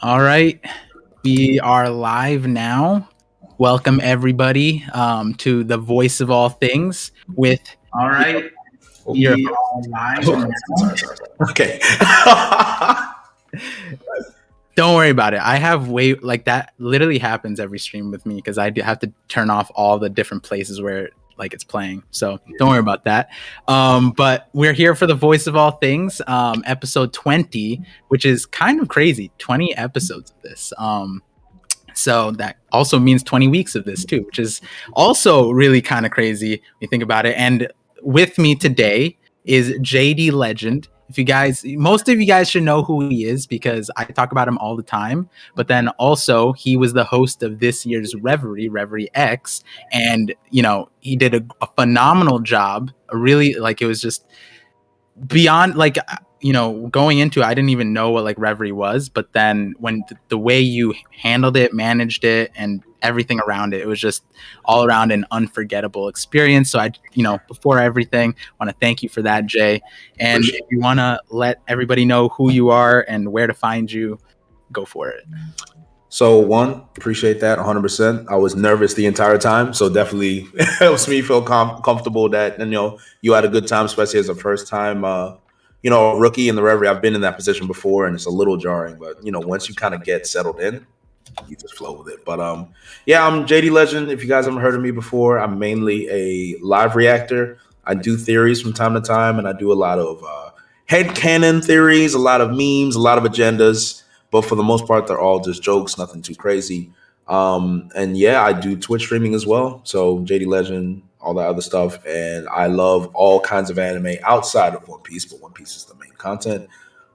All right, we are live now. Welcome everybody to the Voice of All Things with All right, your. we are live Oh, now. Sorry. Okay. Don't worry about it. I have like that literally happens every stream with me because I do have to turn off all the different places where like it's playing. So don't worry about that. But we're here for the Voice of All Things, episode 20, which is kind of crazy. 20 episodes of this. So that also means 20 weeks of this too, which is also really kind of crazy when you think about it. And with me today is JD Legend. If you guys, most of you guys should know who he is because I talk about him all the time. But then also he was the host of this year's Reverie X, and he did a phenomenal job. Really, like, it was just beyond, like, going into it, I didn't even know what like Reverie was, but then when the way you handled it, managed it, and everything around it, it was just all around an unforgettable experience. So before everything, want to thank you for that, Jay. And if you want to let everybody know who you are and where to find you, go for it. So one, appreciate that 100%. I was nervous the entire time, so definitely helps me feel comfortable that you had a good time, especially as a first time rookie in the Reverie. I've been in that position before, and it's a little jarring, but once you kind of get settled in, you just flow with it. But yeah, I'm JD Legend. If you guys haven't heard of me before, I'm mainly a live reactor. I do theories from time to time, and I do a lot of headcanon theories, a lot of memes, a lot of agendas. But for the most part, they're all just jokes, nothing too crazy. And yeah, I do Twitch streaming as well. So JD Legend, all that other stuff. And I love all kinds of anime outside of One Piece, but One Piece is the main content.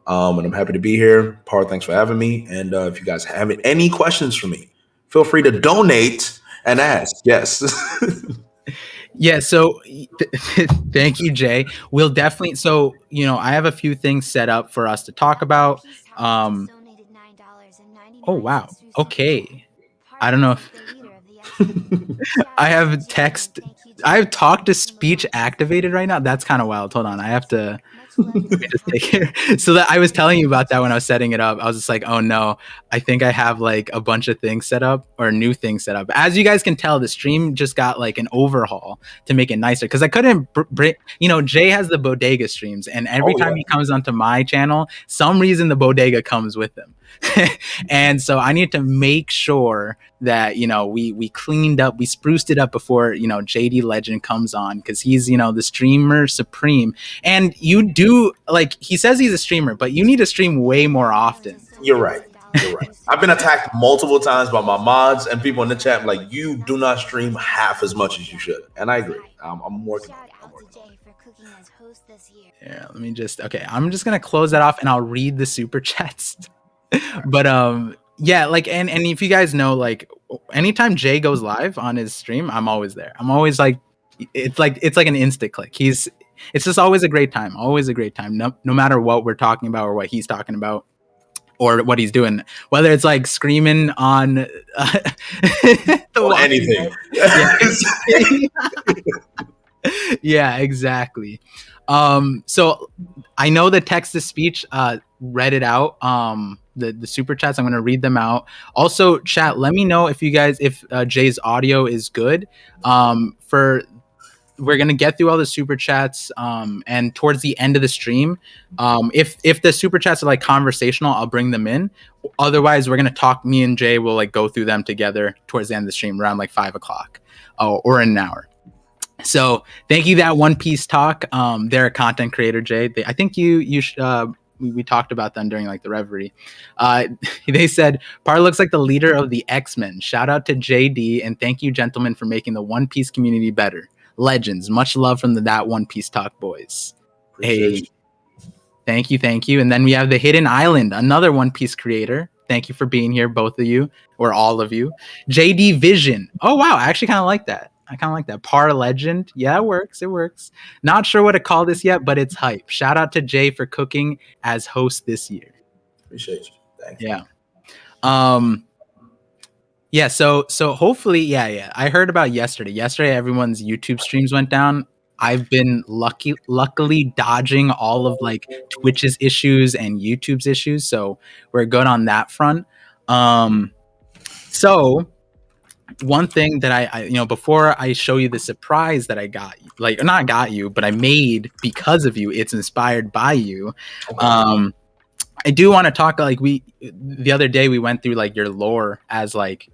And I'm happy to be here. Par, thanks for having me. And if you guys have any questions for me, feel free to donate and ask. Yes. Yeah, so thank you, Jay. We'll definitely, so I have a few things set up for us to talk about. Oh wow, okay. I don't know if I have talk to speech activated right now. That's kind of wild. Hold on, I have to just take it. So that I was telling you about that when I was setting it up. I was just like, oh no, I think I have like a bunch of things set up or new things set up. As you guys can tell, the stream just got like an overhaul to make it nicer because I couldn't bring. Jay has the bodega streams, and every time he comes onto my channel, some reason the bodega comes with him. And so I need to make sure that we cleaned up, we spruced it up before JD Legend comes on, because he's the streamer supreme. And you do, like, he says he's a streamer, but you need to stream way more often. You're right. I've been attacked multiple times by my mods and people in the chat like, you do not stream half as much as you should. And I agree. I'm working on it. Yeah, let me just, okay, I'm just gonna close that off and I'll read the super chats. But yeah, like, and if you guys know, like, anytime Jay goes live on his stream, I'm always there. I'm always like, it's like an instant click. It's just always a great time. No matter what we're talking about or what he's talking about or what he's doing, whether it's like screaming on anything. Yeah, exactly. So I know the text to speech read it out. The super chats, I'm going to read them out. Also, chat, let me know if you guys, if Jay's audio is good. We're going to get through all the super chats, and towards the end of the stream, if the super chats are like conversational, I'll bring them in. Otherwise, we're going to talk, me and Jay will like go through them together towards the end of the stream around like 5 o'clock or in an hour. So thank you, that One Piece talk. They're a content creator, Jay. I think we talked about them during like the Reverie. They said Par looks like the leader of the X-Men. Shout out to JD, and thank you, gentlemen, for making the One Piece community better. Legends, much love from that One Piece talk boys. Hey, thank you. And then we have the Hidden Island, another One Piece creator. Thank you for being here, both of you, or all of you. JD Vision. Oh wow, I actually kind of like that. Par Legend. Yeah, it works. Not sure what to call this yet, but it's hype. Shout out to Jay for cooking as host this year. Appreciate you. Thank you. Yeah. Yeah, so hopefully, yeah. I heard about yesterday. Yesterday, everyone's YouTube streams went down. I've been luckily dodging all of like Twitch's issues and YouTube's issues, so we're good on that front. So one thing that I before I show you the surprise that I got, like not got you, but I made because of you, it's inspired by you. Okay. I do want to talk, like the other day we went through like your lore as like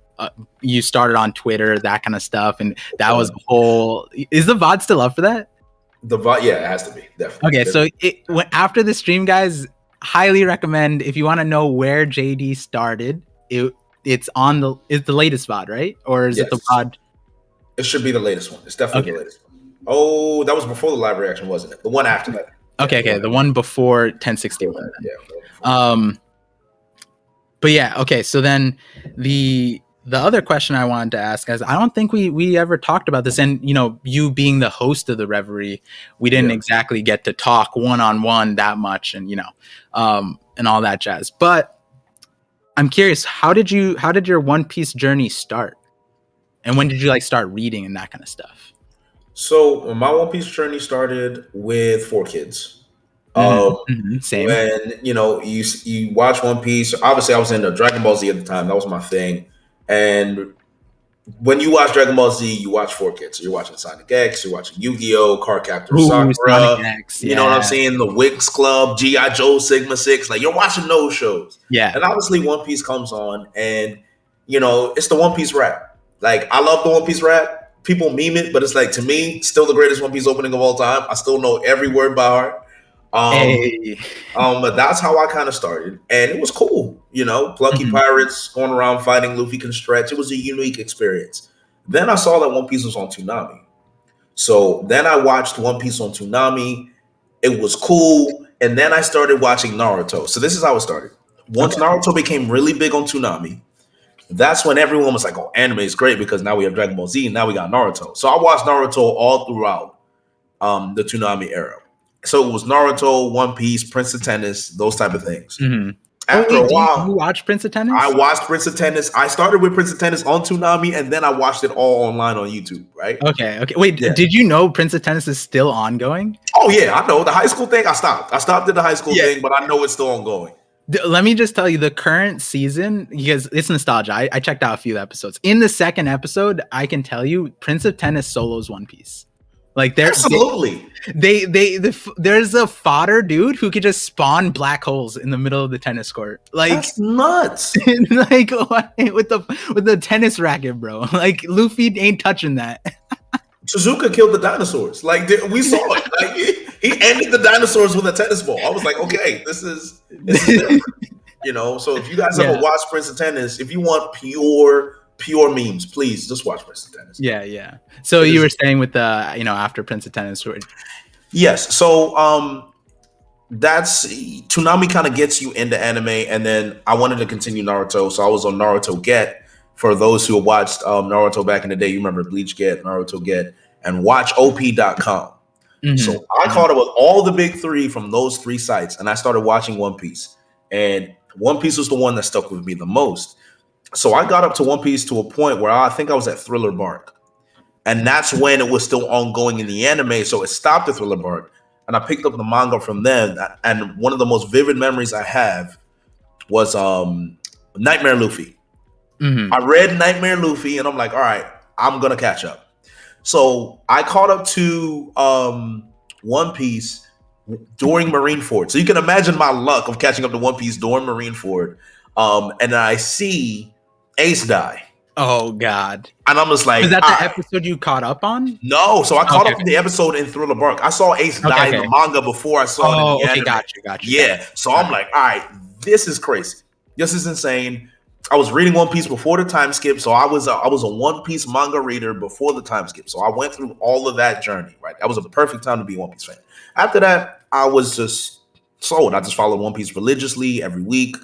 you started on Twitter, that kind of stuff, and that was the whole. Is the VOD still up for that? The VOD, yeah, it has to be, definitely. Okay, so after the stream, guys, highly recommend if you want to know where JD started. It's the latest VOD, right? Or is it the VOD? It should be the latest one. It's definitely the latest one. Oh, that was before the live reaction, wasn't it? The one after that. Okay, the one before 1061. Yeah. But yeah, okay. So then the other question I wanted to ask is, I don't think we ever talked about this, and you being the host of the Reverie, we didn't exactly get to talk one-on-one that much, and and all that jazz. But I'm curious, how did your One Piece journey start, and when did you like start reading and that kind of stuff? So my One Piece journey started with 4Kids. Same. When you watch One Piece, obviously I was into Dragon Ball Z at the time. That was my thing. And when you watch Dragon Ball Z, you watch 4Kids. So you're watching Sonic X, you're watching Yu-Gi-Oh, Card Captor Sakura. You know what I'm saying? The Winx Club, G.I. Joe, Sigma 6. Like, you're watching those shows. Yeah. And obviously One Piece comes on, and it's the One Piece rap. Like, I love the One Piece rap. People meme it, but it's like, to me, still the greatest One Piece opening of all time. I still know every word by heart. But that's how I kind of started, and it was cool. Plucky pirates going around fighting. Luffy can stretch. It was a unique experience. Then I saw that One Piece was on Toonami, so then I watched One Piece on Toonami. It was cool, and then I started watching Naruto. So this is how it started. Once Naruto became really big on Toonami, that's when everyone was like, "Oh, anime is great because now we have Dragon Ball Z, and now we got Naruto." So I watched Naruto all throughout the Toonami era. So it was Naruto, One Piece, Prince of Tennis, those type of things. After a while, you watch Prince of Tennis? I watched Prince of Tennis. I started with Prince of Tennis on Toonami, and then I watched it all online on YouTube, right? Okay. Wait, did you know Prince of Tennis is still ongoing? Oh, yeah, I know. The high school thing, I stopped. I stopped at the high school thing, but I know it's still ongoing. Let me just tell you, the current season, because it's nostalgia. I checked out a few episodes. In the second episode, I can tell you, Prince of Tennis solos One Piece. Like, absolutely. There's a fodder dude who could just spawn black holes in the middle of the tennis court. Like, that's nuts. Like, with the tennis racket, bro. Like, Luffy ain't touching that. Suzuka killed the dinosaurs. Like, we saw it. Like, he ended the dinosaurs with a tennis ball. I was like, okay, this is different. So if you guys ever watch Prince of Tennis, if you want pure memes, please just watch Prince of Tennis. Yeah. So you were saying with the after Prince of Tennis. Yes. So that's Toonami kind of gets you into anime, and then I wanted to continue Naruto, so I was on Naruto Get. For those who watched Naruto back in the day, you remember Bleach Get, Naruto Get, and WatchOP.com. So I caught up with all the big three from those three sites, and I started watching One Piece. And One Piece was the one that stuck with me the most. So I got up to One Piece to a point where I think I was at Thriller Bark. And that's when it was still ongoing in the anime. So it stopped at Thriller Bark. And I picked up the manga from them. And one of the most vivid memories I have was Nightmare Luffy. I read Nightmare Luffy, and I'm like, all right, I'm going to catch up. So I caught up to One Piece during Marineford. So you can imagine my luck of catching up to One Piece during Marineford. And I see Ace die. Oh, God. And I'm just like... Was that the episode you caught up on? No. So I caught up in the episode in Thriller Bark. I saw Ace die in the manga before I saw it in the anime. Got you. Yeah. So I'm like, all right, this is crazy. This is insane. I was reading One Piece before the time skip. So I was a One Piece manga reader before the time skip. So I went through all of that journey, right? That was a perfect time to be a One Piece fan. After that, I was just sold. I just followed One Piece religiously every week,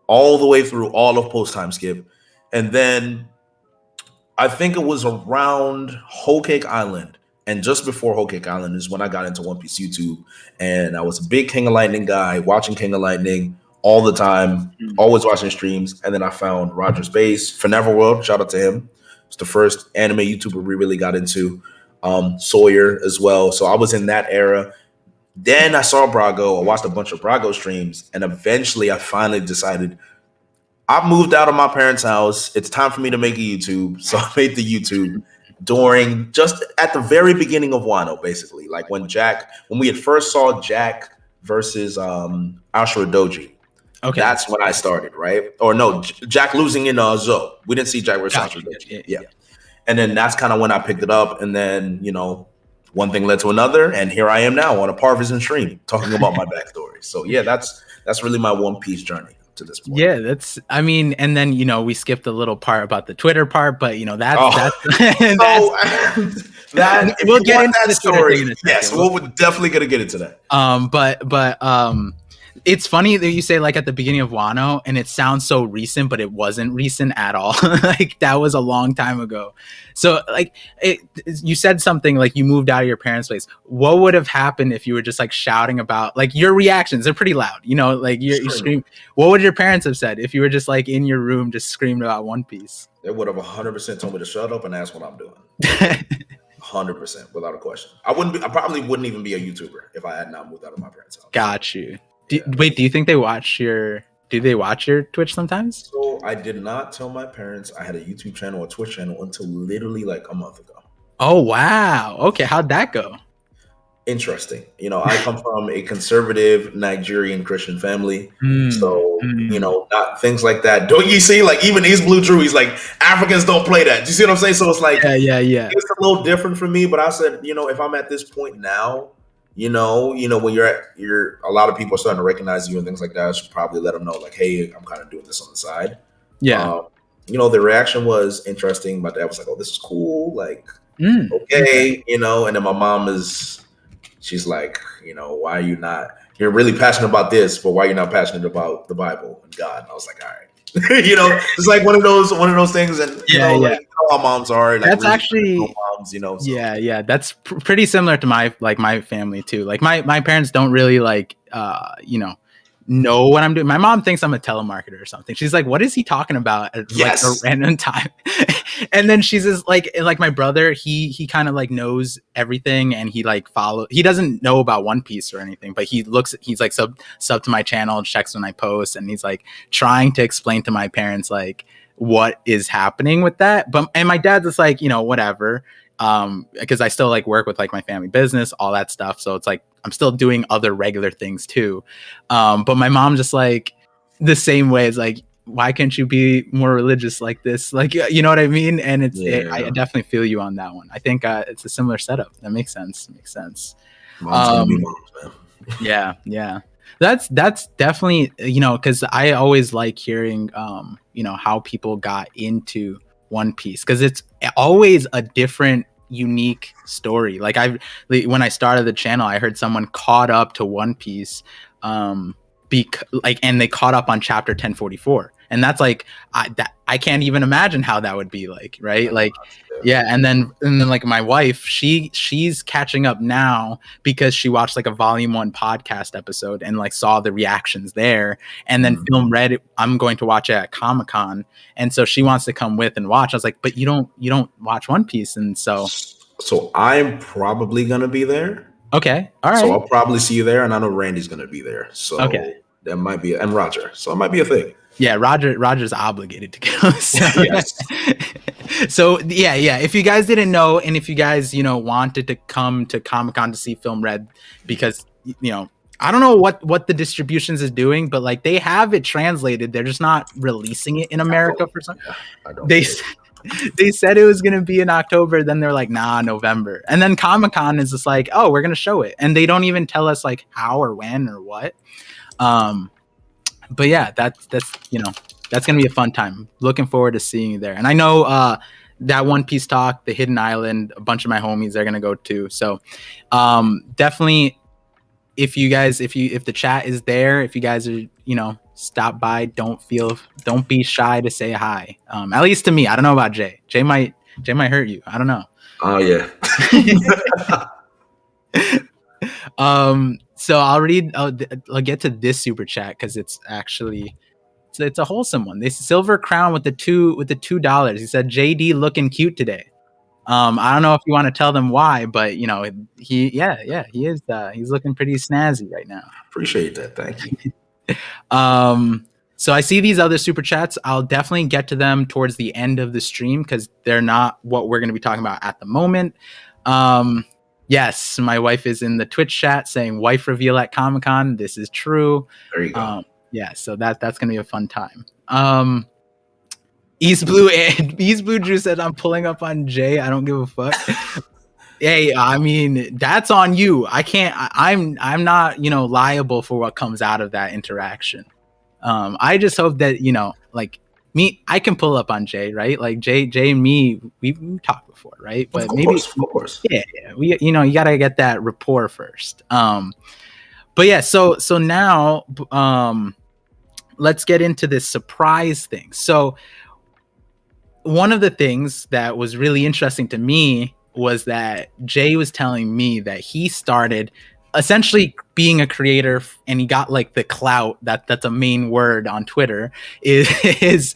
all the way through all of post time skip. And then I think it was around Whole Cake Island. And just before Whole Cake Island is when I got into One Piece YouTube. And I was a big King of Lightning guy, watching King of Lightning all the time, always watching streams. And then I found Roger's Base, Neverworld, shout out to him. It's the first anime YouTuber we really got into. Sawyer as well. So I was in that era. Then I saw Brago. I watched a bunch of Brago streams. And eventually I finally decided I moved out of my parents' house. It's time for me to make a YouTube. So I made the YouTube during just at the very beginning of Wano, basically. Like when we had first saw Jack versus Ashura Doji. Okay. That's when I started, right? Or no, Jack losing in Zo. We didn't see Jack versus Ashura Doji. Yeah. And then that's kind of when I picked it up. And then, one thing led to another. And here I am now on a ParVision stream talking about my backstory. So yeah, that's really my One Piece journey to this point. Yeah, and then we skipped a little part about the Twitter part, but that's we'll get into the story. Yes, we're definitely gonna get into that. But it's funny that you say like at the beginning of Wano, and it sounds so recent, but it wasn't recent at all. Like that was a long time ago. So like you said something like you moved out of your parents' place. What would have happened if you were just like shouting about like your reactions? They're pretty loud, like you scream. What would your parents have said if you were just like in your room just screaming about One Piece? They would have 100% told me to shut up and ask what I'm doing. 100% without a question. I probably wouldn't even be a YouTuber if I had not moved out of my parents' house. Got you. Wait, do you think they watch your Twitch sometimes? So I did not tell my parents I had a YouTube channel or Twitch channel until literally like a month ago. Oh, wow. Okay. How'd that go? Interesting. I come from a conservative Nigerian Christian family. So, not things like that. Don't you see, like even East Blue Drew, he's like, Africans don't play that. Do you see what I'm saying? So it's like, yeah. It's a little different for me, but I said, if I'm at this point now, when you're a lot of people are starting to recognize you and things like that, I should probably let them know like, hey, I'm kind of doing this on the side. Yeah. The reaction was interesting. My dad was like, oh, this is cool. Like, okay, and then my mom she's like, why are you not, you're really passionate about this, but why are you not passionate about the Bible and God? And I was like, all right. It's like one of those things, and like, how moms are. Like, that's really actually moms, So. Yeah. That's pretty similar to my family too. Like my parents don't really like, know what I'm doing. My mom thinks I'm a telemarketer or something. She's like, what is he talking about at like a random time? And then she's just like my brother, he kind of like knows everything, and he like he doesn't know about One Piece or anything, but he's like sub to my channel, checks when I post, and he's like trying to explain to my parents like what is happening with that. And my dad's just like, whatever. Because I still like work with like my family business, all that stuff. So it's like I'm still doing other regular things too. But my mom just like the same way. It's like, why can't you be more religious like this? Like, you know what I mean? And I definitely feel you on that one. I think it's a similar setup. That makes sense. Mom's gonna be moms, man. Yeah. That's definitely, because I always like hearing, how people got into One Piece, because it's always a different, unique story. Like when I started the channel, I heard someone caught up to One Piece, and they caught up on chapter 1044, and that's like I can't even imagine how that would be like, right? Like, yeah. And then like my wife, she's catching up now because she watched like a volume 1 podcast episode and like saw the reactions there, and then Film Red I'm going to watch it at Comic-Con, and so she wants to come with and watch. I was like, but you don't watch One Piece. And so I'm probably gonna be there. Okay, all right. So I'll probably see you there, and I know Randy's gonna be there. So that might be, and Roger. So it might be a thing. Yeah, Roger's obligated to go. So, yes. So yeah. If you guys didn't know, and if you guys wanted to come to Comic-Con to see Film Red, because I don't know what the distributions is doing, but like they have it translated, they're just not releasing it in America for some. They said it was gonna be in October, then they're like, nah, November, and then Comic-Con is just like, oh, we're gonna show it, and they don't even tell us like how or when or what. But yeah, that's gonna be a fun time. Looking forward to seeing you there. And I know that One Piece talk, the Hidden Island, a bunch of my homies are gonna go too. So definitely, if the chat is there, if you guys are stop by, don't be shy to say hi. At least to me. I don't know about Jay. Jay might hurt you. I don't know. Oh yeah. So I'll get to this super chat because it's actually it's a wholesome one. This Silver Crown with the $2. He said, JD looking cute today. I don't know if you want to tell them why, but he is he's looking pretty snazzy right now. Appreciate that. Thank you. So I see these other super chats. I'll definitely get to them towards the end of the stream because they're not what we're going to be talking about at the moment. Yes, my wife is in the Twitch chat saying wife reveal at Comic-Con. This is true. There you go. Yeah, so that's going to be a fun time. East Blue Drew said I'm pulling up on Jay. I don't give a fuck. Hey, I mean, that's on you. I'm not, liable for what comes out of that interaction. I just hope that, like me, I can pull up on Jay, right? Like Jay and me, we've talked before, right? But of course. Yeah, we, you gotta get that rapport first. But yeah, so now, let's get into this surprise thing. So one of the things that was really interesting to me was that Jay was telling me that he started essentially being a creator, and he got like the clout that's a main word on Twitter is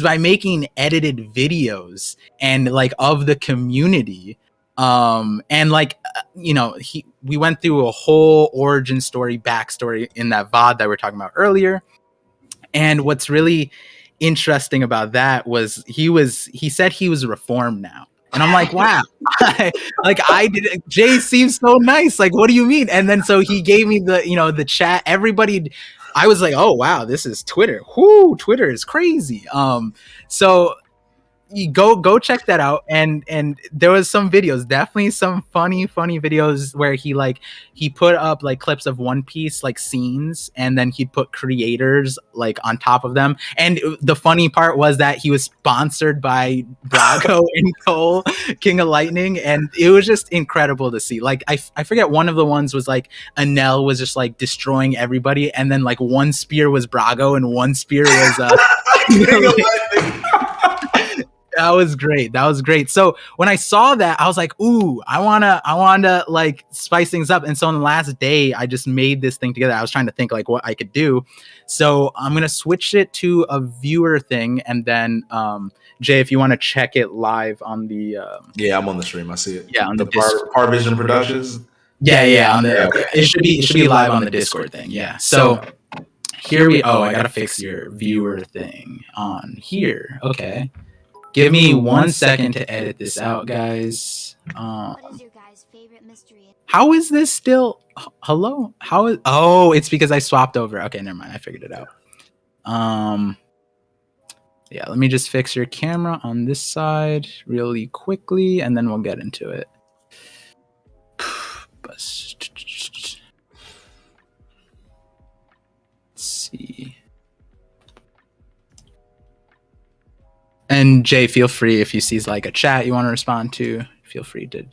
by making edited videos and like of the community. And like, we went through a whole origin story, backstory in that VOD that we were talking about earlier. And what's really interesting about that was he said he was reformed now. And I'm like, wow, Jay seems so nice. Like, what do you mean? And then so he gave me the chat. Everybody, I was like, oh wow, this is Twitter. Whoo, Twitter is crazy. So you go check that out, and there was some videos, definitely some funny videos where he put up like clips of One Piece like scenes, and then he'd put creators like on top of them. And the funny part was that he was sponsored by Brago and Cole, King of Lightning, and it was just incredible to see. Like I forget, one of the ones was like Anel was just like destroying everybody, and then like one spear was Brago and one spear was King of Lightning. That was great. So when I saw that, I was like, ooh, I wanna like spice things up. And so on the last day, I just made this thing together. I was trying to think like what I could do. So I'm gonna switch it to a viewer thing, and then Jay, if you want to check it live on the yeah, I'm on the stream. I see it. Yeah, on the ParVision Productions. Yeah, on the it should be live on the Discord thing. Yeah. So here I gotta fix your viewer thing on here. Okay. Give me 1 second to edit this out, guys. What is your guys' favorite mystery? How is this still? Hello? How is? Oh, it's because I swapped over. Okay, never mind. I figured it out. Yeah, let me just fix your camera on this side really quickly, and then we'll get into it. Let's see. And Jay, feel free if you see like a chat you want to respond to, feel free to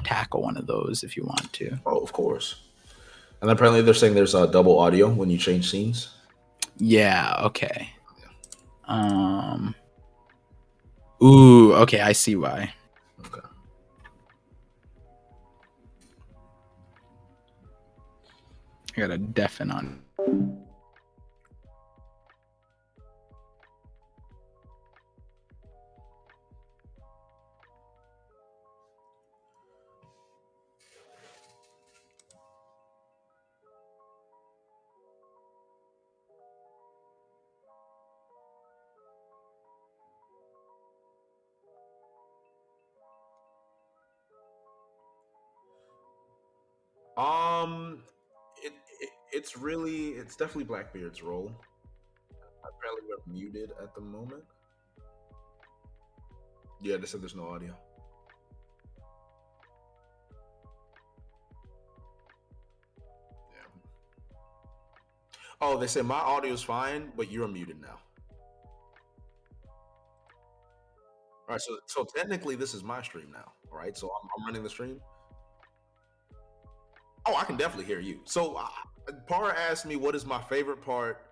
tackle one of those if you want to. Oh, of course. And apparently they're saying there's a double audio when you change scenes. Yeah. Okay. Ooh. Okay. I see why. Okay. I got a deafen on. It's definitely Blackbeard's role. Apparently we're muted at the moment. Yeah, they said there's no audio. Yeah. Oh, they said my audio is fine, but you're muted now. All right, so technically this is my stream now. All right, so I'm running the stream. Oh, I can definitely hear you. So Par asked me what is my favorite part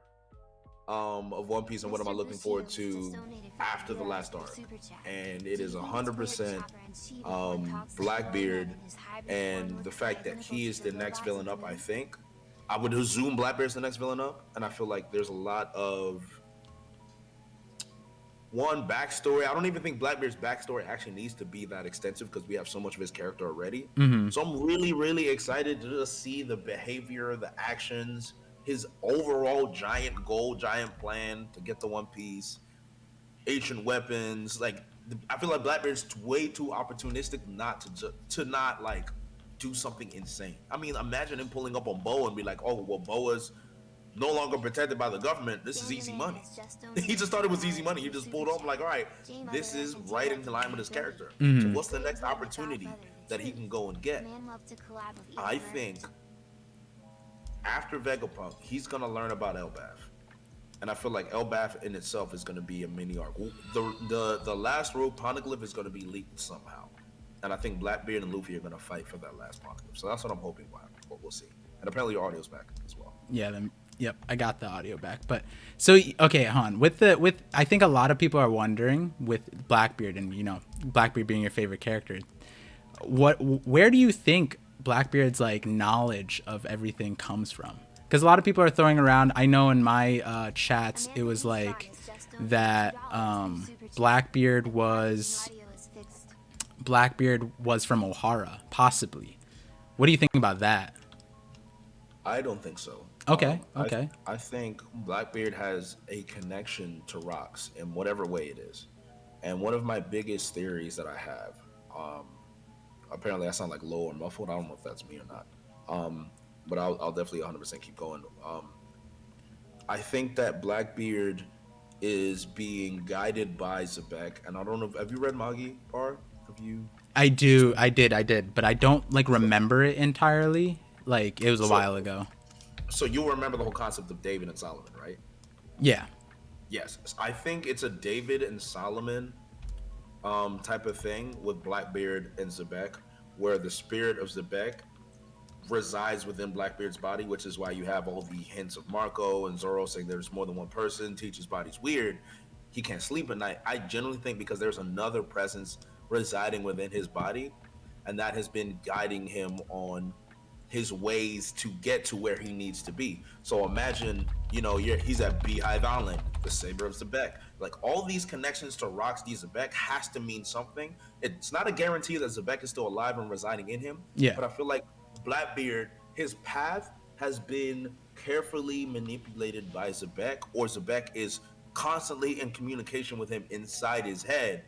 of One Piece and what am I looking forward to after the last arc, and it is 100% Blackbeard, and the fact that he is the next villain up. I think I would assume Blackbeard's the next villain up, and I feel like there's a lot of backstory. I don't even think Blackbeard's backstory actually needs to be that extensive because we have so much of his character already. Mm-hmm. So I'm really, really excited to just see the behavior, the actions, his overall giant goal, giant plan to get the One Piece, ancient weapons. Like I feel like Blackbeard's way too opportunistic not to not like do something insane. I mean, imagine him pulling up on Boa and be like, "Oh, well, Boa's no longer protected by the government. This is easy money." He just thought it was easy money. He just pulled up like, "All right, this is right in line with his character." So what's the next opportunity that he can go and get? I think after Vegapunk, he's gonna learn about Elbaf. And I feel like Elbaf in itself is going to be a mini arc. The last road poneglyph is going to be leaked somehow, and I think Blackbeard and Luffy are going to fight for that last poneglyph. So that's what I'm hoping will happen, but we'll see. And apparently your audio's back as well. Yeah, yep, I got the audio back. But so okay, Han, with I think a lot of people are wondering with Blackbeard and Blackbeard being your favorite character, where do you think Blackbeard's like knowledge of everything comes from? Because a lot of people are throwing around, I know in my chats, it was like that Blackbeard was from Ohara, possibly. What do you think about that? I don't think so. Okay. I think Blackbeard has a connection to rocks in whatever way it is. And one of my biggest theories that I have, apparently I sound like low or muffled. I don't know if that's me or not. But I'll definitely 100% keep going. I think that Blackbeard is being guided by Zebek, and I don't know. Have you read Magi, Par? Have you? I did, but I don't like remember it entirely. Like it was a while ago. So you'll remember the whole concept of David and Solomon, right? Yeah. Yes, I think it's a David and Solomon type of thing with Blackbeard and Zebek, where the spirit of Zebek resides within Blackbeard's body, which is why you have all the hints of Marco and Zoro saying there's more than one person, Teach's body's weird, he can't sleep at night. I generally think because there's another presence residing within his body, and that has been guiding him on his ways to get to where he needs to be. So imagine, he's at Beehive Island, the Saber of Zebek. Like all these connections to Rocks D. Zebek has to mean something. It's not a guarantee that Zebek is still alive and residing in him. Yeah. But I feel like Blackbeard, his path has been carefully manipulated by Zebek, or Zebek is constantly in communication with him inside his head,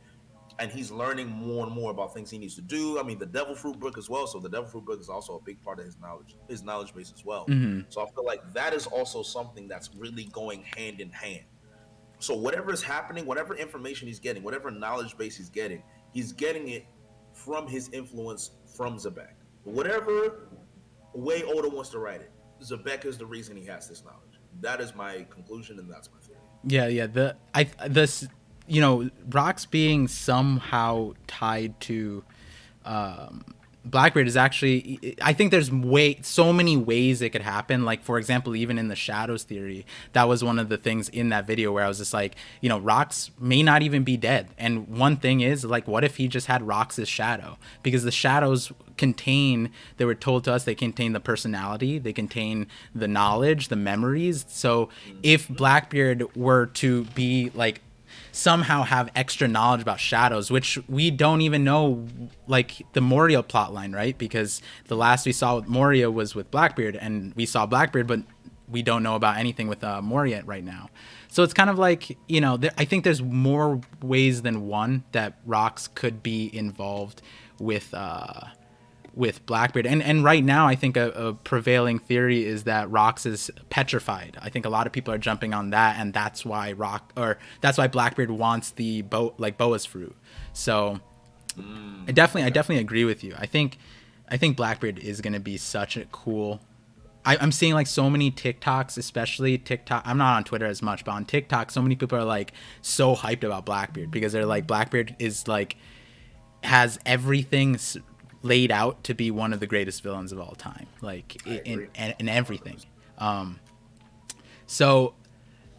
and he's learning more and more about things he needs to do. I mean, the Devil Fruit book as well. So the Devil Fruit book is also a big part of his knowledge base as well. So I feel like that is also something that's really going hand in hand. So whatever is happening, whatever information he's getting, whatever knowledge base he's getting it from his influence from Zebek. Whatever way Oda wants to write it, Zebek is the reason he has this knowledge. That is my conclusion, and that's my theory. Yeah. Rocks being somehow tied to Blackbeard is actually, I think there's so many ways it could happen. Like, for example, even in the Shadows theory, that was one of the things in that video where I was just like, Rocks may not even be dead. And one thing is, like, what if he just had Rocks' shadow? Because the shadows they were told to us, they contain the personality, they contain the knowledge, the memories. So if Blackbeard were to be, like, somehow have extra knowledge about shadows, which we don't even know, like the Moria plotline, right? Because the last we saw with Moria was with Blackbeard, and we saw Blackbeard, but we don't know about anything with Moria right now. So it's kind of like, I think there's more ways than one that Rocks could be involved with Blackbeard. And right now, I think a prevailing theory is that Rocks is petrified. I think a lot of people are jumping on that, and that's why Blackbeard wants the Boa's fruit. So I definitely agree with you. I think Blackbeard is going to be such a cool. I'm seeing like so many TikToks, especially TikTok. I'm not on Twitter as much, but on TikTok, so many people are like so hyped about Blackbeard because they're like, Blackbeard is like, has everything laid out to be one of the greatest villains of all time, like in everything. So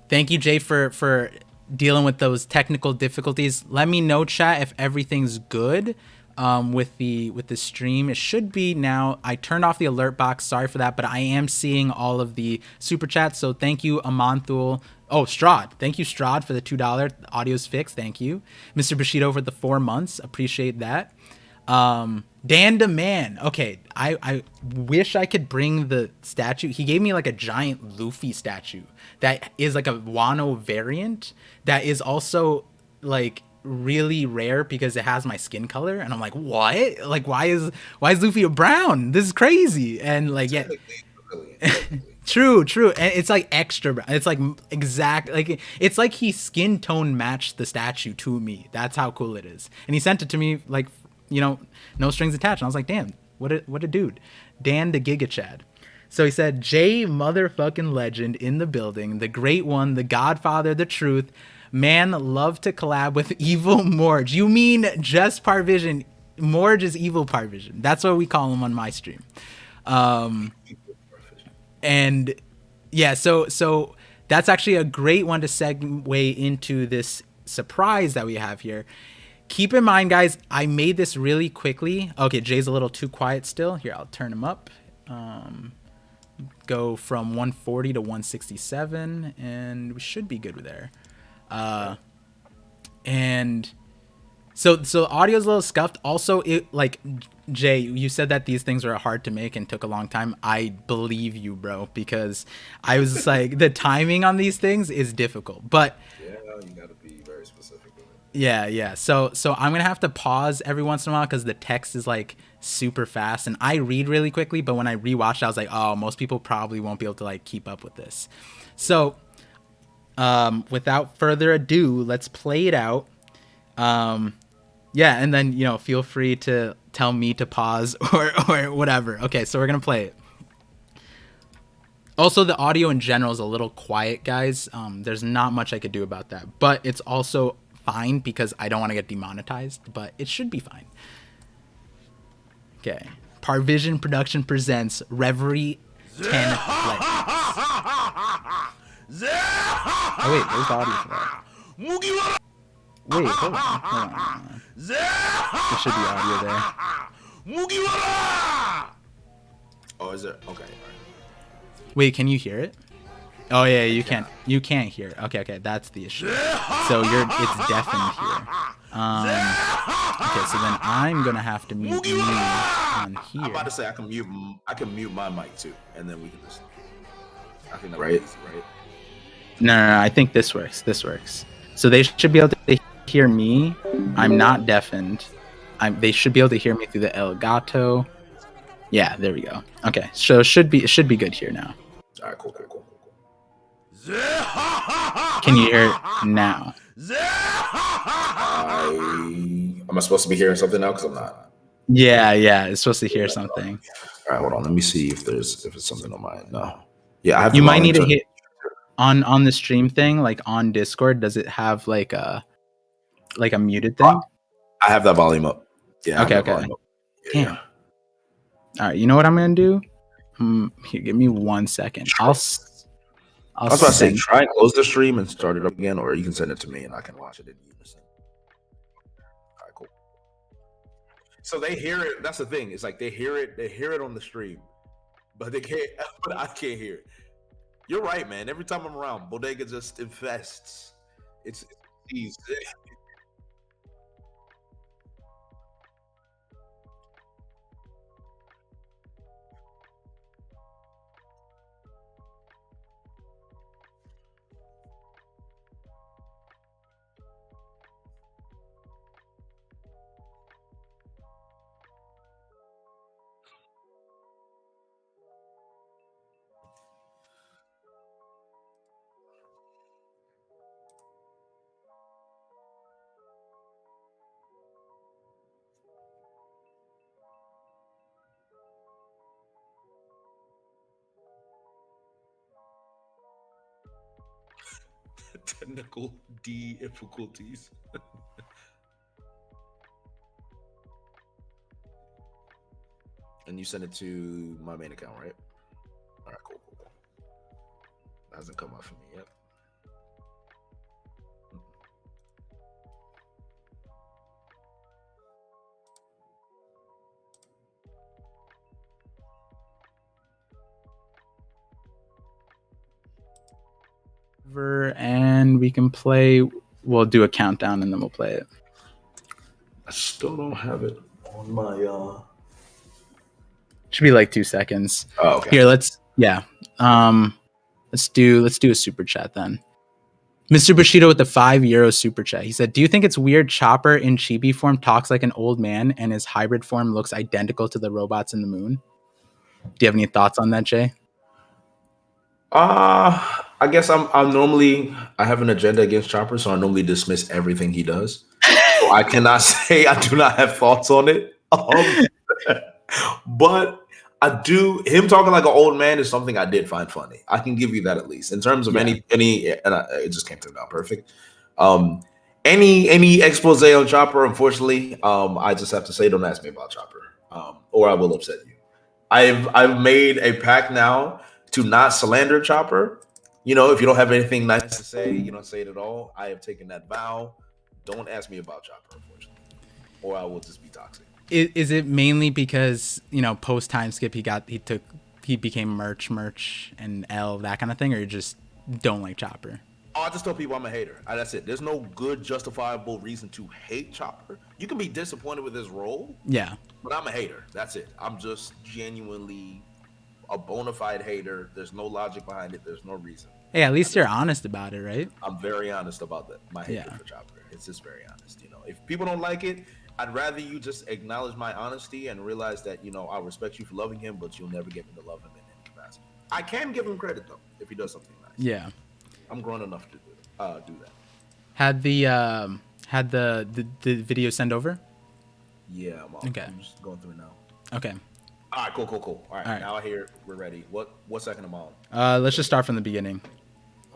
thank you, Jay, for dealing with those technical difficulties. Let me know, chat, if everything's good with the stream. It should be now. I turned off the alert box, sorry for that, but I am seeing all of the super chats. So thank you, Amanthul. Oh, Strahd. Thank you, Strahd, for the $2. Audio's fixed. Thank you. Mr. Bushido for the 4 months. Appreciate that. Dan the Man. Okay, I wish I could bring the statue. He gave me like a giant Luffy statue that is like a Wano variant that is also like really rare because it has my skin color, and I'm like, what? Like, why is Luffy a brown? This is crazy. And like, yeah. True, and it's like extra brown. It's like exact, like it's like he skin tone matched the statue to me. That's how cool it is. And he sent it to me like, no strings attached. And I was like, damn, what a dude. Dan the Giga Chad. So he said, Jay motherfucking legend in the building, the great one, the Godfather, the truth. Man, love to collab with evil Morge. You mean just ParVision? Morge is evil ParVision. That's what we call him on my stream. And yeah, so that's actually a great one to segue into this surprise that we have here. Keep in mind, guys, I made this really quickly. Okay, Jay's a little too quiet still. Here, I'll turn him up. Go from 140 to 167, and we should be good with there. And so the audio's a little scuffed. Also, it like Jay, you said that these things were hard to make and took a long time. I believe you, bro, because I was like, the timing on these things is difficult. But yeah, you gotta be very specific with it. Yeah. So I'm gonna have to pause every once in a while because the text is like super fast, and I read really quickly. But when I rewatched, I was like, oh, most people probably won't be able to like keep up with this. So, without further ado, let's play it out. Yeah, and then feel free to tell me to pause or whatever. Okay, so we're gonna play it. Also, the audio in general is a little quiet, guys. There's not much I could do about that, but it's also fine because I don't want to get demonetized, but it should be fine. Okay. ParVision Production presents Reverie 10 Legends. Oh wait, where's the audio for that? Wait, hold on. There should be audio there. Oh, is it? Okay. Wait, can you hear it? Oh yeah, you can't. You can't hear it. Okay, that's the issue. So it's deafened here. Okay, so then I'm gonna have to mute you on here. I'm about to say I can mute my mic too, and then we can just. I think that's right. No, I think this works. So they should be able to hear me. I'm not deafened. They should be able to hear me through the Elgato. Yeah, there we go. Okay, so it should be good here now. All right, cool. Can you hear it now? Am I supposed to be hearing something now? Because I'm not. Yeah, it's supposed to hear something. All right, hold on. Let me see if it's something on mine. No. Yeah, I have. You might need to hit on the stream thing, like on Discord. Does it have like a muted thing? I have that volume up. Yeah. Okay. Yeah. Damn. All right. You know what I'm gonna do? Here, give me 1 second. I was about to say, try and close the stream and start it up again, or you can send it to me and I can watch it in unison. All right, cool. So they hear it. That's the thing. It's like they hear it on the stream, but they can't. But I can't hear it. You're right, man. Every time I'm around, Bodega just infests. It's technical difficulties. And you send it to my main account, right? All right, cool. That hasn't come up for me yet. And we can play. We'll do a countdown and then we'll play it. I still don't have it on my Should be like 2 seconds. Oh, okay. Here, let's do a super chat then. Mr. Bushido with the €5 super chat. He said, "Do you think it's weird Chopper in chibi form talks like an old man and his hybrid form looks identical to the robots in the moon?" Do you have any thoughts on that, Jay? I guess I'm normally I have an agenda against Chopper, so I normally dismiss everything he does. So I cannot say I do not have thoughts on it. But I do. Him talking like an old man is something I did find funny. I can give you that at least in terms of any. It just came to me out perfect. Any expose on Chopper, unfortunately, I just have to say, don't ask me about Chopper, or I will upset you. I've made a pact now to not slander Chopper. You know, if you don't have anything nice to say, you don't say it at all. I have taken that vow. Don't ask me about Chopper, unfortunately, or I will just be toxic. Is it mainly because, you know, post time skip he became merch and L, that kind of thing, or you just don't like Chopper? Oh, I just tell people I'm a hater. That's it. There's no good justifiable reason to hate Chopper. You can be disappointed with his role. Yeah. But I'm a hater. That's it. I'm just genuinely a bona fide hater. There's no logic behind it. There's no reason. Hey, at least you're honest about it, right? I'm very honest about that. My hatred for Chopper. It's just very honest. You know, if people don't like it, I'd rather you just acknowledge my honesty and realize that, you know, I respect you for loving him, but you'll never get me to love him in any capacity. I can give him credit though if he does something nice. Yeah. I'm grown enough to do that. Had the video send over? Yeah, I'm just going through it now. Okay. All right, cool. All right, now I hear we're ready. What second am I on? Let's just start from the beginning.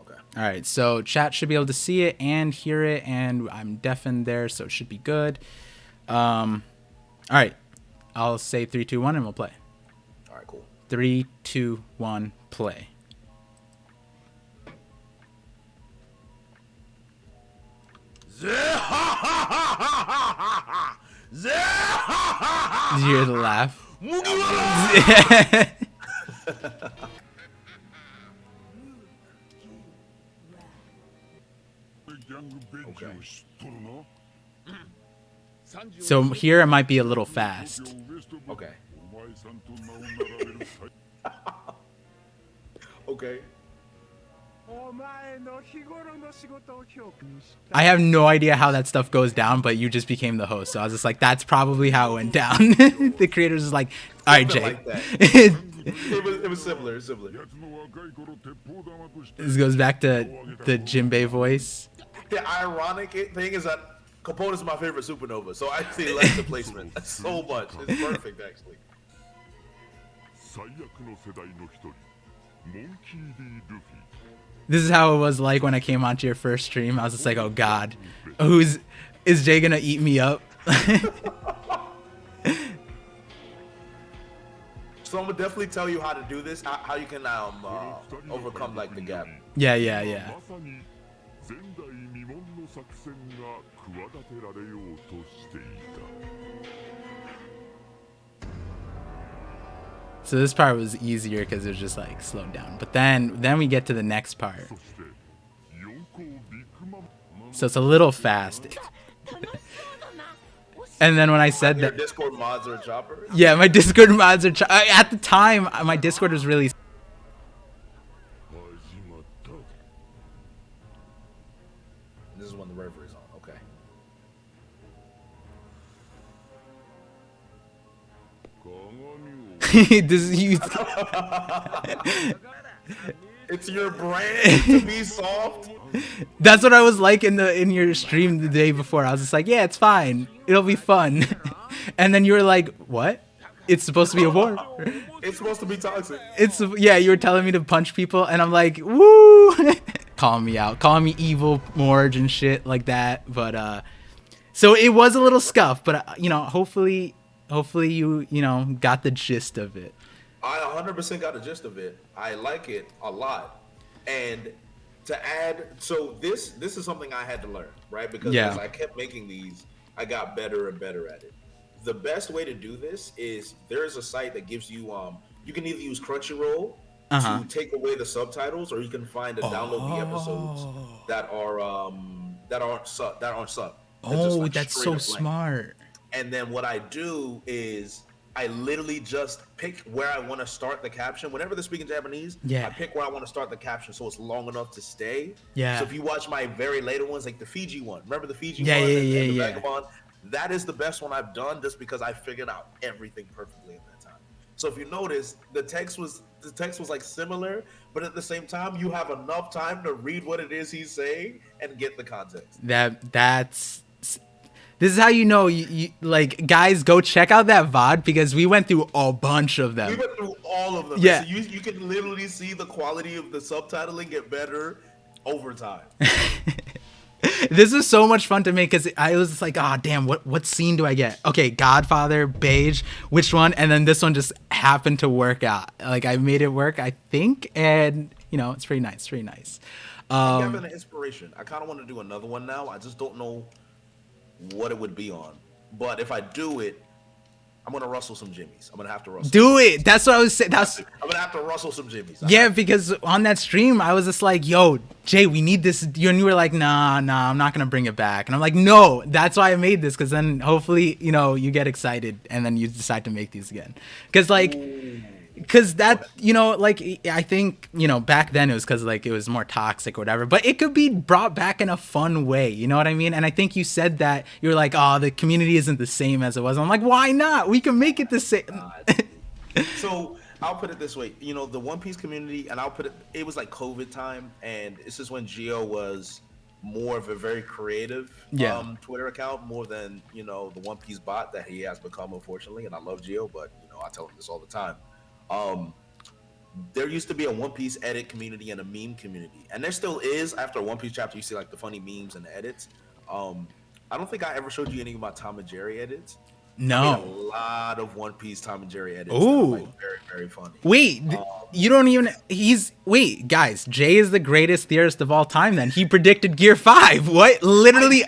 Okay. All right, so chat should be able to see it and hear it, and I'm deafened there, so it should be good. All right, I'll say 3, 2, 1, and we'll play. All right, cool. 3, 2, 1, play. Did you hear the laugh? Okay. So here it might be a little fast. Okay. Okay. I have no idea how that stuff goes down, but you just became the host, so I was just like, that's probably how it went down. The creators is like, all right, Jay. Like it was similar. This goes back to the Jinbei voice. The ironic thing is that Capote is my favorite supernova, so I actually like the placement so much. It's perfect, actually. This is how it was like when I came onto your first stream. I was just like, oh God, is Jay gonna eat me up? So I'm gonna definitely tell you how to do this, how you can overcome like the gap. Yeah. So this part was easier because it was just like slowed down. But then we get to the next part. So it's a little fast. And then when I said that, Discord mods are Chopper. Yeah, my Discord mods are at the time my Discord was really. This is when the referee is on. Okay. It's your brain to be soft. That's what I was like in your stream the day before. I was just like, yeah, it's fine. It'll be fun. And then you were like, what? It's supposed to be a war. It's supposed to be toxic. You were telling me to punch people, and I'm like, woo. Calling me out, calling me evil Morge and shit like that. But so it was a little scuff, but you know, hopefully you know got the gist of it. I 100% got the gist of it. I like it a lot. And to add, so this is something I had to learn, right? Because as I kept making these, I got better and better at it. The best way to do this is there is a site that gives you you can either use Crunchyroll to take away the subtitles, or you can find and download the episodes that aren't sub. Oh, that's so smart. And then what I do is I literally just pick where I want to start the caption. Whenever they're speaking Japanese, Yeah. I pick where I want to start the caption so it's long enough to stay. Yeah. So if you watch my very later ones, like the Fiji one, remember the Fiji Yeah, one yeah, and yeah, the yeah. Vagabond? That is the best one I've done just because I figured out everything perfectly at that time. So if you notice, the text was like similar, but at the same time, you have enough time to read what it is he's saying and get the context. That's this is how you know you like, guys, go check out that VOD because we went through a bunch of them. We went through all of them. Yeah. So you can literally see the quality of the subtitling get better over time. This was so much fun to make because I was just like, oh damn, what scene do I get? Okay, Godfather, Beige, which one? And then this one just happened to work out. Like I made it work, I think, and you know, it's pretty nice, pretty nice. I'm having an inspiration. I kind of want to do another one now. I just don't know what it would be on. But if I do it, I'm gonna rustle some jimmies. I'm gonna have to rustle. Do it. That's what I was saying. I'm gonna have to rustle some jimmies. Yeah, because on that stream, I was just like, "Yo, Jay, we need this." And you were like, "Nah, I'm not gonna bring it back." And I'm like, "No, that's why I made this, because then hopefully, you know, you get excited and then you decide to make these again." Because like, because that, you know, like I think, you know, back then it was because like it was more toxic or whatever, but it could be brought back in a fun way. You know what I mean? And I think you said that you were like, "Oh, the community isn't the same as it was." I'm like, "Why not? We can make it the same." So I'll put it this way, you know, the One Piece community, and it was like COVID time, and this is when Gio was more of a very creative Twitter account, more than, you know, the One Piece bot that he has become, unfortunately. And I love Gio, but, you know, I tell him this all the time. There used to be a One Piece edit community and a meme community, and there still is. After a One Piece chapter, you see like the funny memes and the edits. I don't think I ever showed you any of my Tom and Jerry edits. No. I made a lot of One Piece Tom and Jerry edits. Ooh. Like very, very funny. Wait, you don't even... Wait, guys, Jay is the greatest theorist of all time then. He predicted Gear 5. What? Literally,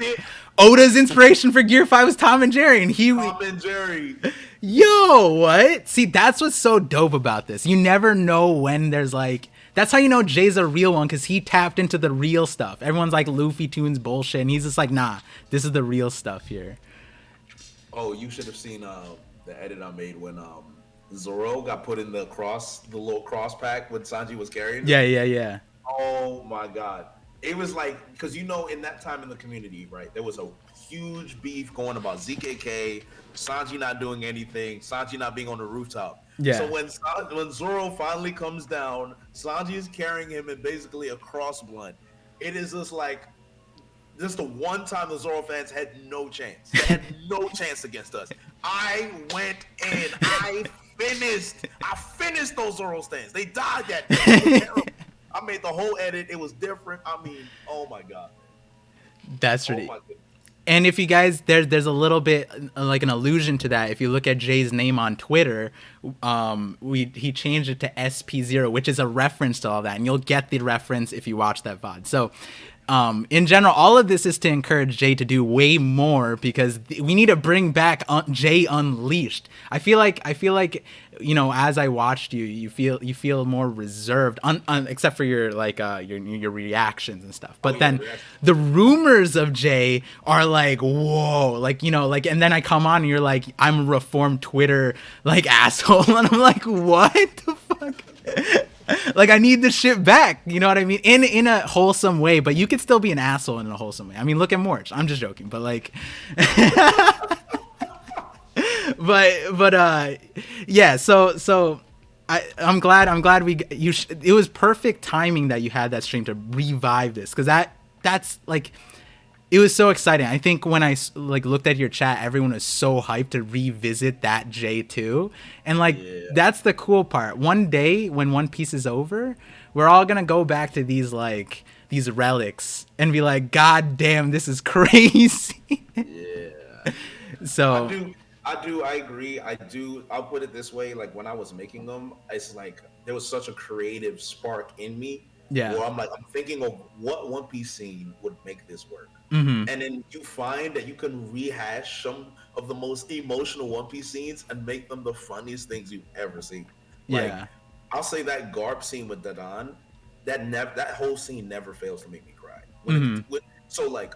Oda's inspiration for Gear 5 was Tom and Jerry. And Tom and Jerry. Yo, what? See, that's what's so dope about this. You never know when there's like... That's how you know Jay's a real one, because he tapped into the real stuff. Everyone's like Luffy Tunes bullshit, and he's just like, nah, this is the real stuff here. Oh, you should have seen the edit I made when Zoro got put in the little cross pack when Sanji was carrying him. Yeah. Oh my god. It was like, because you know, in that time in the community, right, there was a huge beef going about ZKK, Sanji not doing anything, Sanji not being on the rooftop. Yeah. So when Zoro finally comes down, Sanji is carrying him in basically a cross blunt. It is just like, this is the one time the Zoro fans had no chance. They had no chance against us. I went in. I finished those Zoro stands. They died that day. It was terrible. I made the whole edit. It was different. I mean, oh my god. That's really. And if you guys, there's a little bit like an allusion to that. If you look at Jay's name on Twitter, he changed it to SP0, which is a reference to all that, and you'll get the reference if you watch that VOD. So, in general, all of this is to encourage Jay to do way more, because we need to bring back Jay Unleashed. I feel like, you know, as I watched you feel more reserved, except for your like your reactions and stuff. But then the rumors of Jay are like, whoa, like, you know, like, and then I come on and you're like, I'm a reformed Twitter like asshole, and I'm like, what the fuck? Like, I need this shit back, you know what I mean? In a wholesome way, but you could still be an asshole in a wholesome way. I mean, look at Morch. I'm just joking, but like, yeah. So I'm glad it was perfect timing that you had that stream to revive this, because that's like, it was so exciting. I think when I like looked at your chat, everyone was so hyped to revisit that J2, and like that's the cool part. One day when One Piece is over, we're all gonna go back to these relics and be like, God damn, this is crazy. Yeah. So I agree. I'll put it this way: like when I was making them, it's like there was such a creative spark in me. Yeah. Where I'm thinking of what One Piece scene would make this work. Mm-hmm. And then you find that you can rehash some of the most emotional One Piece scenes and make them the funniest things you've ever seen. Like, yeah. I'll say that Garp scene with Dadan, that whole scene never fails to make me cry. So like,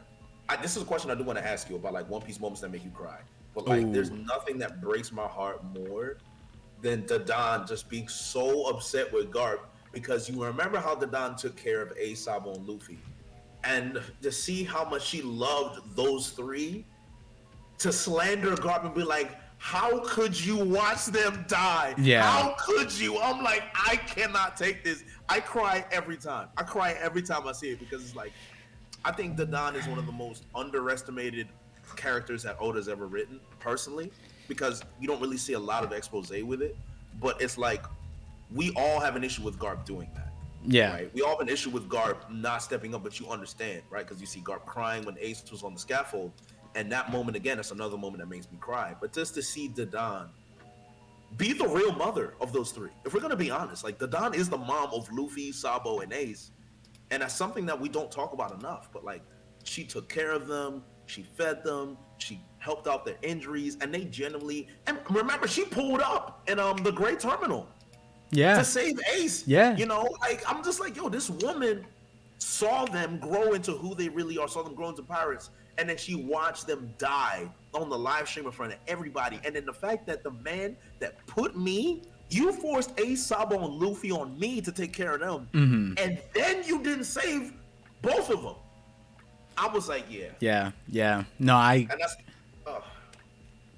this is a question I do want to ask you about, like One Piece moments that make you cry. But like, there's nothing that breaks my heart more than Dadan just being so upset with Garp, because you remember how Dadan took care of Ace, Sabo, and Luffy, and to see how much she loved those three, to slander Garp and be like, how could you watch them die? Yeah. How could you? I'm like, I cannot take this. I cry every time. I see it, because it's like, I think Dadan is one of the most underestimated characters that Oda's ever written, personally, because you don't really see a lot of expose with it. But it's like, we all have an issue with Garp doing that. Yeah. Right? We all have an issue with Garp not stepping up, but you understand, right? Because you see Garp crying when Ace was on the scaffold. And that moment, again, that's another moment that makes me cry. But just to see Dadan be the real mother of those three. If we're going to be honest, like, Dadan is the mom of Luffy, Sabo, and Ace. And that's something that we don't talk about enough. But, like, she took care of them. She fed them. She helped out their injuries. And they genuinely... And remember, she pulled up in the Great Terminal. Yeah. To save Ace. Yeah. You know, like, I'm just like, yo, this woman saw them grow into who they really are, saw them grow into pirates, and then she watched them die on the live stream in front of everybody. And then the fact that the man that put me, you forced Ace, Sabo, and Luffy on me to take care of them, and then you didn't save both of them. I was like, yeah. No, and that's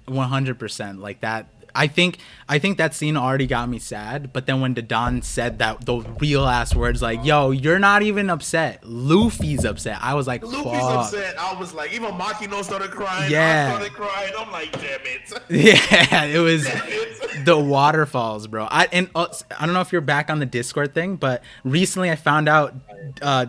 100%. Like that, I think that scene already got me sad, but then when Dadan said that, those real ass words like, yo, you're not even upset, Luffy's upset, I was like, Luffy's fuck. upset. I was like, even Makino started crying. Yeah. I started crying. I'm like, damn it. Yeah, it was the waterfalls, bro. I don't know if you're back on the Discord thing, but recently I found out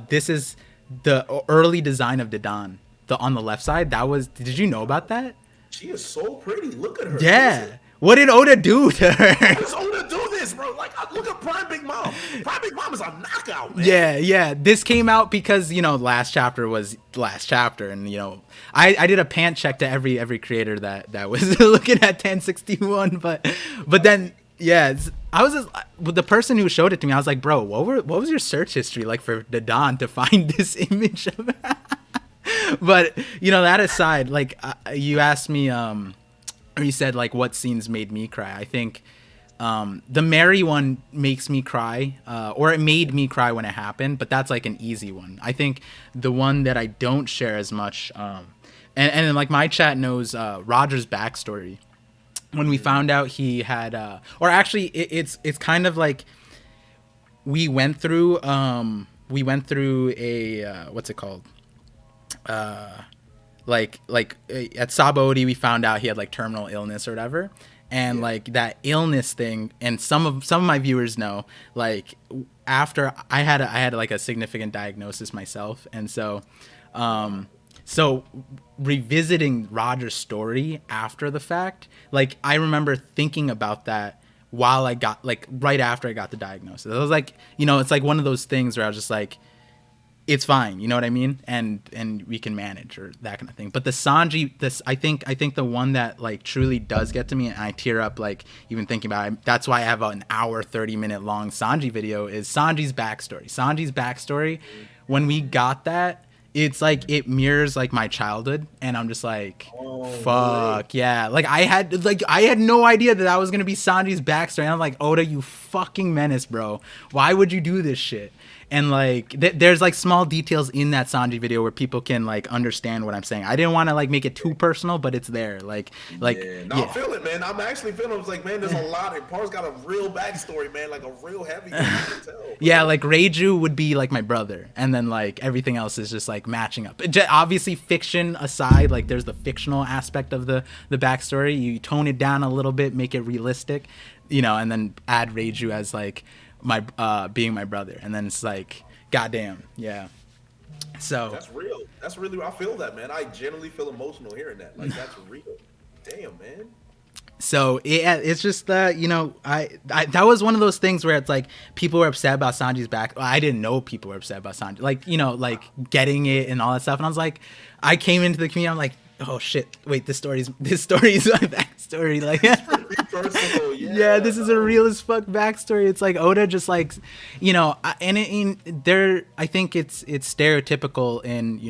this is the early design of Dadan. On the left side, did you know about that? She is so pretty. Look at her. Yeah. What did Oda do to her? How does Oda do this, bro? Like, look at Prime Big Mom. Prime Big Mom is a knockout, man. Yeah. This came out because, last chapter was last chapter, and I did a pant check to every creator that was looking at 1061, but then I was just, with the person who showed it to me, I was like, bro, what was your search history like for Dadan to find this image of her? But that aside, like, you asked me or you said, like, what scenes made me cry. I think the Mary one makes me cry, or it made me cry when it happened, but that's like an easy one. I think the one that I don't share as much, and like my chat knows Roger's backstory. When we found out he had, or actually it's kind of like we went through a what's it called? Like at Sabaody, we found out he had like terminal illness or whatever, and like that illness thing, and some of my viewers know, like, after I had like a significant diagnosis myself, and so revisiting Roger's story after the fact, like, I remember thinking about that while I got, like, right after I got the diagnosis. I was like, it's like one of those things where I was just like, it's fine, you know what I mean, and we can manage, or that kind of thing. But the Sanji, I think the one that like truly does get to me, and I tear up like even thinking about it. That's why I have an hour 30-minute long Sanji video, is Sanji's backstory. When we got that, it's like it mirrors like my childhood, and I'm just like, fuck, yeah. Like I had no idea that was gonna be Sanji's backstory. And I'm like, Oda, you fucking menace, bro. Why would you do this shit? And like there's like small details in that Sanji video where people can like understand what I'm saying. I didn't want to like make it too personal, but it's there. Like I feel it, man. I'm actually feeling it. I was like, man, there's a lot. And Par's got a real backstory, man, like a real heavy one, you can tell, bro. Yeah, like Reiju would be like my brother, and then like everything else is just like matching up. Obviously, fiction aside, like there's the fictional aspect of the backstory. You tone it down a little bit, make it realistic, and then add Reiju as like my being my brother, and then it's like, goddamn, yeah. So that's real. That's really, I feel that, man. I genuinely feel emotional hearing that. Like, that's real. Damn, man. So it's just that, I that was one of those things where it's like people were upset about Sanji's back. I didn't know people were upset about Sanji, like, like getting it and all that stuff. And I was like, I came into the community, I'm like, oh shit, wait, this story is my backstory. Like, personal, yeah, this is a real as fuck backstory. It's like Oda just like, I think it's stereotypical in,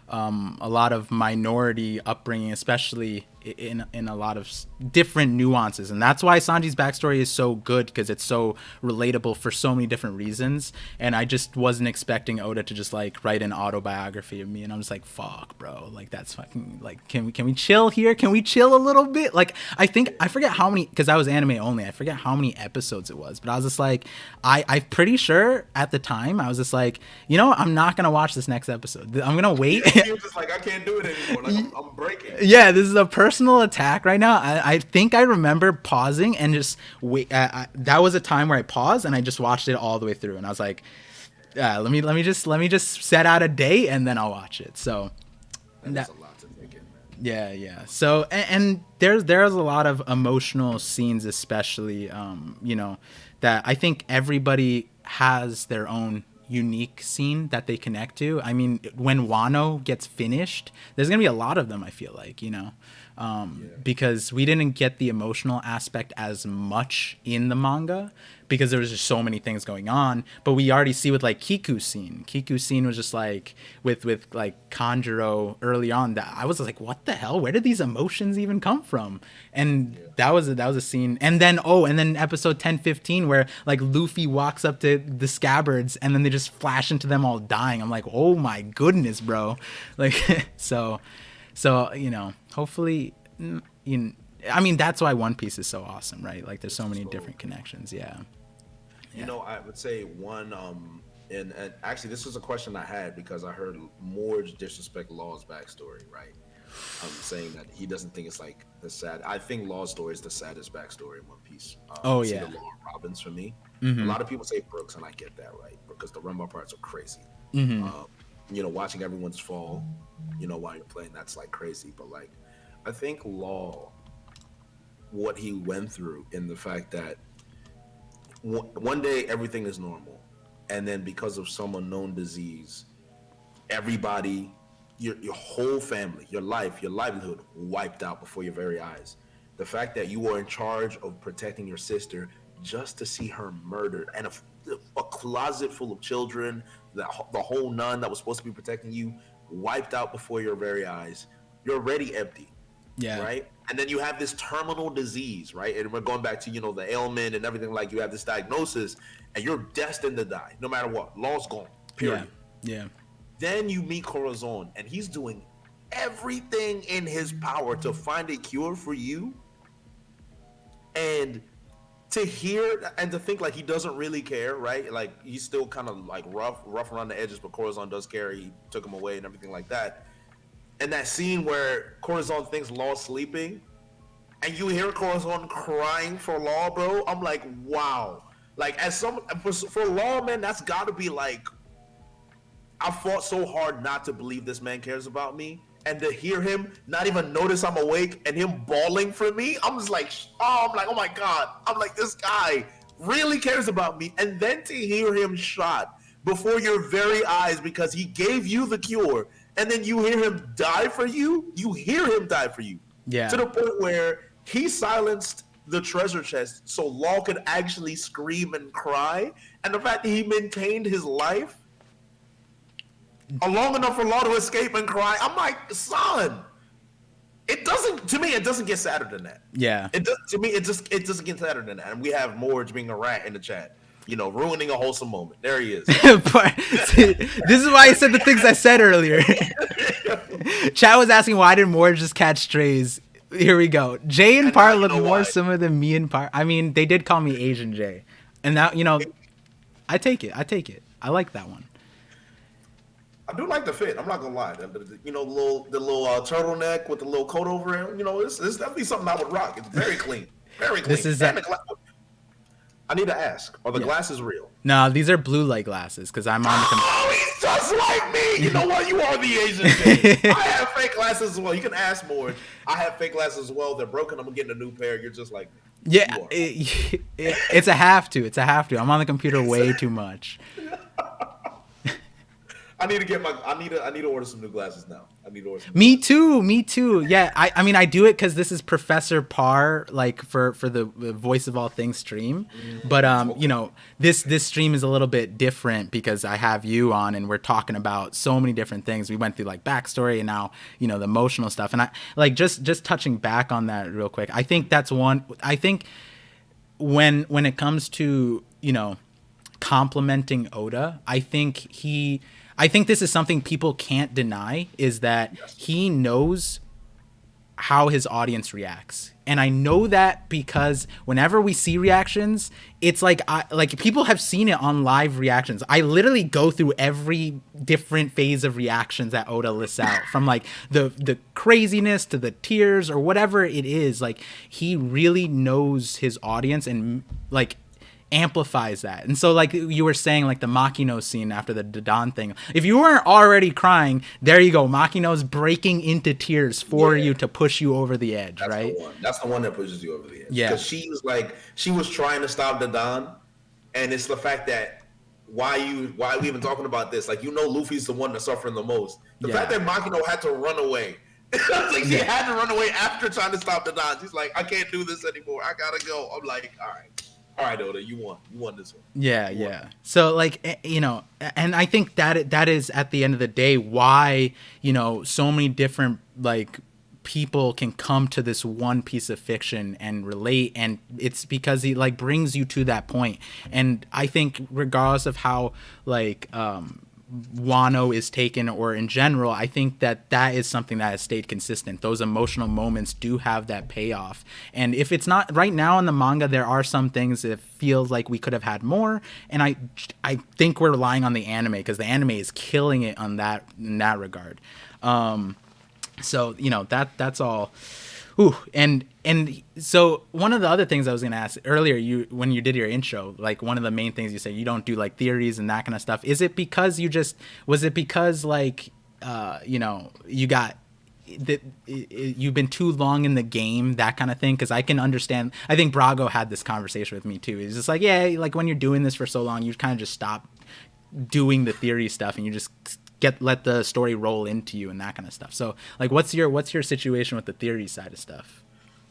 a lot of minority upbringing, especially in a lot of different nuances, and that's why Sanji's backstory is so good, because it's so relatable for so many different reasons. And I just wasn't expecting Oda to just like write an autobiography of me, and I'm just like, fuck, bro, like that's fucking like, can we chill here? Can we chill a little bit? Like I forget how many, because I was anime only, I forget how many episodes it was, but I was just like, I'm pretty sure at the time I was just like, you know, I'm not gonna watch this next episode. I'm gonna wait. You're just like, I can't do it anymore. Like I'm breaking. Yeah, this is a personal attack right now. I think I remember pausing and just wait. That was a time where I paused and I just watched it all the way through, and I was like, let me just set out a date and then I'll watch it. So that's a lot to take in, man. Yeah. So and there's a lot of emotional scenes, especially you know, that I think everybody has their own unique scene that they connect to. I mean, when Wano gets finished, there's gonna be a lot of them, I feel like, you know, because we didn't get the emotional aspect as much in the manga because there was just so many things going on. But we already see with like Kiku's scene was just like with like Kanjuro early on, that I was like, what the hell, where did these emotions even come from? And that was a scene. And then episode 10-15 where like Luffy walks up to the scabbards and then they just flash into them all dying. I'm like, oh my goodness, bro. Like so you know, hopefully, I mean, that's why One Piece is so awesome, right? Like there's so many different connections. Yeah. You know, I would say one, and actually this was a question I had because I heard Morge disrespect Law's backstory, right? I'm saying that he doesn't think it's like the sad. I think Law's story is the saddest backstory in One Piece. The Law of Robins for me. A lot of people say Brooks, and I get that, right? Because the Rumbar parts are crazy. You know, watching everyone's fall, you know, while you're playing, that's like crazy. But like, I think Law, what he went through in the fact that one day everything is normal, and then because of some unknown disease, everybody, your whole family, your life, your livelihood wiped out before your very eyes. The fact that you were in charge of protecting your sister just to see her murdered, and a closet full of children, the whole nun that was supposed to be protecting you wiped out before your very eyes. You're already empty. Yeah. Right. And then you have this terminal disease, right? And we're going back to, you know, the ailment and everything. Like, you have this diagnosis and you're destined to die no matter what. Law's gone. Period. Yeah. Then you meet Corazon and he's doing everything in his power to find a cure for you. And to hear and to think like he doesn't really care, right? Like, he's still kind of like rough around the edges, but Corazon does care. He took him away and everything like that. And that scene where Corazon thinks Law's sleeping, and you hear Corazon crying for Law, bro. I'm like, wow. Like, as for Law, man, that's got to be like, I fought so hard not to believe this man cares about me, and to hear him not even notice I'm awake and him bawling for me, I'm just like, oh my God. I'm like, this guy really cares about me. And then to hear him shot before your very eyes because he gave you the cure, and then you hear him die for you. You hear him die for you. Yeah. To the point where he silenced the treasure chest so Law could actually scream and cry. And the fact that he maintained his life long enough for Law to escape and cry. I'm like, son, it doesn't get sadder than that. Yeah. It doesn't get sadder than that. And we have Morge being a rat in the chat. You know, ruining a wholesome moment. There he is. This is why I said the things I said earlier. Chat was asking, why did Morge just catch strays? Here we go. Jay and Par look more similar than me and Par. I mean, they did call me Asian Jay. And that, you know, I take it. I like that one. I do like the fit. I'm not gonna lie. You know, the little turtleneck with the little coat over it. You know, it's definitely something I would rock. It's very clean. Very clean. This is I need to ask, are the glasses real? No, these are blue light glasses because I'm on the Oh, he's just like me. You know what? You are the Asian kid. I have fake glasses as well. You can ask more. I have fake glasses as well. They're broken. I'm getting a new pair. You're just like me. Yeah, it's a have to. I'm on the computer way too much. I need to get my. I need to order some new glasses now. I need to order some new Me glasses. too. Me too. Yeah. I mean, I do it because this is Professor Parr, like for the Voice of All Things stream. But Okay. this stream is a little bit different because I have you on and we're talking about so many different things. We went through like backstory and now the emotional stuff. And I like just touching back on that real quick. I think that's one. I think when it comes to complimenting Oda, I think this is something people can't deny is that Yes. he knows how his audience reacts. And I know that because whenever we see reactions, it's like people have seen it on live reactions. I literally go through every different phase of reactions that Oda lists out, from like the craziness to the tears or whatever it is. Like he really knows his audience and like amplifies that. And so like you were saying, like the Makino scene after the Dadan thing, if you weren't already crying, there you go, Makino's breaking into tears for you to push you over the edge. That's right the one. That's the one that pushes you over the edge. Yeah. Because she was trying to stop the Don, and it's the fact that why are we even talking about this? Like Luffy's the one that's suffering the most. The fact that Makino had to run away. Like she had to run away after trying to stop the Don. She's like, I can't do this anymore. I gotta go. I'm like, all right, Oda, you won this one. Yeah. So like, and I think that is at the end of the day why so many different like people can come to this one piece of fiction and relate, and it's because he like brings you to that point. And I think regardless of how like Wano is taken or in general, I think that is something that has stayed consistent. Those emotional moments do have that payoff. And if it's not right now in the manga, there are some things that feels like we could have had more. And I think we're relying on the anime because the anime is killing it on that in that regard. So that's all. Ooh, and so one of the other things I was gonna ask earlier, when you did your intro, like one of the main things you said, you don't do like theories and that kind of stuff. Is it because like you got that you've been too long in the game, that kind of thing? Because I can understand. I think Brago had this conversation with me too. He's just like, yeah, like when you're doing this for so long, you kind of just stop doing the theory stuff and you just let the story roll into you and that kind of stuff. So like what's your situation with the theory side of stuff?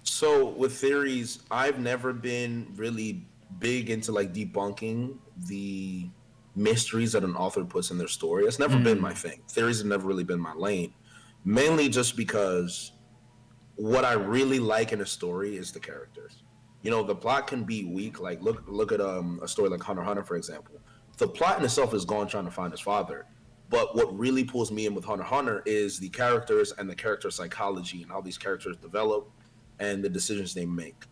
So with theories, I've never been really big into like debunking the mysteries that an author puts in their story. It's never been my thing. Theories have never really been my lane, mainly just because what I really like in a story is the characters. The plot can be weak. Like look at a story like Hunter x Hunter, for example. The plot in itself is Gon trying to find his father. But what really pulls me in with Hunter x Hunter is the characters and the character psychology and how these characters develop and the decisions they make.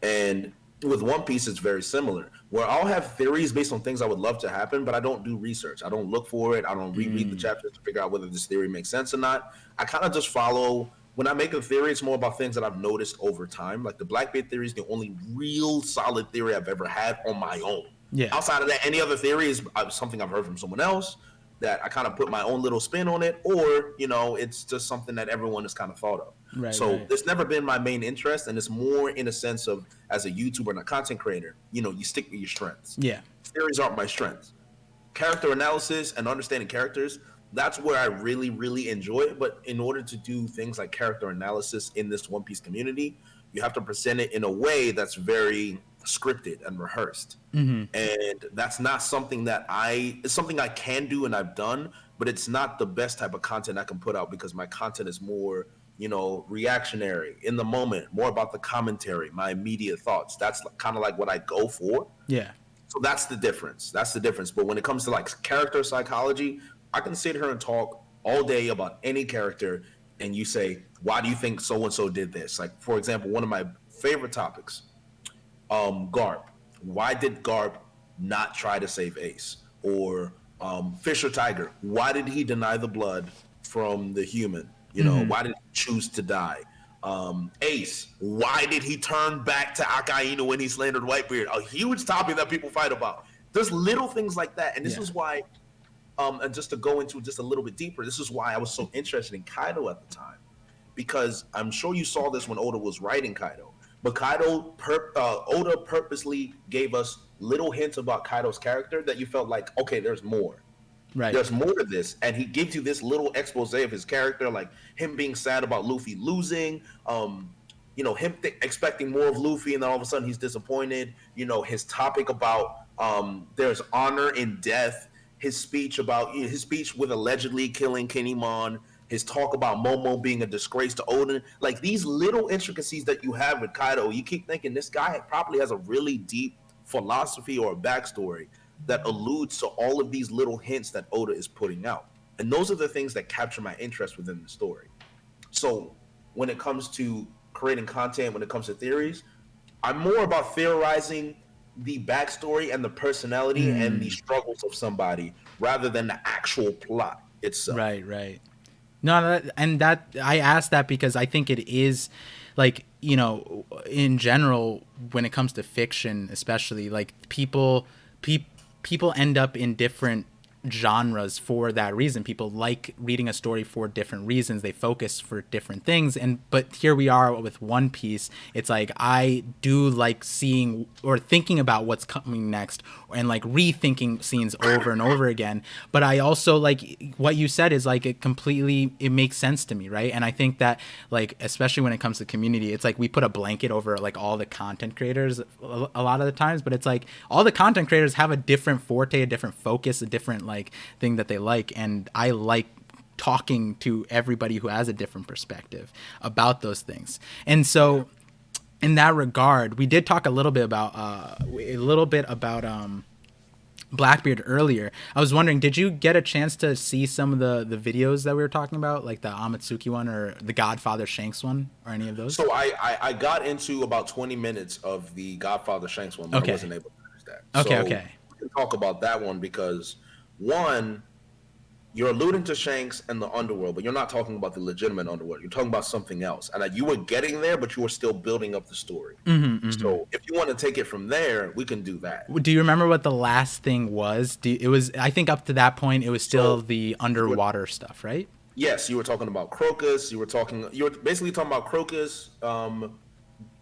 And with One Piece, it's very similar, where I'll have theories based on things I would love to happen, but I don't do research. I don't look for it. I don't reread the chapters to figure out whether this theory makes sense or not. I kind of just follow. When I make a theory, it's more about things that I've noticed over time. Like the Blackbeard theory is the only real solid theory I've ever had on my own. Yeah. Outside of that, any other theory is something I've heard from someone else that I kind of put my own little spin on it, or it's just something that everyone has kind of thought of. Right, so right. It's never been my main interest, and it's more in a sense of, as a YouTuber and a content creator, you stick with your strengths. Yeah. Theories aren't my strengths. Character analysis and understanding characters, that's where I really, really enjoy it. But in order to do things like character analysis in this One Piece community, you have to present it in a way that's very scripted and rehearsed. And that's not something it's something I can do and I've done, but it's not the best type of content I can put out because my content is more, reactionary, in the moment, more about the commentary, my immediate thoughts. That's kind of like what I go for. Yeah. So that's the difference. But when it comes to like character psychology, I can sit here and talk all day about any character, and you say, why do you think so and so did this? Like, for example, one of my favorite topics, Garp. Why did Garp not try to save Ace? Or Fisher Tiger. Why did he deny the blood from the human? Why did he choose to die? Ace. Why did he turn back to Akainu when he slandered Whitebeard? A huge topic that people fight about. There's little things like that, and this is why. And just to go into just a little bit deeper, this is why I was so interested in Kaido at the time, because I'm sure you saw this when Oda was writing Kaido. But Oda purposely gave us little hints about Kaido's character that you felt like, okay, there's more. Right. There's more to this, and he gives you this little expose of his character, like him being sad about Luffy losing, him expecting more of Luffy, and then all of a sudden he's disappointed. His topic about there's honor in death, his speech with allegedly killing Kinemon, his talk about Momo being a disgrace to Odin, like these little intricacies that you have with Kaido, you keep thinking this guy probably has a really deep philosophy or a backstory that alludes to all of these little hints that Oda is putting out. And those are the things that capture my interest within the story. So when it comes to creating content, when it comes to theories, I'm more about theorizing the backstory and the personality and the struggles of somebody rather than the actual plot itself. Right. No, that I asked that because I think it is like, in general, when it comes to fiction, especially, like people end up in different genres for that reason. People like reading a story for different reasons. They focus for different things. But here we are with One Piece. It's like I do like seeing or thinking about what's coming next and like rethinking scenes over and over again. But I also like what you said is like it makes sense to me, right? And I think that like especially when it comes to community, it's like we put a blanket over like all the content creators a lot of the times, but it's like all the content creators have a different forte, a different focus, a different like thing that they like, and I like talking to everybody who has a different perspective about those things. And so in that regard, we did talk a little bit about Blackbeard earlier. I was wondering, did you get a chance to see some of the videos that we were talking about, like the Amatsuki one or the Godfather Shanks one, or any of those? So I got into about 20 minutes of the Godfather Shanks one, but I wasn't able to finish that. Okay. We can talk about that one because one, you're alluding to Shanks and the underworld, but you're not talking about the legitimate underworld. You're talking about something else. And you were getting there, but you were still building up the story. So if you want to take it from there, we can do that. Do you remember what the last thing was? I think up to that point, it was still the underwater stuff, right? Yes, you were talking about Crocus. You were basically talking about Crocus, the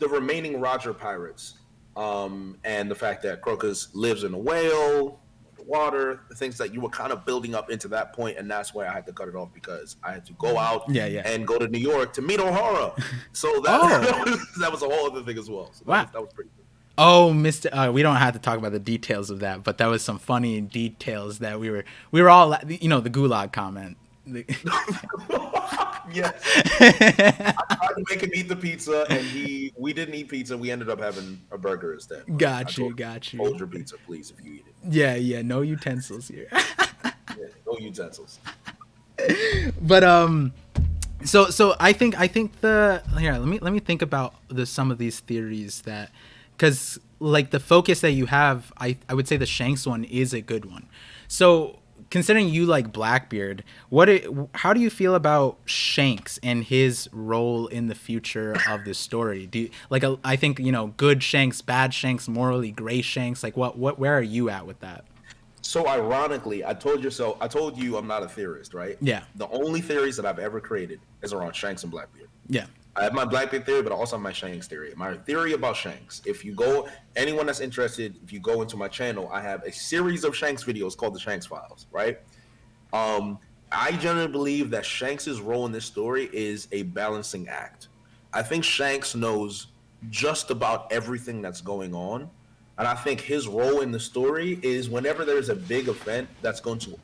remaining Roger pirates, and the fact that Crocus lives in a whale, water, the things that you were kind of building up into that point, and that's why I had to cut it off because I had to go out and go to New York to meet O'Hara. So that was a whole other thing as well. So that was pretty good. Oh, Mr. We don't have to talk about the details of that, but that was some funny details that we were all, the Gulag comment. Yes. I tried to make him eat the pizza, and we didn't eat pizza. We ended up having a burger instead. Got you. Hold your pizza, please, if you eat it. Yeah. No utensils here. No utensils. But so I think let me think about some of these theories that, because like the focus that you have, I would say the Shanks one is a good one. So considering you like Blackbeard, how do you feel about Shanks and his role in the future of this story? Do you, like I think good Shanks, bad Shanks, morally gray Shanks, like where are you at with that? So ironically, I told you I'm not a theorist, right? Yeah. The only theories that I've ever created is around Shanks and Blackbeard. Yeah. I have my Blackbeard theory, but I also have my Shanks theory. My theory about Shanks, anyone that's interested, if you go into my channel, I have a series of Shanks videos called the Shanks Files, right? I generally believe that Shanks' role in this story is a balancing act. I think Shanks knows just about everything that's going on. And I think his role in the story is whenever there's a big event that's going to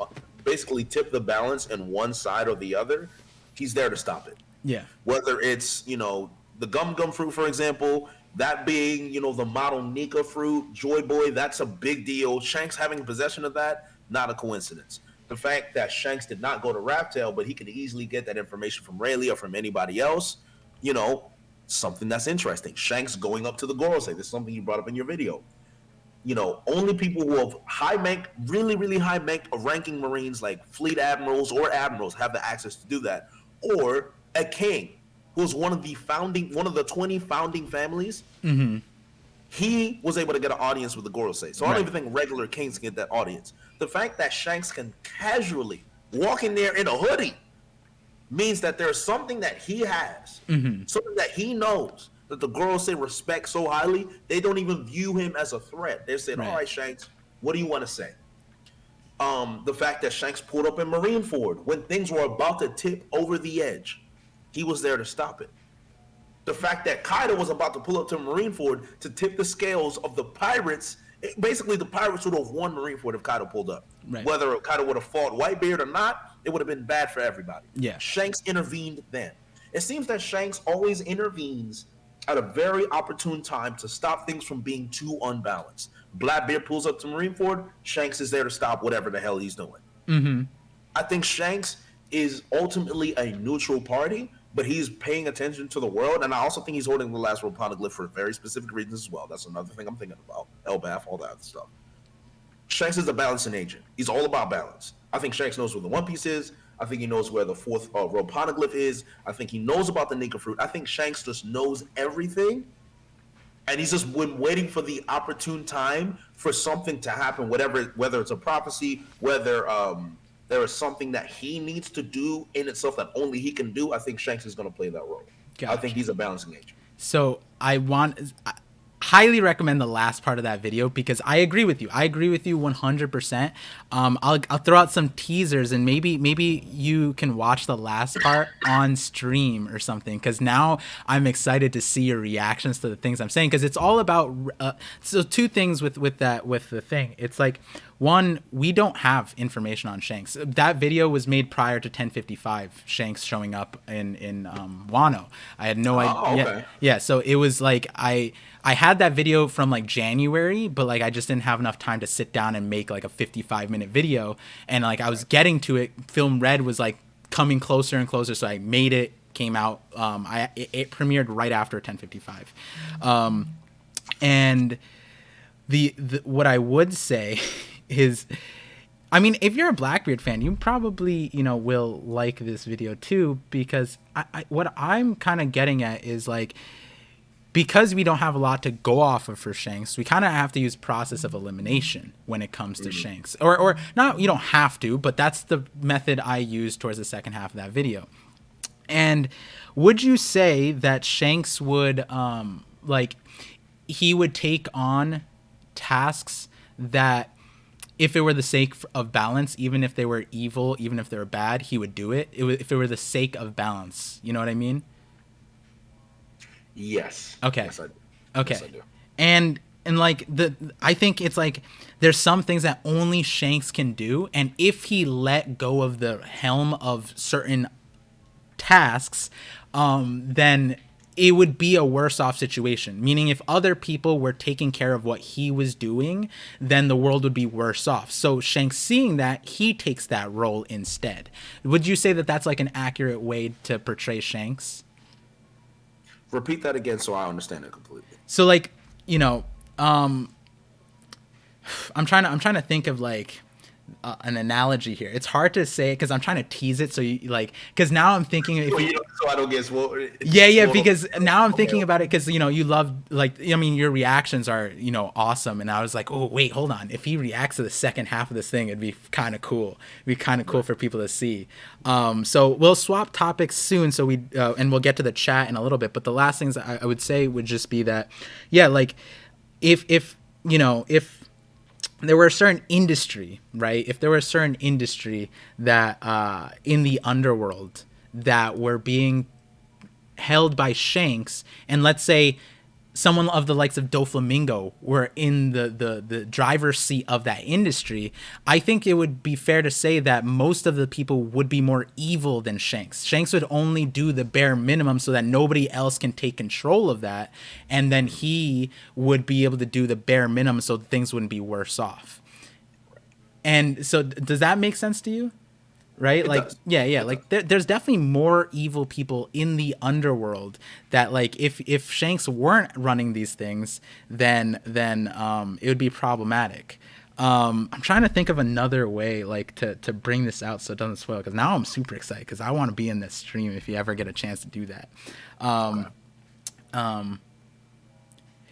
basically tip the balance in one side or the other, he's there to stop it. Yeah. Whether it's, the gum fruit, for example, that being, the model Nika fruit, Joy Boy, that's a big deal. Shanks having possession of that, not a coincidence. The fact that Shanks did not go to Raftail, but he could easily get that information from Rayleigh or from anybody else, something that's interesting. Shanks going up to the Gorosei, this is something you brought up in your video. Only people who have really, really high ranking Marines like fleet admirals or admirals have the access to do that. Or a king who's one of the 20 founding families. Mm-hmm. He was able to get an audience with the Gorosei. So I don't even think regular kings can get that audience. The fact that Shanks can casually walk in there in a hoodie means that there's something that he has, something that he knows that the Gorosei respect so highly, they don't even view him as a threat. They're saying, all right, Shanks, what do you want to say? The fact that Shanks pulled up in Marineford when things were about to tip over the edge, he was there to stop it. The fact that Kaido was about to pull up to Marineford to tip the scales of the pirates. Basically, the pirates would have won Marineford if Kaido pulled up. Right. Whether Kaido would have fought Whitebeard or not, it would have been bad for everybody. Yeah. Shanks intervened then. It seems that Shanks always intervenes at a very opportune time to stop things from being too unbalanced. Blackbeard pulls up to Marineford, Shanks is there to stop whatever the hell he's doing. Mm-hmm. I think Shanks is ultimately a neutral party, but he's paying attention to the world, and I also think he's holding the last rope poneglyph for very specific reasons as well. That's another thing I'm thinking about. Elbaf, all that other stuff. Shanks is a balancing agent. He's all about balance. I think Shanks knows where the One Piece is. I think he knows where the fourth rope poneglyph is. I think he knows about the Nika fruit. I think Shanks just knows everything, and he's just been waiting for the opportune time for something to happen, whether it's a prophecy, whether there is something that he needs to do in itself that only he can do. I think Shanks is going to play that role. Gotcha. I think he's a balancing agent. So I highly recommend the last part of that video because I agree with you. I agree with you 100%. I'll throw out some teasers and maybe you can watch the last part on stream or something, because now I'm excited to see your reactions to the things I'm saying, because it's all about so two things with the thing. It's like, one, we don't have information on Shanks. That video was made prior to 1055 Shanks showing up in Wano. I had no idea. Okay. Yeah, so it was like I had that video from like January, but like I just didn't have enough time to sit down and make like a 55-minute video, and like I was getting to it. Film Red was like coming closer and closer, so I made it, came out. It premiered right after 1055, and the what I would say is, I mean, if you're a Blackbeard fan, you probably, will like this video too, because what I'm kind of getting at is like, because we don't have a lot to go off of for Shanks, we kind of have to use process of elimination when it comes to Shanks. Or not, you don't have to, but that's the method I used towards the second half of that video. And would you say that Shanks would, he would take on tasks that, if it were the sake of balance, even if they were evil, even if they were bad, he would do it? If it were the sake of balance, you know what I mean? Yes. Okay. Yes, I do. Okay. Yes, I do. And like I think it's like there's some things that only Shanks can do, and if he let go of the helm of certain tasks, then it would be a worse off situation. Meaning, if other people were taking care of what he was doing, then the world would be worse off. So Shanks, seeing that, he takes that role instead. Would you say that that's like an accurate way to portray Shanks? Repeat that again so I understand it completely. So like, I'm trying to think of like an analogy here. It's hard to say because I'm trying to tease it. So you like, because now I'm thinking if so I don't get swole. Yeah, because now I'm thinking about it because you love, like, I mean, your reactions are awesome, and I was like, oh wait, hold on, if he reacts to the second half of this thing, it'd be kind of cool. It'd be kind of cool for people to see. So we'll swap topics soon. So and we'll get to the chat in a little bit. But the last things I would say would just be that, yeah, like if there were a certain industry, right? If there were a certain industry that in the underworld that were being held by Shanks, and let's say someone of the likes of Doflamingo were in the driver's seat of that industry, I think it would be fair to say that most of the people would be more evil than Shanks. Shanks would only do the bare minimum so that nobody else can take control of that, and then he would be able to do the bare minimum so things wouldn't be worse off. And so does that make sense to you? Right? Like, yeah. Like there's definitely more evil people in the underworld that, like, if Shanks weren't running these things, then it would be problematic. I'm trying to think of another way, like, to bring this out so it doesn't spoil, because now I'm super excited because I want to be in this stream if you ever get a chance to do that.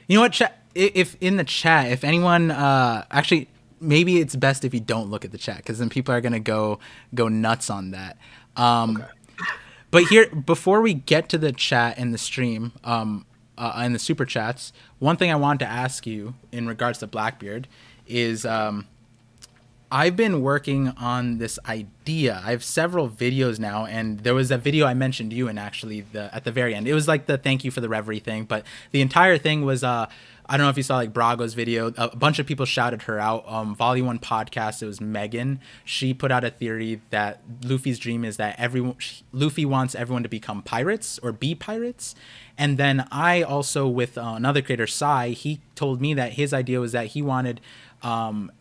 You know what, chat? If in the chat, if anyone actually, maybe it's best if you don't look at the chat, because then people are gonna go nuts on that. Okay. But here, before we get to the chat and the stream, and the super chats, one thing I wanted to ask you in regards to Blackbeard is, I've been working on this idea. I have several videos now, and there was that video I mentioned you in, actually, at the very end. It was like the thank you for the Reverie thing, but the entire thing was I don't know if you saw like Brago's video. A bunch of people shouted her out. Volley One podcast. It was Megan. She put out a theory that Luffy's dream is that Luffy wants everyone to become pirates or be pirates. And then I also, with another creator, Sai, he told me that his idea was that he wanted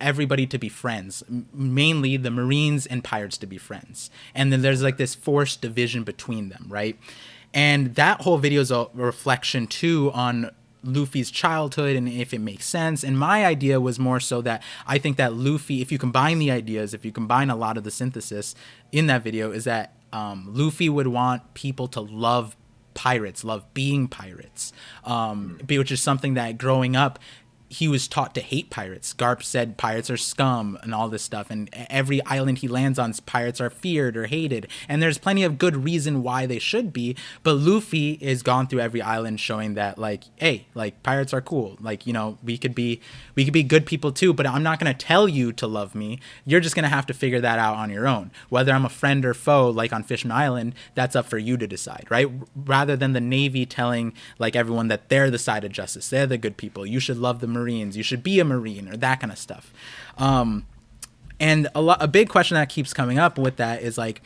everybody to be friends, mainly the Marines and pirates to be friends. And then there's like this forced division between them, right? And that whole video is a reflection too on Luffy's childhood and if it makes sense. And my idea was more so that I think that Luffy, if you combine the ideas, if you combine a lot of the synthesis in that video, is that Luffy would want people to love pirates, love being pirates, which is something that growing up he was taught to hate pirates. Garp said pirates are scum and all this stuff. And every island he lands on, pirates are feared or hated. And there's plenty of good reason why they should be. But Luffy is gone through every island showing that, like, hey, like, pirates are cool. Like, you know, we could be good people too, but I'm not going to tell you to love me. You're just going to have to figure that out on your own. Whether I'm a friend or foe, like on Fishman Island, that's up for you to decide, right? Rather than the Navy telling, like, everyone that they're the side of justice. They're the good people. You should love the Marines, you should be a Marine, or that kind of stuff. And a big question that keeps coming up with that is, like,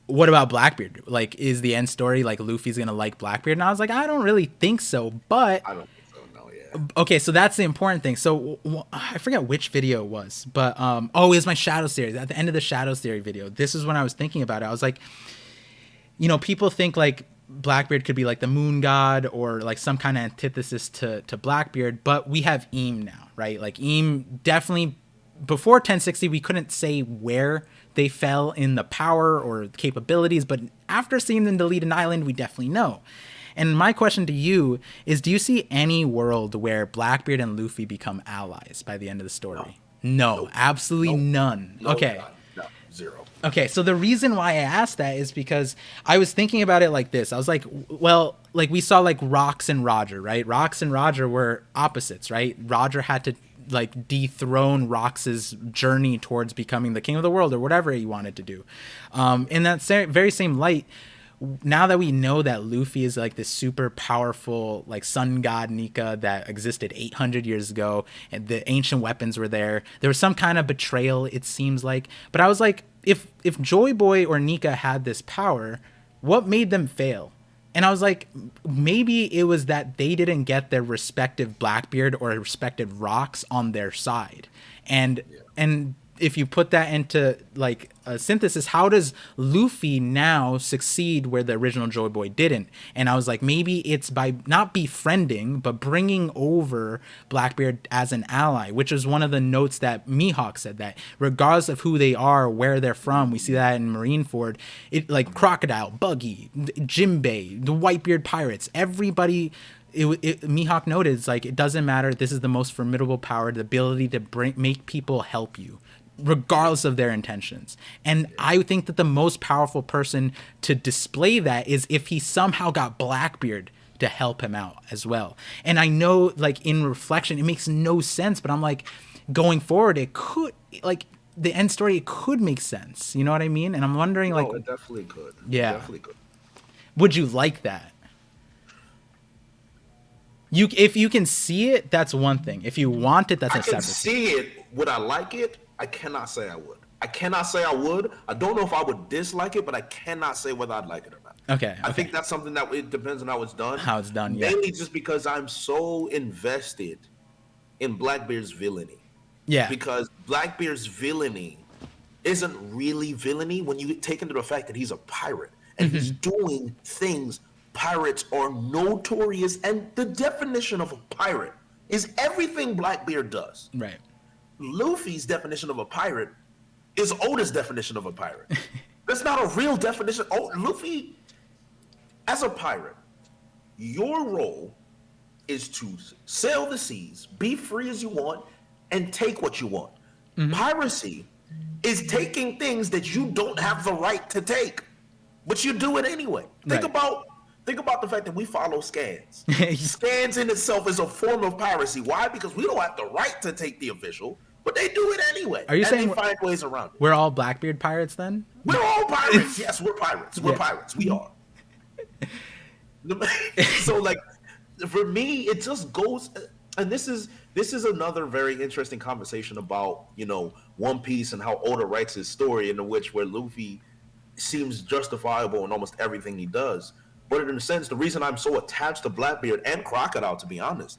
what about Blackbeard? Like, is the end story like Luffy's gonna like Blackbeard? And I was like, I don't really think so, but I don't think so, no. Yeah. Okay, so that's the important thing. So I forget which video it was, but it was my Shadows series. At the end of the Shadows theory video, this is when I was thinking about it. I was like, you know, people think like Blackbeard could be like the moon god or like some kind of antithesis to Blackbeard, but we have Eam now, right? Like, Eam definitely, before 1060 we couldn't say where they fell in the power or capabilities, but after seeing them delete an island, we definitely know. And my question to you is, do you see any world where Blackbeard and Luffy become allies by the end of the story? No, nope. Absolutely nope. None. No, okay. No, zero. Okay, so the reason why I asked that is because I was thinking about it like this. I was like, well, like we saw like Rox and Roger, right? Rox and Roger were opposites, right? Roger had to like dethrone Rox's journey towards becoming the king of the world or whatever he wanted to do. In that very same light, now that we know that Luffy is like this super powerful like sun god Nika that existed 800 years ago, and the ancient weapons were there was some kind of betrayal, it seems like. But I was like, if Joy Boy or Nika had this power, what made them fail? And I was like, maybe it was that they didn't get their respective Blackbeard or respective Rox on their side. And if you put that into like a synthesis, how does Luffy now succeed where the original Joy Boy didn't? And I was like, maybe it's by not befriending, but bringing over Blackbeard as an ally, which is one of the notes that Mihawk said, that regardless of who they are, where they're from, we see that in Marineford, it like Crocodile, Buggy, Jimbei, the Whitebeard pirates, everybody. Mihawk noted, it's like, it doesn't matter. This is the most formidable power, the ability to make people help you, regardless of their intentions. And I think that the most powerful person to display that is if he somehow got Blackbeard to help him out as well. And I know, like, in reflection, it makes no sense, but I'm like, going forward, it could, like, the end story, it could make sense. You know what I mean? And I'm wondering, like, it definitely could. Yeah. It definitely could. Would you like that? If you can see it, that's one thing. If you want it, that's a separate thing. I can see it. Would I like it? I cannot say I would. I cannot say I would. I don't know if I would dislike it, but I cannot say whether I'd like it or not. Okay. I think that's something that it depends on how it's done. How it's done, yeah. Mainly just because I'm so invested in Blackbeard's villainy. Yeah. Because Blackbeard's villainy isn't really villainy when you take into the fact that he's a pirate and he's doing things pirates are notorious, and the definition of a pirate is everything Blackbeard does. Right. Luffy's definition of a pirate is Oda's definition of a pirate. That's not a real definition. Oh, Luffy, as a pirate, your role is to sail the seas, be free as you want, and take what you want. Piracy is taking things that you don't have the right to take, but you do it anyway. Think about the fact that we follow scans. Scans in itself is a form of piracy. Why? Because we don't have the right to take the official. but they do it anyway. Are you and saying they find ways around it? We're all Blackbeard pirates then? We're all pirates. Yes, we're pirates. We're pirates. We are. So like, for me, it just goes, and this is another very interesting conversation about, you know, One Piece and how Oda writes his story, in which where Luffy seems justifiable in almost everything he does. But in a sense, the reason I'm so attached to Blackbeard and Crocodile, to be honest,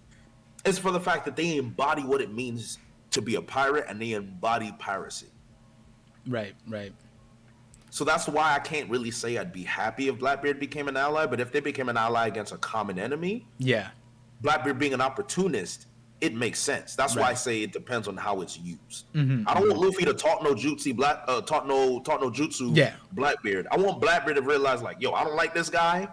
is for the fact that they embody what it means to be a pirate, and they embody piracy. Right, right. So that's why I can't really say I'd be happy if Blackbeard became an ally, but if they became an ally against a common enemy, yeah, Blackbeard being an opportunist, it makes sense. That's why I say it depends on how it's used. I don't want Luffy to talk no jutsu Blackbeard. I want Blackbeard to realize, like, yo, I don't like this guy.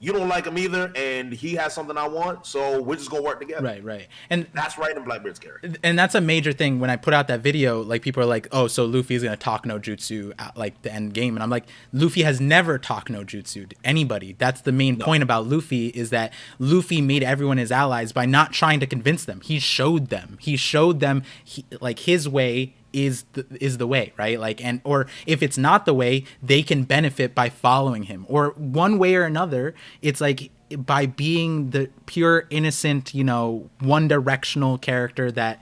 You don't like him either, and he has something I want, so we're just gonna work together. Right, right. And that's right in Blackbeard's character. And that's a major thing. When I put out that video, like, people are like, oh, so Luffy's gonna talk no jutsu at like the end game, and I'm like, Luffy has never talked no jutsu to anybody. That's the main point about Luffy, is that Luffy made everyone his allies by not trying to convince them. He showed them like his way is the way, right? Like, and or if it's not the way, they can benefit by following him, or one way or another. It's like, by being the pure innocent, you know, one directional character that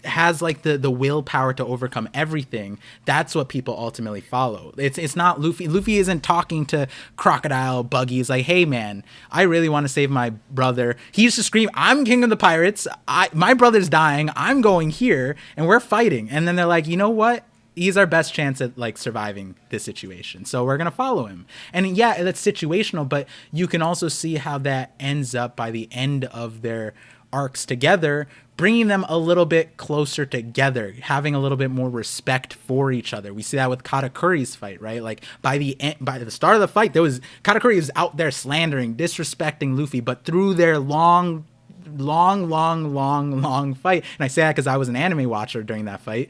has like the willpower to overcome everything. That's what people ultimately follow. It's not Luffy. Luffy isn't talking to Crocodile Buggy. He's like, hey man, I really want to save my brother. He used to scream, I'm king of the pirates. My brother's dying. I'm going here, and we're fighting. And then they're like, you know what? He's our best chance at like surviving this situation, so we're gonna follow him. And yeah, that's situational, but you can also see how that ends up by the end of their arcs together, bringing them a little bit closer together, having a little bit more respect for each other. We see that with Katakuri's fight, right? Like, by the start of the fight, Katakuri was out there slandering, disrespecting Luffy, but through their long fight, and I say that because I was an anime watcher during that fight,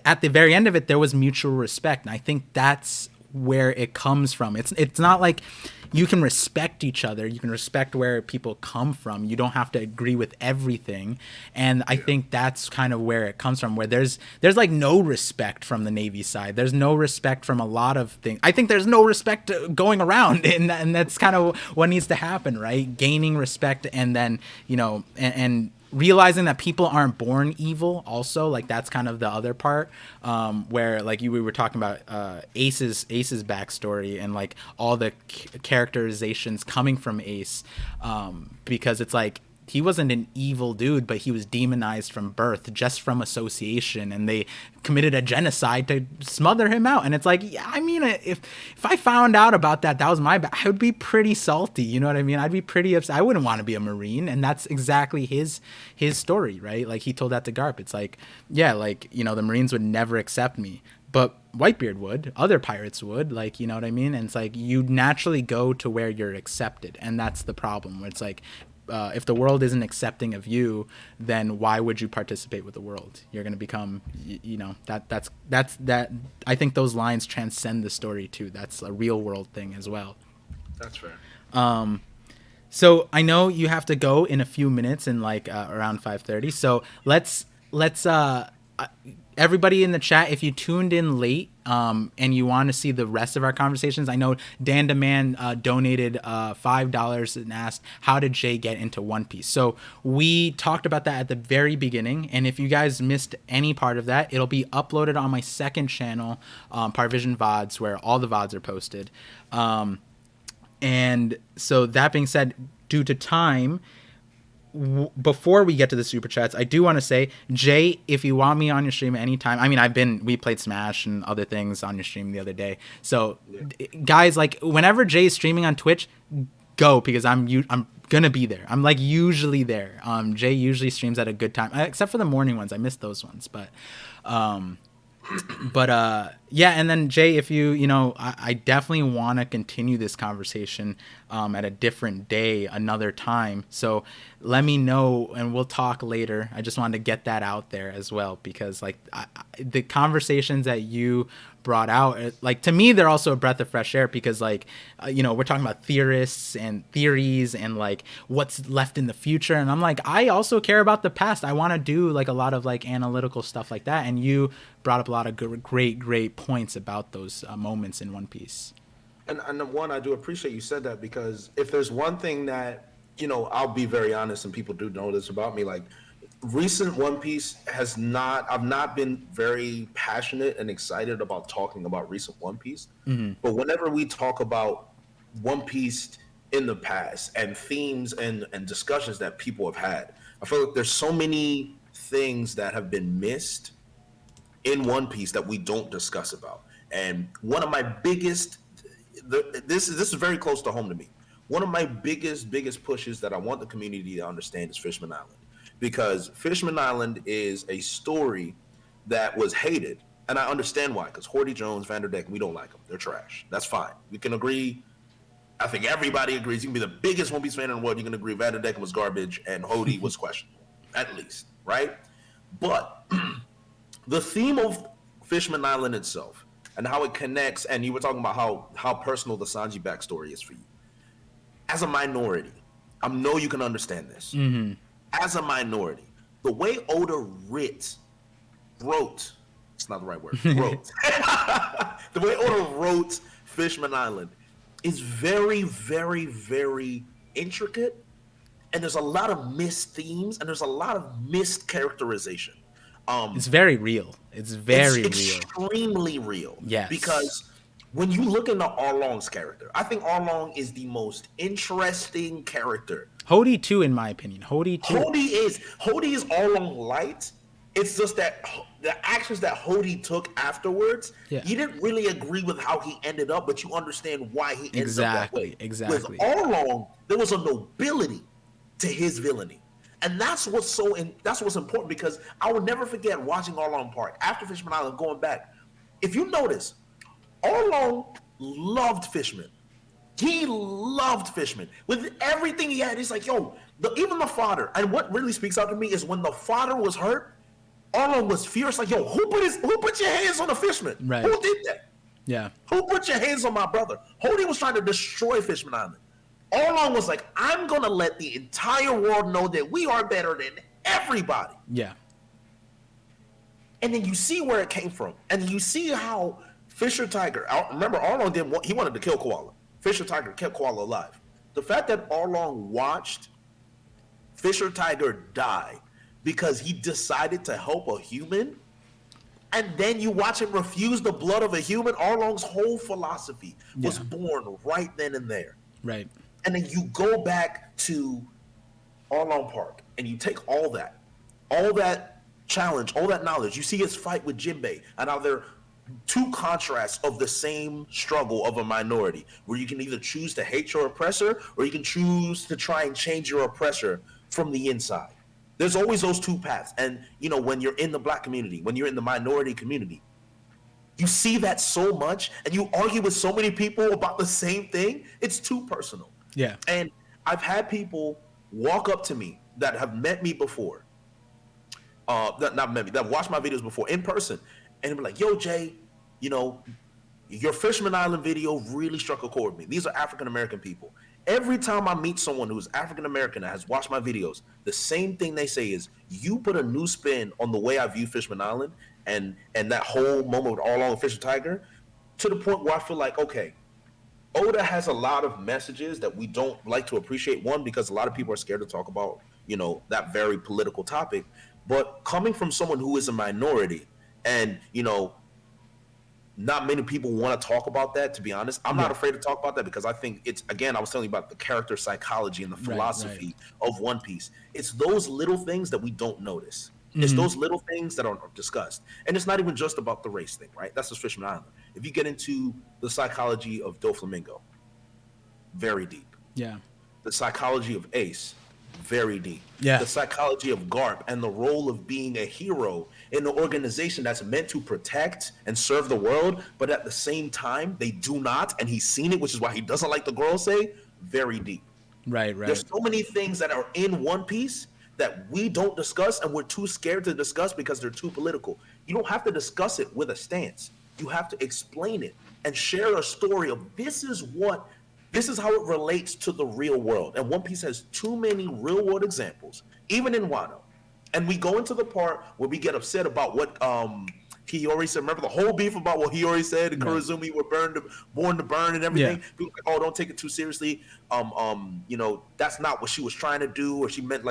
at the very end of it, there was mutual respect, and I think that's where it comes from. It's not like you can respect each other. You can respect where people come from. You don't have to agree with everything. And I think that's kind of where it comes from, where there's like no respect from the Navy side. There's no respect from a lot of things. I think there's no respect going around, and that's kind of what needs to happen, right? Gaining respect, and then, you know, and realizing that people aren't born evil also. Like, that's kind of the other part, where like we were talking about Ace's backstory, and like all the characterizations coming from Ace, because it's like, he wasn't an evil dude, but he was demonized from birth, just from association, and they committed a genocide to smother him out. And it's like, yeah, I mean, if I found out about that was my bad, I would be pretty salty. You know what I mean? I'd be pretty upset. I wouldn't want to be a Marine. And that's exactly his story, right? Like, he told that to Garp. It's like, yeah, like, you know, the Marines would never accept me, but Whitebeard would, other pirates would, like, you know what I mean? And it's like, you naturally go to where you're accepted. And that's the problem, where it's like, if the world isn't accepting of you, then why would you participate with the world? You're going to become, you know, that's I think those lines transcend the story too. That's a real world thing as well. That's fair. So I know you have to go in a few minutes, in like around 5:30. So let's everybody in the chat, if you tuned in late, and you want to see the rest of our conversations, I know Dan DeMan donated $5 and asked, how did Jay get into One Piece? So we talked about that at the very beginning, and if you guys missed any part of that, it'll be uploaded on my second channel, ParVision VODs, where all the VODs are posted. And so that being said, due to time, before we get to the super chats, I do want to say, Jay, if you want me on your stream anytime, I mean, we played Smash and other things on your stream the other day. So guys, like, whenever Jay's streaming on Twitch, go, because I'm gonna be there. I'm like usually there. Jay usually streams at a good time, except for the morning ones. I miss those ones, but yeah. And then Jay, if you know, I definitely want to continue this conversation at a different day, another time. So let me know and we'll talk later. I just wanted to get that out there as well, because like the conversations that you brought out, like, to me, they're also a breath of fresh air because, like, we're talking about theorists and theories and like what's left in the future, and I'm like, I also care about the past. I want to do like a lot of like analytical stuff like that, and you brought up a lot of great points about those moments in One Piece. And one, I do appreciate you said that, because if there's one thing that, I'll be very honest, and people do know this about me, like, recent One Piece I've not been very passionate and excited about talking about recent One Piece. Mm-hmm. But whenever we talk about One Piece in the past and themes and discussions that people have had, I feel like there's so many things that have been missed in One Piece that we don't discuss about. And one of my biggest, this is very close to home to me. One of my biggest pushes that I want the community to understand is Fishman Island, because Fishman Island is a story that was hated, and I understand why. Because Horty Jones, Vanderdeck, we don't like them; they're trash. That's fine. We can agree. I think everybody agrees. You can be the biggest One Piece fan in the world. You can agree Vanderdeck was garbage and Horty was questionable, at least, right? But the theme of Fishman Island itself and how it connects, and you were talking about how personal the Sanji backstory is for you. As a minority, I know you can understand this. Mm-hmm. As a minority, the way Oda wrote, it's not the right word, wrote. The way Oda wrote Fishman Island is very, very, very intricate, and there's a lot of missed themes, and there's a lot of missed characterization. It's very real. It's very real. Extremely real. Yes. Because when you look into Arlong's character, I think Arlong is the most interesting character. Horty too, in my opinion. Horty is Arlong light. It's just that the actions that Horty took afterwards, you didn't really agree with how he ended up, but you understand why he ended up that way. Exactly. With Arlong, there was a nobility to his villainy. And that's what's important, because I will never forget watching Arlong Park after Fishman Island, going back. If you notice, Arlong loved Fishman. He loved Fishman. With everything he had, he's like, even the fodder. And what really speaks out to me is when the fodder was hurt, Arlong was fierce, like, who put your hands on the Fishman? Right. Who did that? Yeah. Who put your hands on my brother? Horty was trying to destroy Fishman Island. Arlong was like, I'm going to let the entire world know that we are better than everybody. Yeah. And then you see where it came from. And you see how Fisher Tiger, remember, Arlong he wanted to kill Koala. Fisher Tiger kept Koala alive. The fact that Arlong watched Fisher Tiger die because he decided to help a human, and then you watch him refuse the blood of a human, Arlong's whole philosophy was born right then and there. Right. And then you go back to Arlong Park, and you take all that challenge, all that knowledge. You see his fight with Jinbei, and how they're two contrasts of the same struggle of a minority, where you can either choose to hate your oppressor, or you can choose to try and change your oppressor from the inside. There's always those two paths. And, when you're in the Black community, when you're in the minority community, you see that so much, and you argue with so many people about the same thing. It's too personal. Yeah. And I've had people walk up to me that have met me before, that watched my videos before in person, and be like, yo, Jay, your Fishman Island video really struck a chord with me. These are African-American people. Every time I meet someone who's African-American that has watched my videos, the same thing they say is, you put a new spin on the way I view Fishman Island and that whole moment with Arlong and Fisher Tiger, to the point where I feel like, okay, Oda has a lot of messages that we don't like to appreciate. One, because a lot of people are scared to talk about, that very political topic. But coming from someone who is a minority, and, not many people want to talk about that, to be honest. I'm not afraid to talk about that, because I think it's, again, I was telling you about the character psychology and the philosophy of One Piece. It's those little things that we don't notice. Mm-hmm. It's those little things that are discussed. And it's not even just about the race thing, right? That's just Fishman Island. If you get into the psychology of Doflamingo, very deep. Yeah. The psychology of Ace, very deep. Yeah. The psychology of Garp and the role of being a hero in an organization that's meant to protect and serve the world, but at the same time, they do not, and he's seen it, which is why he doesn't like the girl say, very deep. Right. There's so many things that are in One Piece that we don't discuss, and we're too scared to discuss because they're too political. You don't have to discuss it with a stance. You have to explain it and share a story of this is how it relates to the real world. And One Piece has too many real world examples, even in Wano. And we go into the part where we get upset about what Hiyori said. Remember the whole beef about what Hiyori said and Kurozumi were born to burn and everything. Yeah. People were like, oh, don't take it too seriously. That's not what she was trying to do, or she meant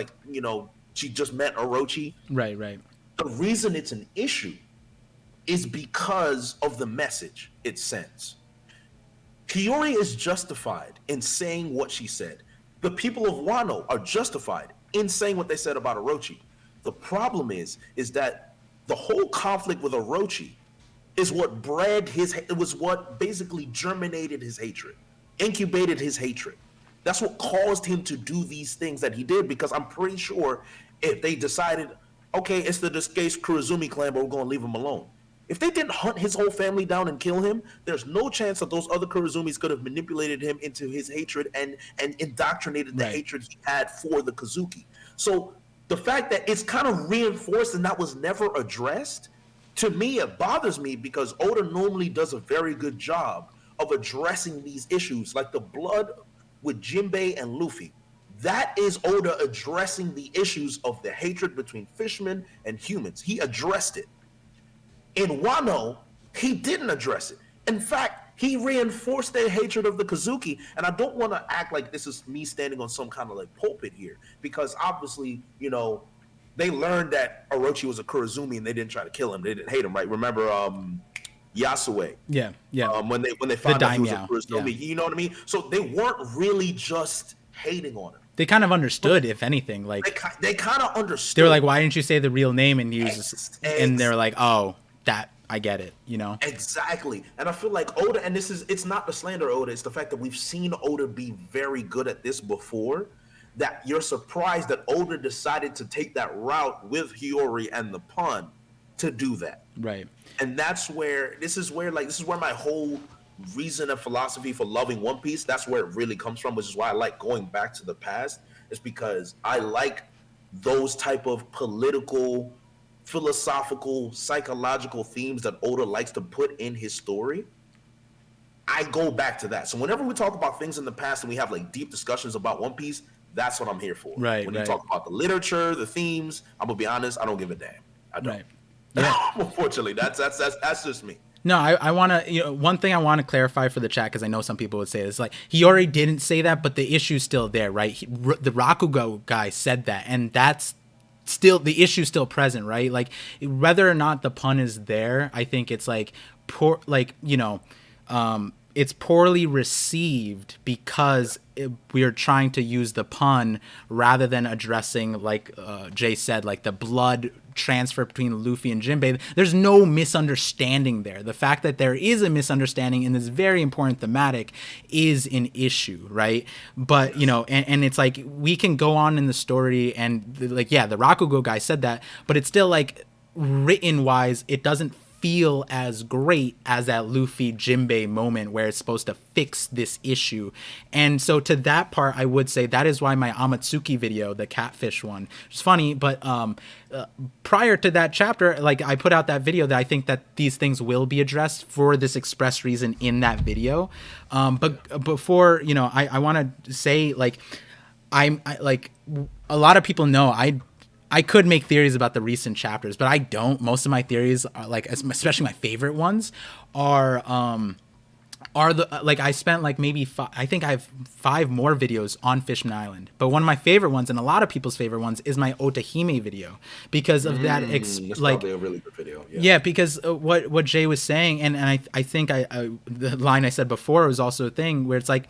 she just meant Orochi. Right. The reason it's an issue is because of the message it sends. Hiyori is justified in saying what she said. The people of Wano are justified in saying what they said about Orochi. The problem is that the whole conflict with Orochi is what it was what basically germinated his hatred, incubated his hatred. That's what caused him to do these things that he did, because I'm pretty sure if they decided, okay, it's the disgraced Kurozumi clan, but we're going to leave him alone. If they didn't hunt his whole family down and kill him, there's no chance that those other Kurozumis could have manipulated him into his hatred and indoctrinated the hatred he had for the Kozuki. So the fact that it's kind of reinforced and that was never addressed, to me, it bothers me, because Oda normally does a very good job of addressing these issues, like the blood with Jinbei and Luffy. That is Oda addressing the issues of the hatred between fishmen and humans. He addressed it. In Wano, he didn't address it. In fact, he reinforced their hatred of the Kozuki. And I don't want to act like this is me standing on some kind of like pulpit here, because obviously, they learned that Orochi was a Kurozumi and they didn't try to kill him. They didn't hate him, right? Remember Yasue? Yeah. When they found out he was a Kurozumi, yeah. you know what I mean? So they weren't really just hating on him. They kind of understood, if anything. Like they kind of understood. They were like, "Why didn't you say the real name?" And and they're like, "Oh, that I get it." Exactly. And I feel like Oda, and it's not the slander Oda, it's the fact that we've seen Oda be very good at this before, that you're surprised that Oda decided to take that route with Hiyori and the pun to do that. Right. And this is where my whole reason and philosophy for loving One Piece, that's where it really comes from, which is why I like going back to the past, is because I like those type of political, philosophical, psychological themes that Oda likes to put in his story. I go back to that. So whenever we talk about things in the past and we have like deep discussions about One Piece, that's what I'm here for. Right. When you talk about the literature, the themes, I'm gonna be honest, I don't give a damn. I don't. Right. Yeah. Unfortunately, that's just me. No, I want to, one thing I want to clarify for the chat, because I know some people would say this, like, he already didn't say that, but the issue's still there, right? The Rakugo guy said that, and that's still, the issue's still present, right? Like, whether or not the pun is there, I think it's like, it's poorly received because we're trying to use the pun rather than addressing, like Jay said, like the blood transfer between Luffy and Jinbei. There's no misunderstanding there. The fact that there is a misunderstanding in this very important thematic is an issue, right? But, and it's like, we can go on in the story and the Rakugo guy said that, but it's still like, written wise, it doesn't feel as great as that Luffy Jinbei moment where it's supposed to fix this issue. And so to that part, I would say that is why my Amatsuki video, the catfish one, it's funny, but prior to that chapter, like, I put out that video that I think that these things will be addressed for this express reason in that video. But before, I want to say, like, I like, a lot of people know I could make theories about the recent chapters, but I don't. Most of my theories are, like, especially my favorite ones are I spent like maybe I think I have 5 more videos on Fishman Island, but one of my favorite ones, and a lot of people's favorite ones, is my Otahime video because of that. That's probably a really good video. Yeah, because what Jay was saying, and I think the line I said before was also a thing where it's like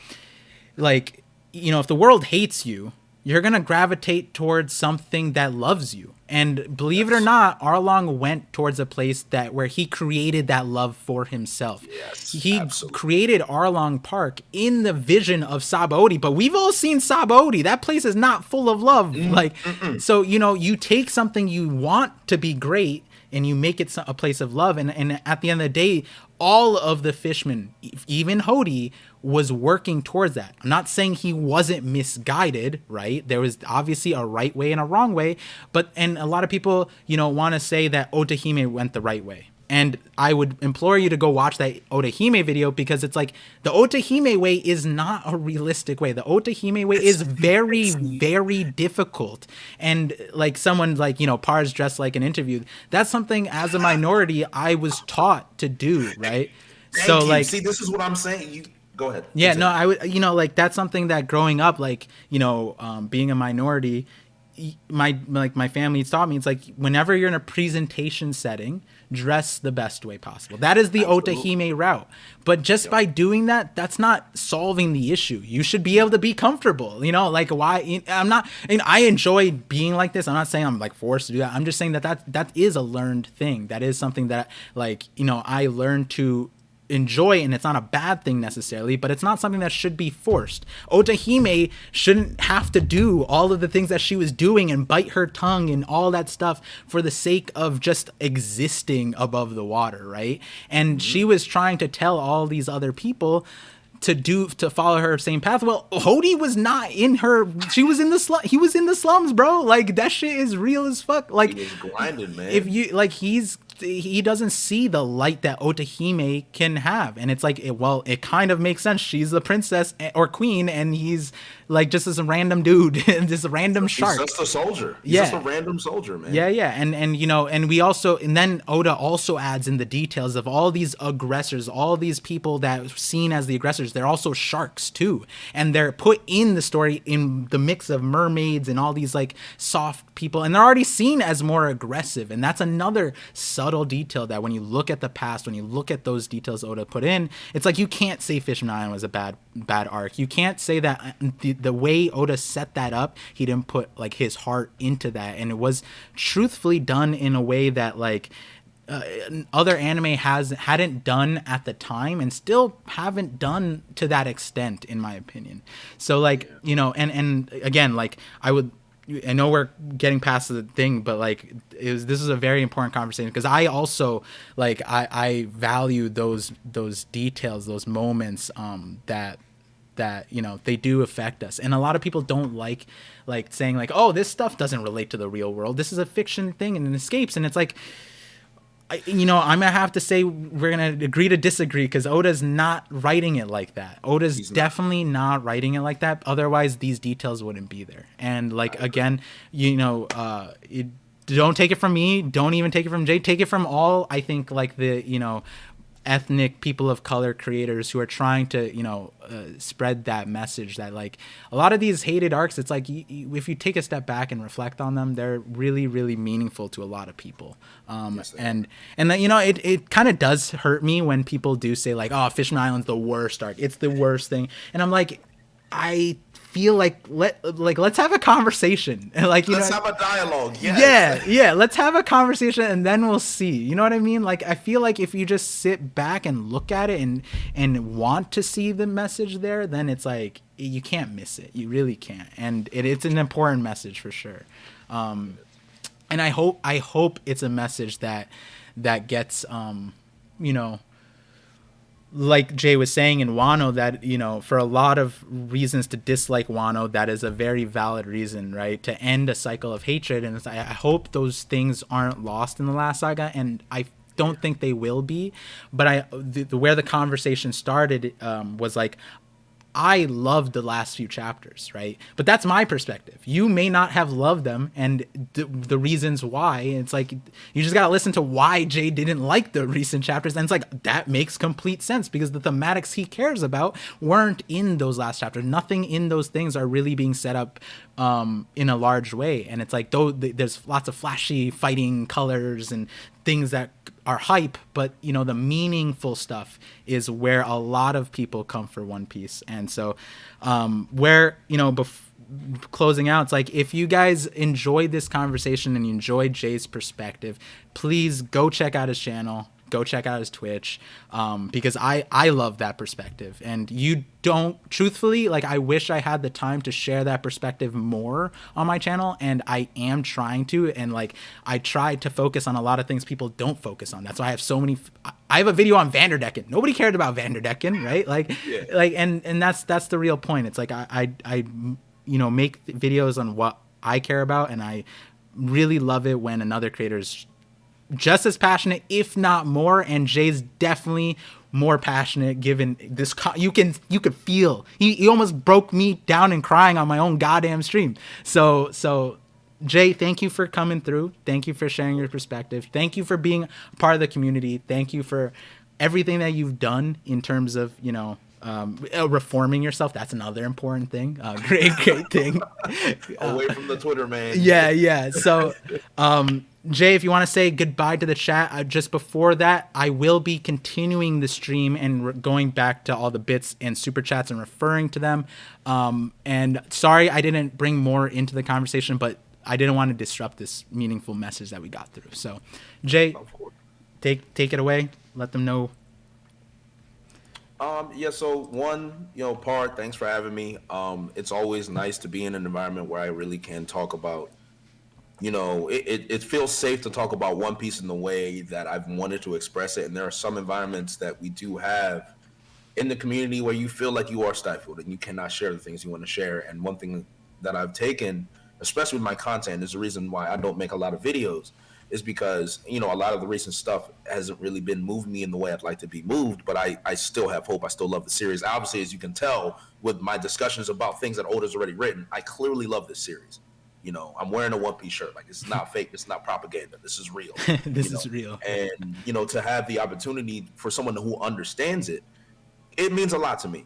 if the world hates you, you're going to gravitate towards something that loves you. And believe it or not, Arlong went towards a place where he created that love for himself. Yes, he absolutely. created Arlong Park in the vision of Sabaody, but we've all seen Sabaody. That place is not full of love. So, you take something you want to be great and you make it a place of love. And at the end of the day, all of the fishmen, even Hody, was working towards that. I'm not saying he wasn't misguided, right? There was obviously a right way and a wrong way, and a lot of people, want to say that Otahime went the right way. And I would implore you to go watch that Otahime video, because it's like the Otahime way is not a realistic way. The Otahime way is very, very difficult. And like someone like, Pars dressed like an interview. That's something as a minority I was taught to do, right? Thank you. Like, see, this is what I'm saying. You go ahead. Yeah, no, I would, like that's something that growing up, like, being a minority, my family taught me. It's like whenever you're in a presentation setting, dress the best way possible. That is the Otahime route. But just by doing that, that's not solving the issue. You should be able to be comfortable. Like why? I'm not. I enjoy being like this. I'm not saying I'm like forced to do that. I'm just saying that is a learned thing. That is something that I learned to enjoy, and it's not a bad thing necessarily, but it's not something that should be forced. Otahime shouldn't have to do all of the things that she was doing and bite her tongue and all that stuff for the sake of just existing above the water, right? And she was trying to tell all these other people to follow her same path. Well, Hody was not in her. She was in the slum. He was in the slums, bro. Like that shit is real as fuck. Like he was grinding, man. If you like, he doesn't see the light that Otahime can have, and it's like, it kind of makes sense. She's the princess or queen, and he's like just this random dude, this random shark. He's just a soldier. He's just a random soldier, man. Yeah, and then Oda also adds in the details of all these aggressors, all these people that are seen as the aggressors. They're also sharks too, and they're put in the story in the mix of mermaids and all these like soft people, and they're already seen as more aggressive, and that's another subtle detail that when you look at the past, when you look at those details Oda put in, it's like you can't say Fishman Island was a bad arc. You can't say that the way Oda set that up, he didn't put like his heart into that, and it was truthfully done in a way that like other anime hadn't done at the time, and still haven't done to that extent, in my opinion. So like, and again, like I know we're getting past the thing, but like this is a very important conversation, because I also like I value those details, those moments that they do affect us. And a lot of people don't like saying like, oh, this stuff doesn't relate to the real world, this is a fiction thing and it escapes. And it's like, I'm gonna have to say we're gonna agree to disagree, because Oda's not writing it like that. Oda's definitely not writing it like that. Otherwise, these details wouldn't be there. And like again, don't take it from me. Don't even take it from Jay. Take it from all. I think like the ethnic people of color creators who are trying to spread that message that like a lot of these hated arcs, it's like if you take a step back and reflect on them, they're really, really meaningful to a lot of people. And that, it kind of does hurt me when people do say like, oh, Fishman Island's the worst arc, it's the worst thing, and I'm like, I feel like let's have a conversation, like let's have a dialogue. Yeah, let's have a conversation, and then we'll see. You know what I mean? Like I feel like if you just sit back and look at it and want to see the message there, then it's like you can't miss it. You really can't, and it's an important message for sure. And I hope it's a message that gets like Jay was saying in Wano, that for a lot of reasons to dislike Wano, that is a very valid reason, right, to end a cycle of hatred. And I hope those things aren't lost in the last saga, and I don't think they will be. But where the conversation started was like, I loved the last few chapters, right? But that's my perspective. You may not have loved them, and the reasons why. It's like you just gotta listen to why Jay didn't like the recent chapters, and it's like that makes complete sense, because the thematics he cares about weren't in those last chapters. Nothing in those things are really being set up in a large way, and it's like there's lots of flashy fighting colors and things that are hype, but the meaningful stuff is where a lot of people come for One Piece. And so closing out, it's like, if you guys enjoyed this conversation and you enjoyed Jay's perspective, please go check out his channel, go check out his Twitch, because I love that perspective. And you don't, truthfully, like, I wish I had the time to share that perspective more on my channel, and I am trying to, and like I try to focus on a lot of things people don't focus on. That's why I have so many. I have a video on Vanderdecken. Nobody cared about Vanderdecken, right? Like, yeah. Like, and that's the real point. It's like I make videos on what I care about, and I really love it when another creator's just as passionate, if not more, and Jay's definitely more passionate. Given this, you could feel he almost broke me down and crying on my own goddamn stream. So Jay, thank you for coming through. Thank you for sharing your perspective. Thank you for being a part of the community. Thank you for everything that you've done in terms of, reforming yourself. That's another important thing. Great thing. Away from the Twitter, man. Yeah. So, Jay, if you want to say goodbye to the chat, just before that, I will be continuing the stream and going back to all the bits and super chats and referring to them. And sorry, I didn't bring more into the conversation, but I didn't want to disrupt this meaningful message that we got through. So, Jay, take it away. Let them know. So one, Par, thanks for having me. It's always nice to be in an environment where I really can talk about, it feels safe to talk about One Piece in the way that I've wanted to express it. And there are some environments that we do have in the community where you feel like you are stifled and you cannot share the things you want to share. And one thing that I've taken, especially with my content, is the reason why I don't make a lot of videos, is because, a lot of the recent stuff hasn't really been moving me in the way I'd like to be moved, but I still have hope. I still love the series. Obviously, as you can tell with my discussions about things that Oda's already written, I clearly love this series. I'm wearing a One Piece shirt. Like, it's not fake. It's not propaganda. This is real. This is real. And, to have the opportunity for someone who understands it, it means a lot to me,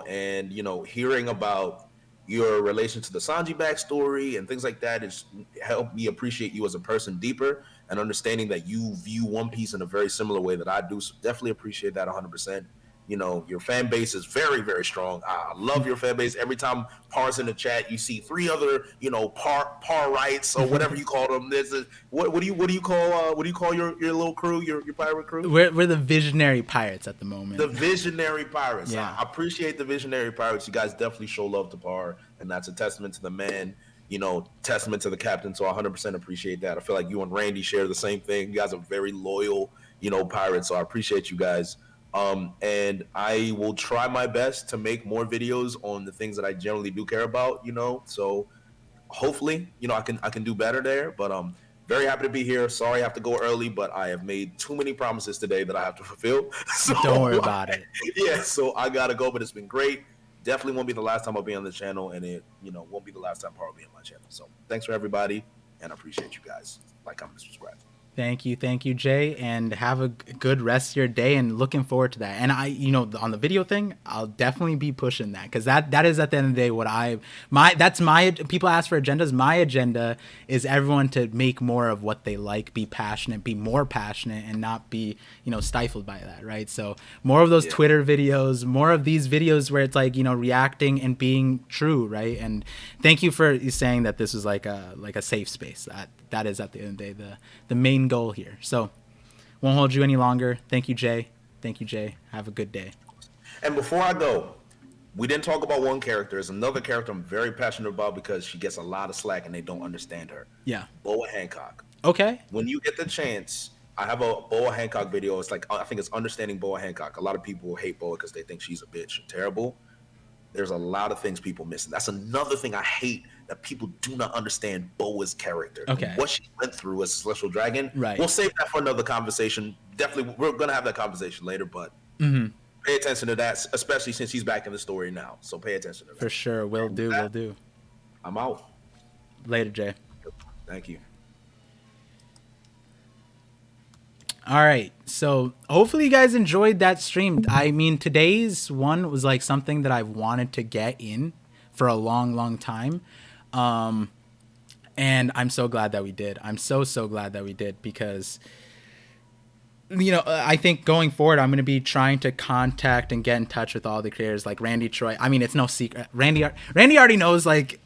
and, hearing about your relation to the Sanji backstory and things like that has helped me appreciate you as a person deeper, and understanding that you view One Piece in a very similar way that I do. So definitely appreciate that 100%. Your fan base is very, very strong. I love your fan base. Every time Par's in the chat, you see 3 other, Par rights or whatever you call them. What do you call your little crew, your pirate crew? We're the visionary pirates at the moment. The visionary pirates. Yeah. I appreciate the visionary pirates. You guys definitely show love to Par, and that's a testament to the man. Testament to the captain. So I 100% appreciate that. I feel like you and Randy share the same thing. You guys are very loyal, pirates. So I appreciate you guys. And I will try my best to make more videos on the things that I generally do care about, so hopefully, I can do better there, but very happy to be here. Sorry I have to go early, but I have made too many promises today that I have to fulfill. So don't worry about it. Yeah, so I gotta go, but it's been great. Definitely won't be the last time I'll be on the channel, and it, won't be the last time Paul will be on my channel. So thanks for everybody, and I appreciate you guys. Like, comment, subscribe. Thank you, Jay, and have a good rest of your day, and looking forward to that. And I, on the video thing, I'll definitely be pushing that, because that is at the end of the day what people ask for agendas. My agenda is everyone to make more of what they like, be passionate, be more passionate, and not be, stifled by that, right? So more of those Twitter videos, more of these videos where it's like, reacting and being true, right? And thank you for saying that this was like a safe space. That is at the end of the day the main goal here. So won't hold you any longer. Thank you, Jay. Have a good day. And before I go, we didn't talk about one character. There's another character I'm very passionate about because she gets a lot of slack and they don't understand her. Yeah. Boa Hancock. Okay. When you get the chance, I have a Boa Hancock video. It's like, I think it's Understanding Boa Hancock. A lot of people hate Boa because they think she's a bitch and terrible. There's a lot of things people missing. That's another thing I hate, that people do not understand Boa's character. Okay. What she went through as a Celestial Dragon. Right. We'll save that for another conversation. Definitely, we're going to have that conversation later, but pay attention to that, especially since she's back in the story now. So pay attention to that. For sure. Will do. I'm out. Later, Jay. Thank you. All right, so hopefully you guys enjoyed that stream. I mean, today's one was like something that I've wanted to get in for a long time, and I'm so glad that we did. I'm so glad that we did, because I think going forward, I'm going to be trying to contact and get in touch with all the creators like Randy, Troy. I mean, it's no secret. Randy already knows, like,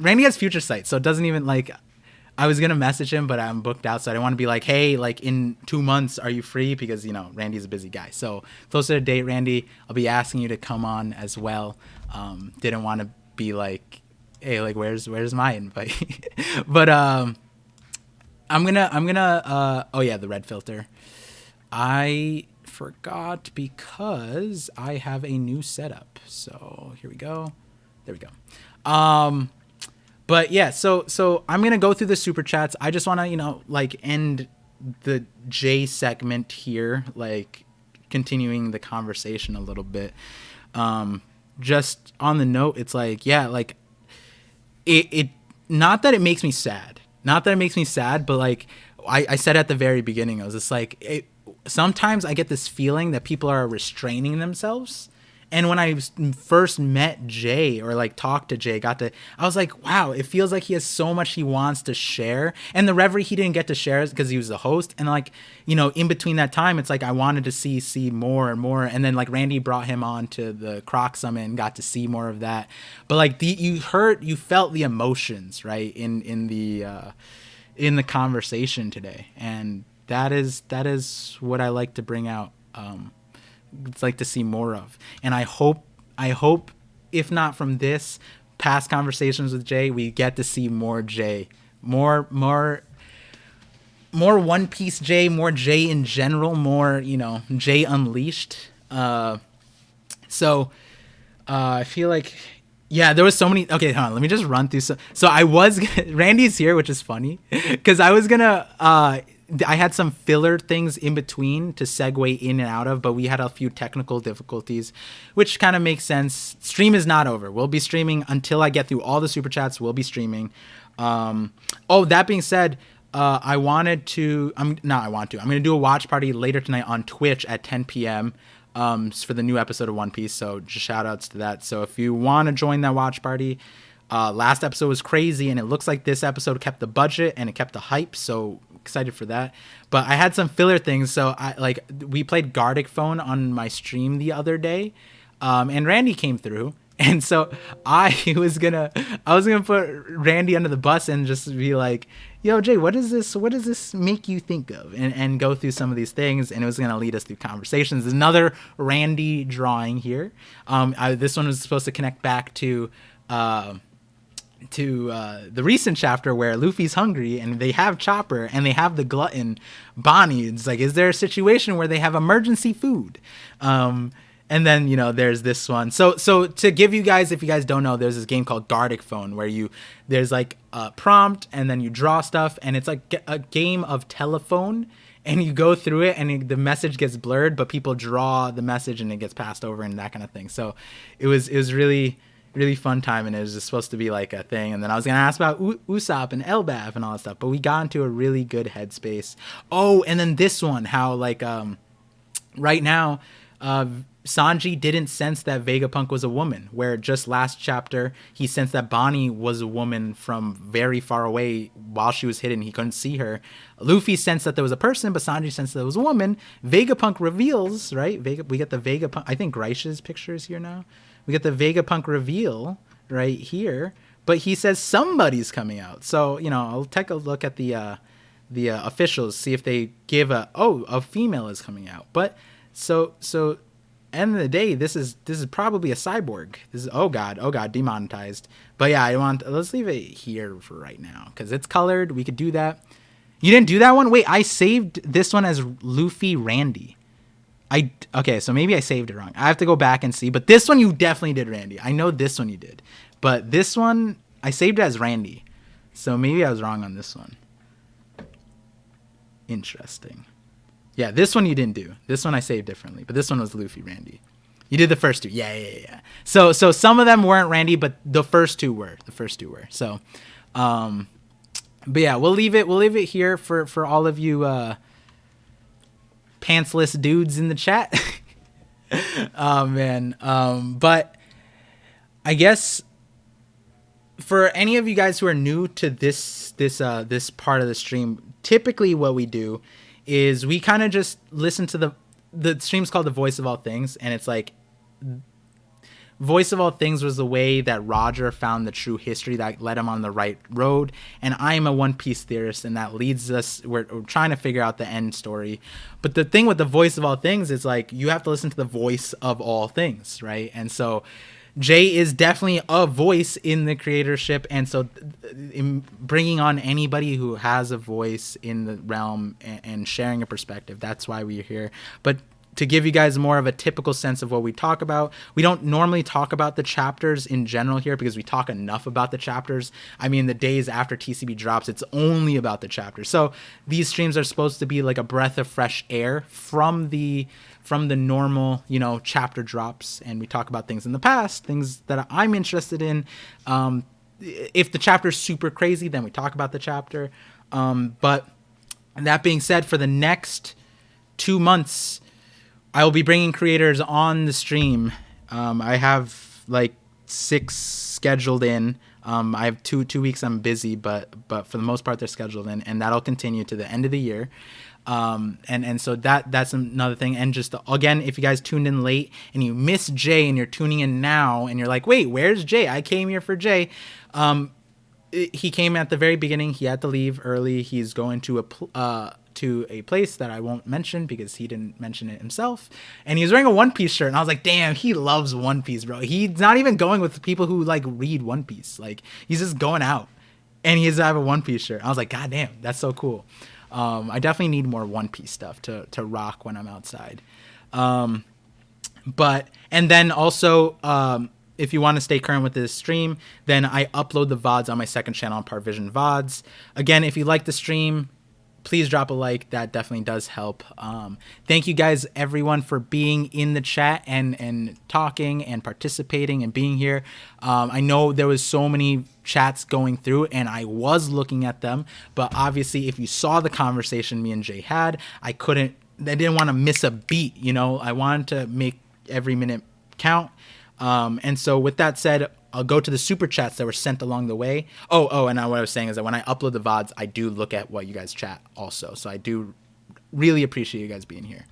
Randy has future sight, so it doesn't even, like, I was going to message him, but I'm booked out, so I didn't want to be like, hey, like, in 2 months, are you free? Because, Randy's a busy guy. So closer to date, Randy, I'll be asking you to come on as well. Didn't want to be like, hey, like, where's my invite? But I'm gonna oh yeah, the red filter. I forgot because I have a new setup. So here we go. There we go. But yeah, so I'm gonna go through the super chats. I just want to, like, end the Jay segment here, like continuing the conversation a little bit. Just on the note, it's like, yeah, like it not that it makes me sad, but like I said at the very beginning, I was just like, sometimes I get this feeling that people are restraining themselves. And when I first met Jay, or like talked to Jay, I was like, wow, it feels like he has so much he wants to share. And the Reverie he didn't get to share because he was the host. And like, you know, in between that time, it's like I wanted to see more and more. And then like Randy brought him on to the Croc Summit and got to see more of that. But like you felt the emotions, right, in the conversation today. And that is what I like to bring out. It's like to see more of. And I hope if not from this past conversations with Jay, we get to see more Jay, more One Piece Jay, more Jay in general, more, you know, Jay Unleashed. So I feel like, yeah, there was so many. Okay, hold on, let me just run through. So I was Randy's here, which is funny because I was gonna I had some filler things in between to segue in and out of, but we had a few technical difficulties, which kind of makes sense. Stream is not over. We'll be streaming until I get through all the super chats. We'll be streaming. That being said, I'm going to do a watch party later tonight on Twitch at 10 p.m. For the new episode of One Piece. So just shout outs to that. So if you want to join that watch party, last episode was crazy, and it looks like this episode kept the budget and it kept the hype. So excited for that. But I had some filler things. So we played Gardic Phone on my stream the other day, and Randy came through. And so I was gonna put Randy under the bus and just be like, yo, Jay, what does this make you think of? And go through some of these things, and it was gonna lead us through conversations. Another Randy drawing here. This one was supposed to connect back to the recent chapter where Luffy's hungry and they have Chopper and they have the glutton Bonnie. It's like, is there a situation where they have emergency food? And then, you know, there's this one. So to give you guys, if you guys don't know, there's this game called Gardic Phone where there's like a prompt and then you draw stuff, and it's like a game of telephone, and you go through it and the message gets blurred, but people draw the message and it gets passed over and that kind of thing. So it was really, really fun time, and it was just supposed to be like a thing. And then I was going to ask about Usopp and Elbaf and all that stuff, but we got into a really good headspace. Oh, and then this one, how like right now, Sanji didn't sense that Vegapunk was a woman, where just last chapter he sensed that Bonnie was a woman from very far away while she was hidden. He couldn't see her. Luffy sensed that there was a person, but Sanji sensed that it was a woman. Vegapunk reveals, right? We get the Vegapunk. I think Greich's picture is here now. We get the Vegapunk reveal right here, but he says somebody's coming out. So, you know, I'll take a look at the officials, see if they give a female is coming out. But so end of the day, this is probably a cyborg. This is oh god, demonetized. But yeah, let's leave it here for right now because it's colored. We could do that. You didn't do that one? Wait, I saved this one as Luffy Randy. Okay, so maybe I saved it wrong. I have to go back and see. But this one you definitely did Randy. I know this one you did. But this one I saved it as Randy. So maybe I was wrong on this one. Interesting. Yeah, this one you didn't do. This one I saved differently, but this one was Luffy Randy. You did the first two. Yeah. So some of them weren't Randy, but the first two were. So, but yeah, we'll leave it here for all of you pantsless dudes in the chat. Oh man. But I guess for any of you guys who are new to this part of the stream, typically what we do is we kind of just listen to the stream's called The Voice of All Things, and it's like Voice of All Things was the way that Roger found the true history that led him on the right road, and I'm a One Piece theorist, and that leads us, we're trying to figure out the end story. But the thing with The Voice of All Things is like you have to listen to the voice of all things, right? And so Jay is definitely a voice in the creatorship, and so in bringing on anybody who has a voice in the realm and sharing a perspective, that's why we're here. But to give you guys more of a typical sense of what we talk about. We don't normally talk about the chapters in general here because we talk enough about the chapters. I mean, the days after TCB drops, it's only about the chapters. So these streams are supposed to be like a breath of fresh air from the normal, you know, chapter drops. And we talk about things in the past, things that I'm interested in. If the chapter's super crazy, then we talk about the chapter. But that being said, for the next 2 months, I will be bringing creators on the stream. I have like 6 scheduled in. I have two weeks I'm busy, but for the most part they're scheduled in, and that'll continue to the end of the year. And so that's another thing. And just again, if you guys tuned in late and you miss Jay and you're tuning in now and you're like, wait, where's Jay? I came here for Jay. He came at the very beginning. He had to leave early. He's going to a place that I won't mention because he didn't mention it himself. And he was wearing a One Piece shirt. And I was like, damn, he loves One Piece, bro. He's not even going with people who like read One Piece. Like, he's just going out and he has to have a One Piece shirt. I was like, God damn, that's so cool. I definitely need more One Piece stuff to rock when I'm outside. And then also, if you want to stay current with this stream, then I upload the VODs on my second channel on ParVision VODs. Again, if you like the stream, please drop a like. That definitely does help. Thank you guys, everyone, for being in the chat and talking and participating and being here. I know there was so many chats going through and I was looking at them, but obviously if you saw the conversation me and Jay had, I didn't want to miss a beat, you know. I wanted to make every minute count. And so with that said, I'll go to the super chats that were sent along the way. And what I was saying is that when I upload the VODs, I do look at what you guys chat also. So I do really appreciate you guys being here.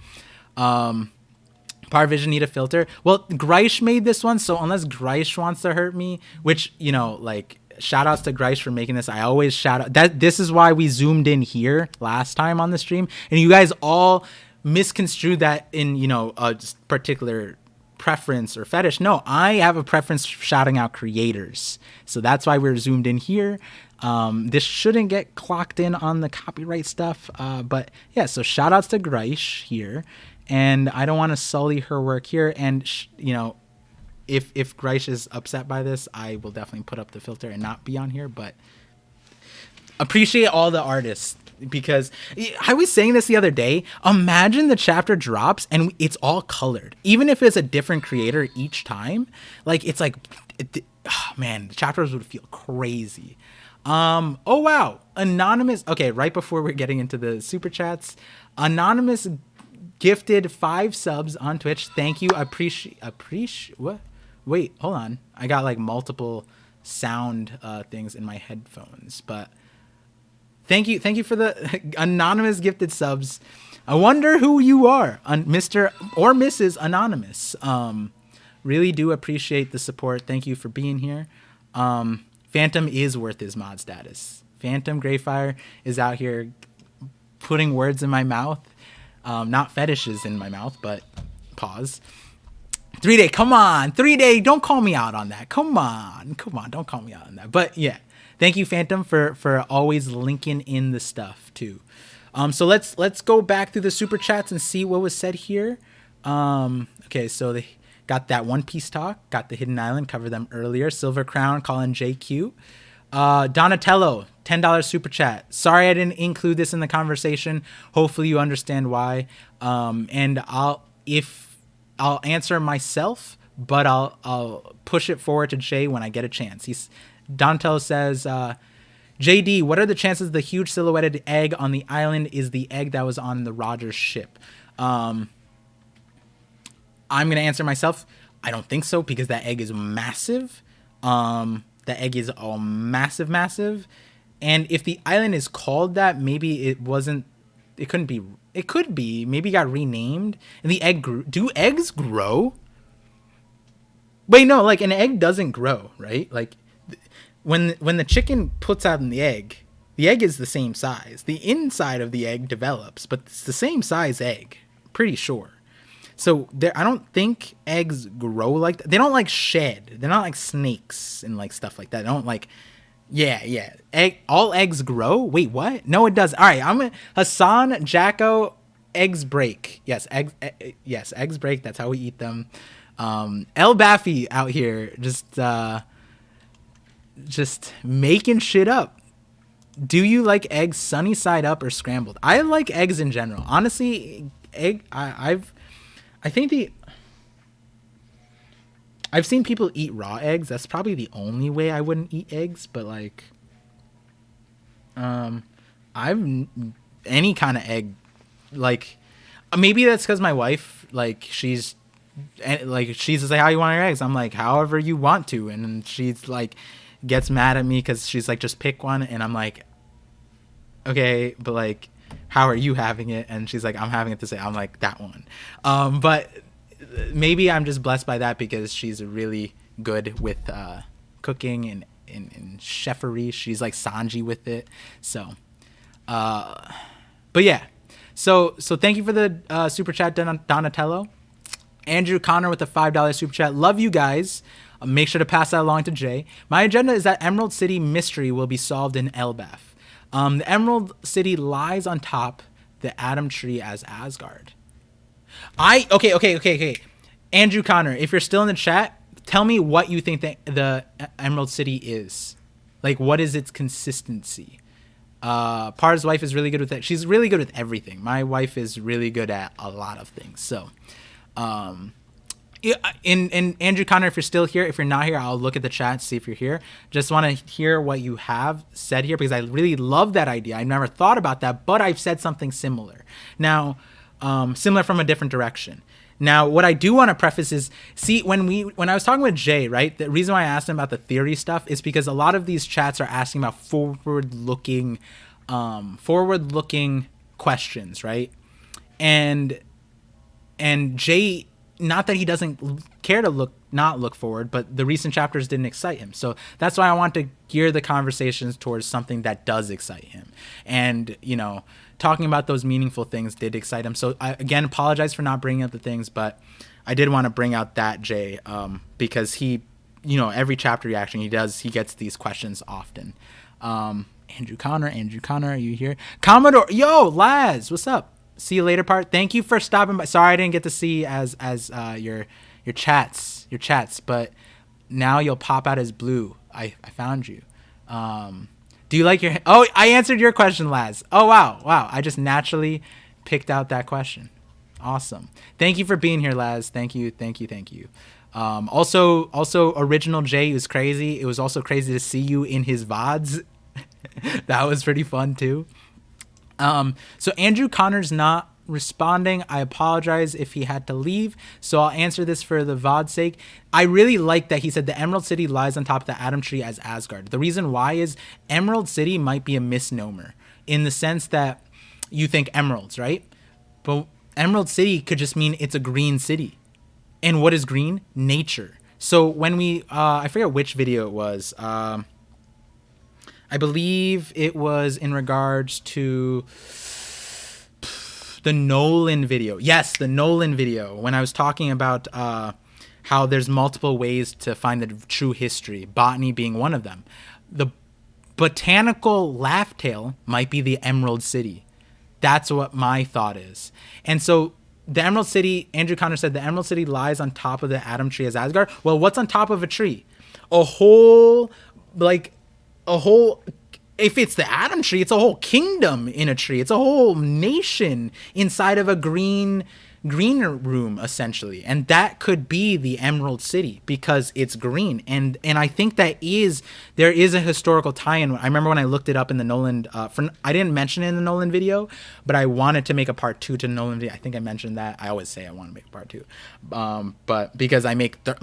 ParVision need a filter. Well, Greish made this one. So unless Greish wants to hurt me, which, you know, like, shout outs to Greish for making this. I always shout out that this is why we zoomed in here last time on the stream. And you guys all misconstrued that in, you know, a particular preference or fetish. No, I have a preference for shouting out creators. So that's why we're zoomed in here. This shouldn't get clocked in on the copyright stuff. But yeah, so shout outs to Greish here. And I don't want to sully her work here. And, you know, if Greish is upset by this, I will definitely put up the filter and not be on here. But appreciate all the artists. Because I was saying this the other day, imagine the chapter drops and it's all colored. Even if it's a different creator each time, like it's like, man, the chapters would feel crazy. Oh, wow. Anonymous. Okay, right before we're getting into the super chats, Anonymous gifted 5 subs on Twitch. Thank you. Appreciate what? Wait, hold on. I got like multiple sound things in my headphones, but Thank you for the anonymous gifted subs. I wonder who you are, Mr. or Mrs. Anonymous. Really do appreciate the support. Thank you for being here. Phantom is worth his mod status. Phantom Greyfire is out here putting words in my mouth. Not fetishes in my mouth, but pause. 3-Day, come on. 3-Day, don't call me out on that. Come on, don't call me out on that. But yeah. Thank you, Phantom, for always linking in the stuff too. So let's go back through the super chats and see what was said here. Okay, so they got that One Piece talk, got the Hidden Island, covered them earlier. Silver Crown calling JQ. Donatello, $10 super chat. Sorry I didn't include this in the conversation. Hopefully you understand why. And I'll answer myself, but I'll push it forward to Jay when I get a chance. Donatello says, JD, what are the chances the huge silhouetted egg on the island is the egg that was on the Rogers ship? I'm going to answer myself. I don't think so because that egg is massive. The egg is all massive. And if the island is called that, maybe it wasn't, it couldn't be, it could be, maybe it got renamed. And the egg grew. Do eggs grow? Wait, no, like an egg doesn't grow, right? Like, when the chicken puts out the egg is the same size. The inside of the egg develops, but it's the same size egg. Pretty sure. So I don't think eggs grow like that. They don't like shed. They're not like snakes and like stuff like that. They don't like, all eggs grow? Wait, what? No, it does. All right, Hassan, Jacko, eggs break. Yes, eggs break. That's how we eat them. El Baffy out here just making shit up. Do you like eggs sunny side up or scrambled? I like eggs in general. Honestly, I've seen people eat raw eggs. That's probably the only way I wouldn't eat eggs, but like I've any kind of egg, like maybe that's because my wife, like she's just like, how you want your eggs? I'm like, however you want to. And then she's like gets mad at me because she's like, just pick one. And I'm like, okay, but like, how are you having it? And she's like, I'm having it this way. I'm like, that one. But maybe I'm just blessed by that because she's really good with cooking and in chefery. She's like Sanji with it. So but yeah, so thank you for the super chat, Donatello. Andrew Connor with a $5 super chat. Love you guys. Make sure to pass that along to Jay. My agenda is that Emerald City mystery will be solved in Elbaf. The Emerald City lies on top the Atom Tree as Asgard. Okay. Andrew Connor, if you're still in the chat, tell me what you think the Emerald City is. Like, what is its consistency? Par's wife is really good with it. She's really good with everything. My wife is really good at a lot of things. So, and Andrew Connor, if you're still here, if you're not here, I'll look at the chat, see if you're here. Just want to hear what you have said here because I really love that idea. I never thought about that, but I've said something similar. Now, similar from a different direction. Now, what I do want to preface is, see, when I was talking with Jay, right, the reason why I asked him about the theory stuff is because a lot of these chats are asking about forward-looking questions, right? And Jay, not that he doesn't care to not look forward, but the recent chapters didn't excite him. So that's why I want to gear the conversations towards something that does excite him. And, you know, talking about those meaningful things did excite him. So I, again, apologize for not bringing up the things, but I did want to bring out that Jay, because he, you know, every chapter reaction he gets these questions often. Andrew Connor, are you here? Commodore, yo, Laz, what's up? See you later, part. Thank you for stopping by. Sorry I didn't get to see as your chats, but now you'll pop out as blue. I found you. Do you like your... Oh, I answered your question, Laz. Oh, wow. I just naturally picked out that question. Awesome. Thank you for being here, Laz. Thank you. Also, Original Jay was crazy. It was also crazy to see you in his VODs. That was pretty fun, too. So Andrew Connor's not responding. I apologize if he had to leave, so I'll answer this for the VOD's sake. I really like that he said the Emerald City lies on top of the Atom Tree as Asgard. The reason why is Emerald City might be a misnomer in the sense that you think emeralds, right? But Emerald City could just mean it's a green city. And what is green? Nature. So when we, I forget which video it was. I believe it was in regards to the Nolan video. Yes, the Nolan video. When I was talking about how there's multiple ways to find the true history, botany being one of them. The botanical laugh tale might be the Emerald City. That's what my thought is. And so the Emerald City, Andrew Connor said, the Emerald City lies on top of the Atom Tree as Asgard. Well, what's on top of a tree? A whole, if it's the Atom Tree, it's a whole kingdom in a tree. It's a whole nation inside of a green room, essentially. And that could be the Emerald City because it's green. And I think there is a historical tie-in. I remember when I looked it up in the Nolan, I didn't mention it in the Nolan video, but I wanted to make a part 2 to the Nolan video. I think I mentioned that. I always say I want to make a part 2. But because I make the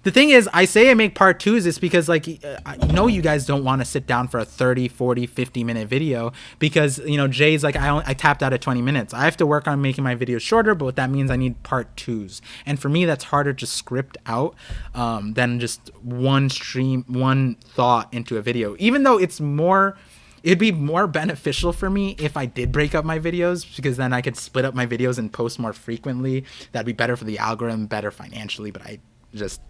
thing is, I say I make part 2s, it's because, like, I know you guys don't want to sit down for a 30, 40, 50-minute video because, you know, Jay's like, I tapped out at 20 minutes. I have to work on making my videos shorter, but what that means, I need part 2s. And for me, that's harder to script out than just one thought into a video. Even though it'd be more beneficial for me if I did break up my videos, because then I could split up my videos and post more frequently. That'd be better for the algorithm, better financially, but I just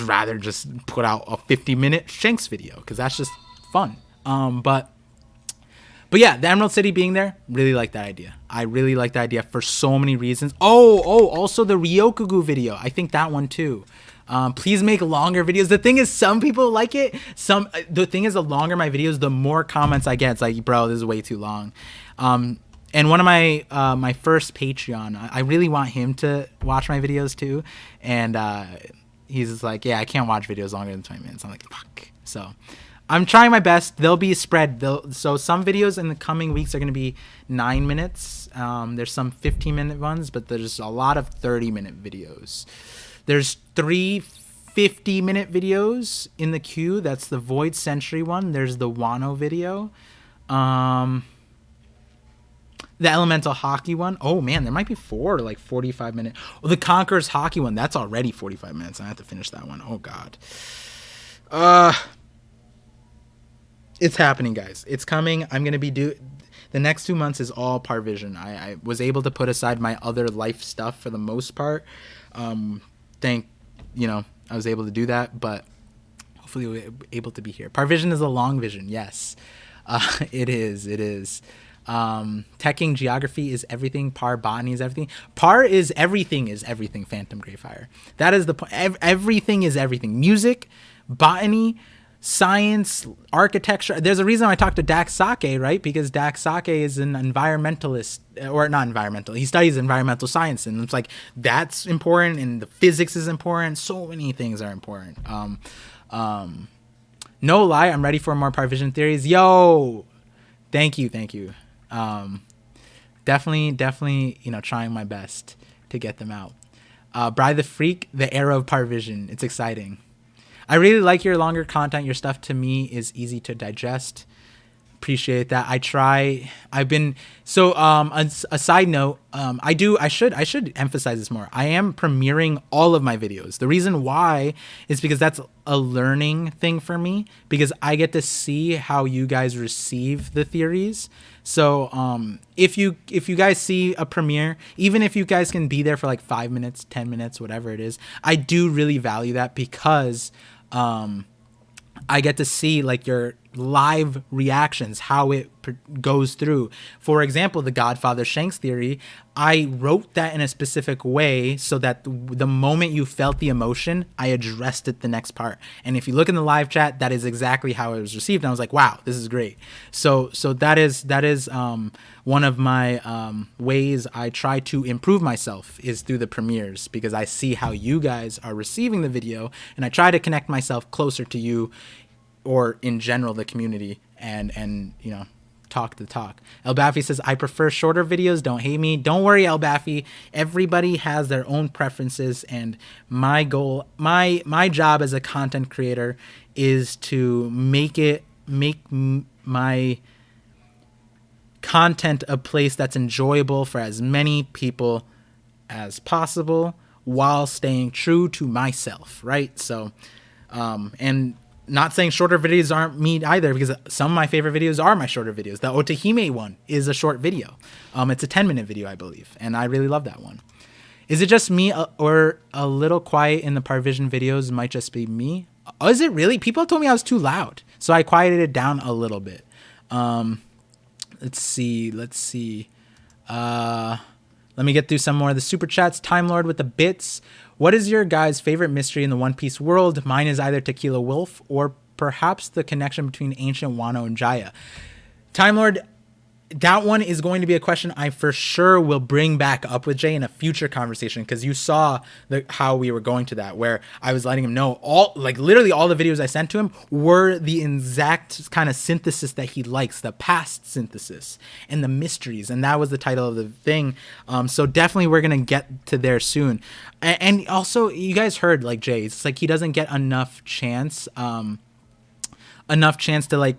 rather just put out a 50-minute Shanks video because that's just fun. But yeah, the Emerald City being there, really like that idea. I really like that idea for so many reasons. Also the Ryokugu video. I think that one too. Please make longer videos. The thing is, some people like it. The thing is, the longer my videos, the more comments I get. It's like, bro, this is way too long. And one of my my first Patreon, I really want him to watch my videos too. And he's just like, yeah, I can't watch videos longer than 20 minutes. I'm like, fuck. So I'm trying my best. They'll be spread. So some videos in the coming weeks are going to be 9 minutes. There's some 15-minute ones, but there's a lot of 30-minute videos. There's 3 50-minute videos in the queue. That's the Void Century one. There's the Wano video. The Elemental Hockey one. Oh, man, there might be 4 like 45-minute. Oh, the Conqueror's Hockey one. That's already 45 minutes. I have to finish that one. Oh, God. It's happening, guys. It's coming. I'm going to be the next 2 months is all ParVision. I was able to put aside my other life stuff for the most part. I was able to do that, but hopefully we're able to be here. ParVision is a long vision. Yes, it is. Teching geography is everything. Par botany is everything. Par is everything Phantom Greyfire. That is the point. Everything is everything. Music, botany, science, architecture. There's a reason I talked to Dax Sake, right? Because Dax Sake is an environmentalist, or not environmental. He studies environmental science, and it's like that's important, and the physics is important. So many things are important. No lie, I'm ready for more ParVision theories. Yo, thank you. Definitely, trying my best to get them out. Bry the Freak, the era of ParVision. It's exciting. I really like your longer content. Your stuff to me is easy to digest. Appreciate that. A side note, I should emphasize this more. I am premiering all of my videos. The reason why is because that's a learning thing for me, because I get to see how you guys receive the theories. So if you guys see a premiere, even if you guys can be there for like 5 minutes, 10 minutes, whatever it is, I do really value that, because I get to see like your live reactions, how it goes through. For example, the Godfather Shanks theory, I wrote that in a specific way so that the moment you felt the emotion, I addressed it the next part. And if you look in the live chat, that is exactly how it was received. And I was like, wow, this is great. So that is one of my ways I try to improve myself is through the premieres, because I see how you guys are receiving the video, and I try to connect myself closer to you, or in general the community, and talk the talk. El Baffy says, I prefer shorter videos. Don't hate me. Don't worry, El Baffy. Everybody has their own preferences, and my goal, my job as a content creator is to make my content a place that's enjoyable for as many people as possible while staying true to myself, right? So, and not saying shorter videos aren't me either, because some of my favorite videos are my shorter videos. The Otahime one is a short video. It's a 10-minute video, I believe, and I really love that one. Is it just me, or a little quiet in the ParVision videos? Might just be me. Is it really? People told me I was too loud, so I quieted it down a little bit. Let's see. Let me get through some more of the super chats. Time Lord with the bits. What is your guys' favorite mystery in the One Piece world? Mine is either Tequila Wolf or perhaps the connection between ancient Wano and Jaya. Time Lord, that one is going to be a question I for sure will bring back up with Jay in a future conversation, because you saw how we were going to that, where I was letting him know literally all the videos I sent to him were the exact kind of synthesis that he likes, the past synthesis and the mysteries, and that was the title of the thing. So definitely we're gonna get to there soon. And also, you guys heard like Jay, it's like he doesn't get enough chance to like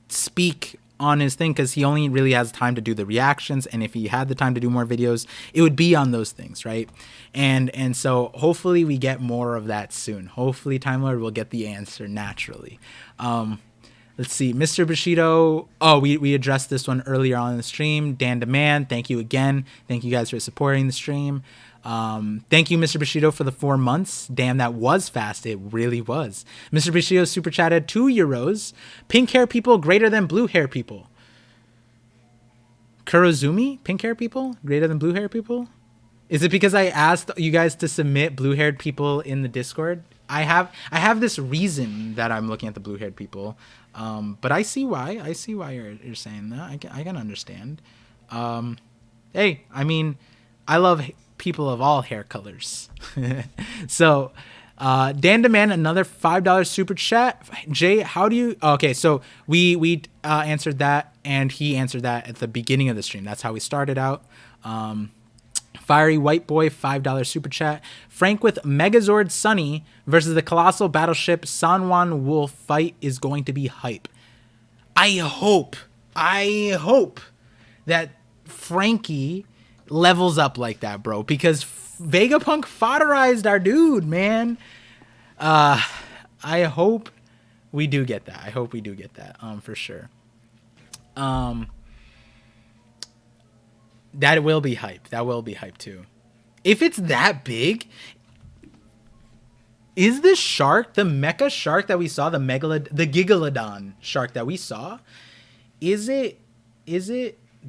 speak on his thing, because he only really has time to do the reactions, and if he had the time to do more videos, it would be on those things, right? And so hopefully we get more of that soon. Hopefully Time Lord will get the answer naturally. Let's see, Mr. Bushido. Oh, we addressed this one earlier on in the stream. Dan Demand, thank you again. Thank you guys for supporting the stream. Thank you, Mr. Bushido, for the 4 months. Damn, that was fast. It really was. Mr. Bushido super chatted €2. Pink hair people greater than blue hair people. Kurozumi, pink hair people, greater than blue hair people. Is it because I asked you guys to submit blue haired people in the Discord? I have this reason that I'm looking at the blue haired people, but I see why. I see why you're saying that. I can understand. Hey, I mean, I love people of all hair colors. So, Dan Demand, another $5 super chat. Jay, how do you? Okay, so we answered that, and he answered that at the beginning of the stream. That's how we started out. Fiery White Boy, $5 super chat. Frank with Megazord Sunny versus the colossal battleship Sanwan Wolf fight is going to be hype. I hope that Frankie levels up like that, bro, because Vegapunk fodderized our dude, man. I hope we do get that. For sure. That will be hype. Too. If it's that big, is the shark, the mecha shark that we saw, the Gigalodon shark that we saw, is it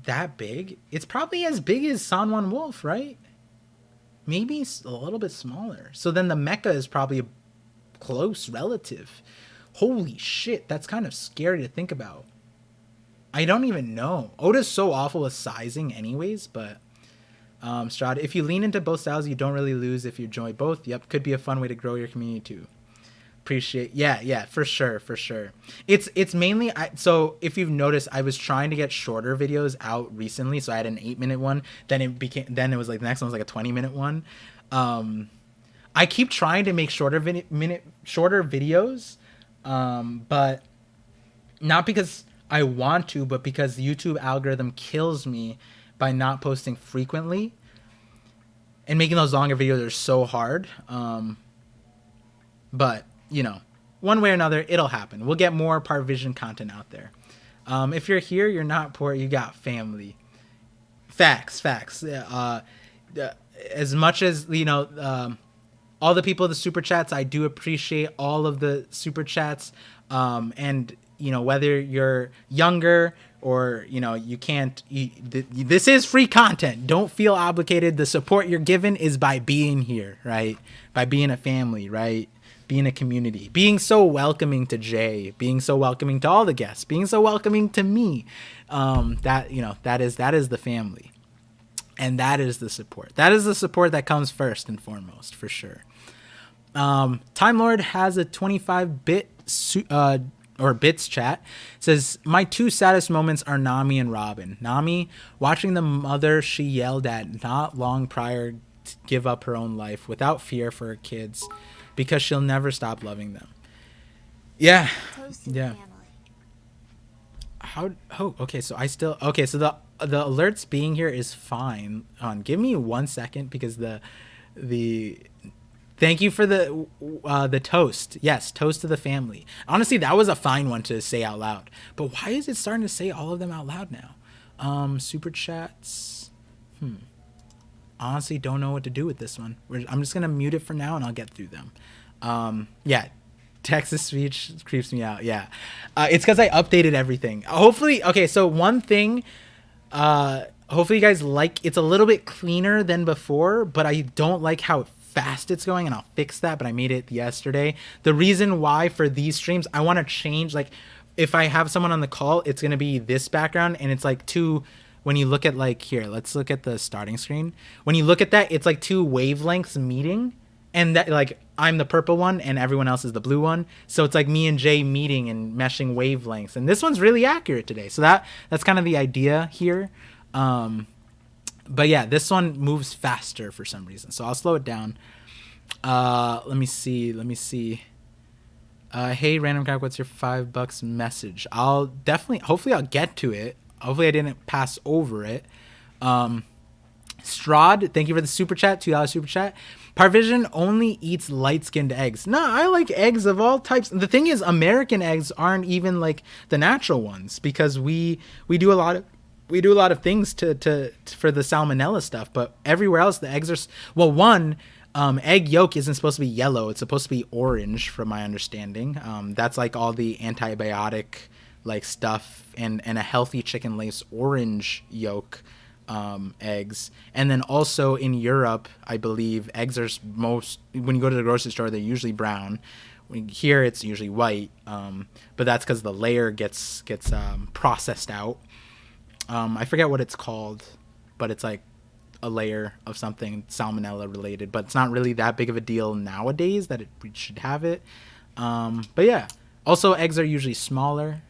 that big? It's probably as big as Sanwan Wolf, right? Maybe a little bit smaller. So then the mecha is probably a close relative. Holy shit, that's kind of scary to think about. I don't even know. Oda's so awful with sizing anyways, but Strahd, if you lean into both styles, you don't really lose if you enjoy both. Yep, could be a fun way to grow your community too. Appreciate. Yeah, for sure. It's mainly so if you've noticed, I was trying to get shorter videos out recently, so I had an 8-minute one, then it was like the next one was like a 20-minute one. I keep trying to make shorter videos, but not because I want to, but because the YouTube algorithm kills me by not posting frequently, and making those longer videos are so hard. But you know, one way or another, it'll happen. We'll get more ParVision content out there. If you're here, you're not poor, you got family. Facts. As much as, you know, all the people in the super chats, I do appreciate all of the super chats. And, you know, whether you're younger or, you know, you can't, this is free content. Don't feel obligated. The support you're given is by being here, right? By being a family, right? Being a community, being so welcoming to Jay, being so welcoming to all the guests, being so welcoming to me. That, you know, that is the family, and that is the support. That is the support that comes first and foremost, for sure. Time Lord has a 25-bit or bits chat. It says, my two saddest moments are Nami and Robin. Nami watching the mother she yelled at not long prior to give up her own life without fear for her kids, because she'll never stop loving them. Yeah. Okay, so so the alerts being here is fine. Give me 1 second, because the thank you for the toast. Yes, toast to the family. Honestly, that was a fine one to say out loud. But why is it starting to say all of them out loud now? Super chats. Honestly, don't know what to do with this one. I'm just gonna mute it for now, and I'll get through them. Yeah, Texas speech creeps me out. Yeah, it's because I updated everything. Hopefully, okay. So one thing, hopefully you guys like. It's a little bit cleaner than before, but I don't like how fast it's going, and I'll fix that. But I made it yesterday. The reason why for these streams, I want to change. Like, if I have someone on the call, it's gonna be this background, and it's like two. When you look at, like, here, let's look at the starting screen. When you look at that, it's like two wavelengths meeting, and that, like, I'm the purple one and everyone else is the blue one. So it's like me and Jay meeting and meshing wavelengths. And this one's really accurate today. So that's kind of the idea here. But yeah, this one moves faster for some reason. So I'll slow it down. Let me see. Hey, Random Guy, what's your $5 message? Hopefully I'll get to it. Hopefully I didn't pass over it. Strahd, thank you for the super chat, $2 super chat. ParVision only eats light-skinned eggs. No, I like eggs of all types. The thing is, American eggs aren't even like the natural ones, because we do a lot of things to for the salmonella stuff. But everywhere else, the eggs are egg yolk isn't supposed to be yellow. It's supposed to be orange, from my understanding. That's like all the antibiotic like stuff, and a healthy chicken lays orange yolk eggs. And then also in Europe, I believe eggs are most, when you go to the grocery store, they're usually brown. Here it's usually white, but that's because the layer gets processed out. I forget what it's called, but it's like a layer of something salmonella related, but it's not really that big of a deal nowadays that we should have it. But yeah, also eggs are usually smaller.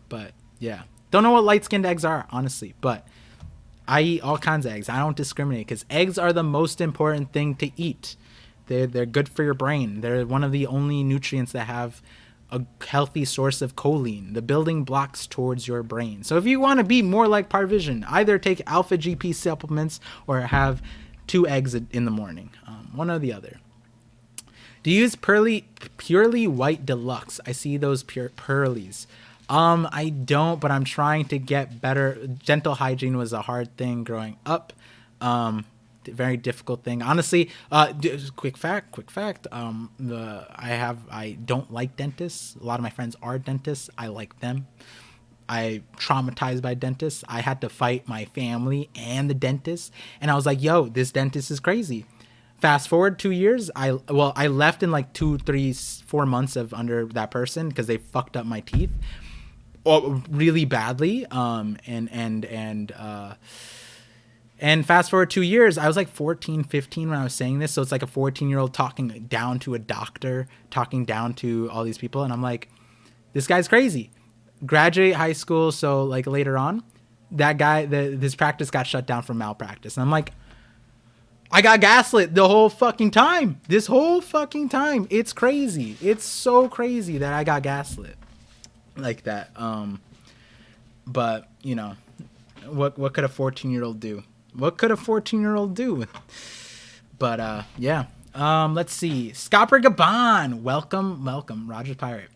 But yeah, don't know what light-skinned eggs are, honestly, but I eat all kinds of eggs. I don't discriminate because eggs are the most important thing to eat. They're good for your brain. They're one of the only nutrients that have a healthy source of choline, the building blocks towards your brain. So if you want to be more like ParVision, either take alpha GP supplements or have 2 eggs in the morning, one or the other. Do you use purely white deluxe? I see those pearlies. I don't, but I'm trying to get better. Dental hygiene was a hard thing growing up. Very difficult thing, honestly. Quick fact. I don't like dentists. A lot of my friends are dentists. I like them. I traumatized by dentists. I had to fight my family and the dentist, and I was like, "Yo, this dentist is crazy." Fast forward 2 years, I left in like 2, 3, 4 months of under that person because they fucked up my teeth, really badly. And fast forward 2 years, I was like 14, 15 when I was saying this. So it's like a 14-year-old talking down to a doctor, talking down to all these people. And I'm like, this guy's crazy. Graduate high school. So like later on, that guy, his practice got shut down for malpractice. And I'm like, I got gaslit the whole fucking time. This whole fucking time. It's crazy. It's so crazy that I got gaslit like that. But you know, what could a 14-year-old do? What could a 14-year-old do? But yeah. Let's see. Scopper Gabon. Welcome. Roger Pirate.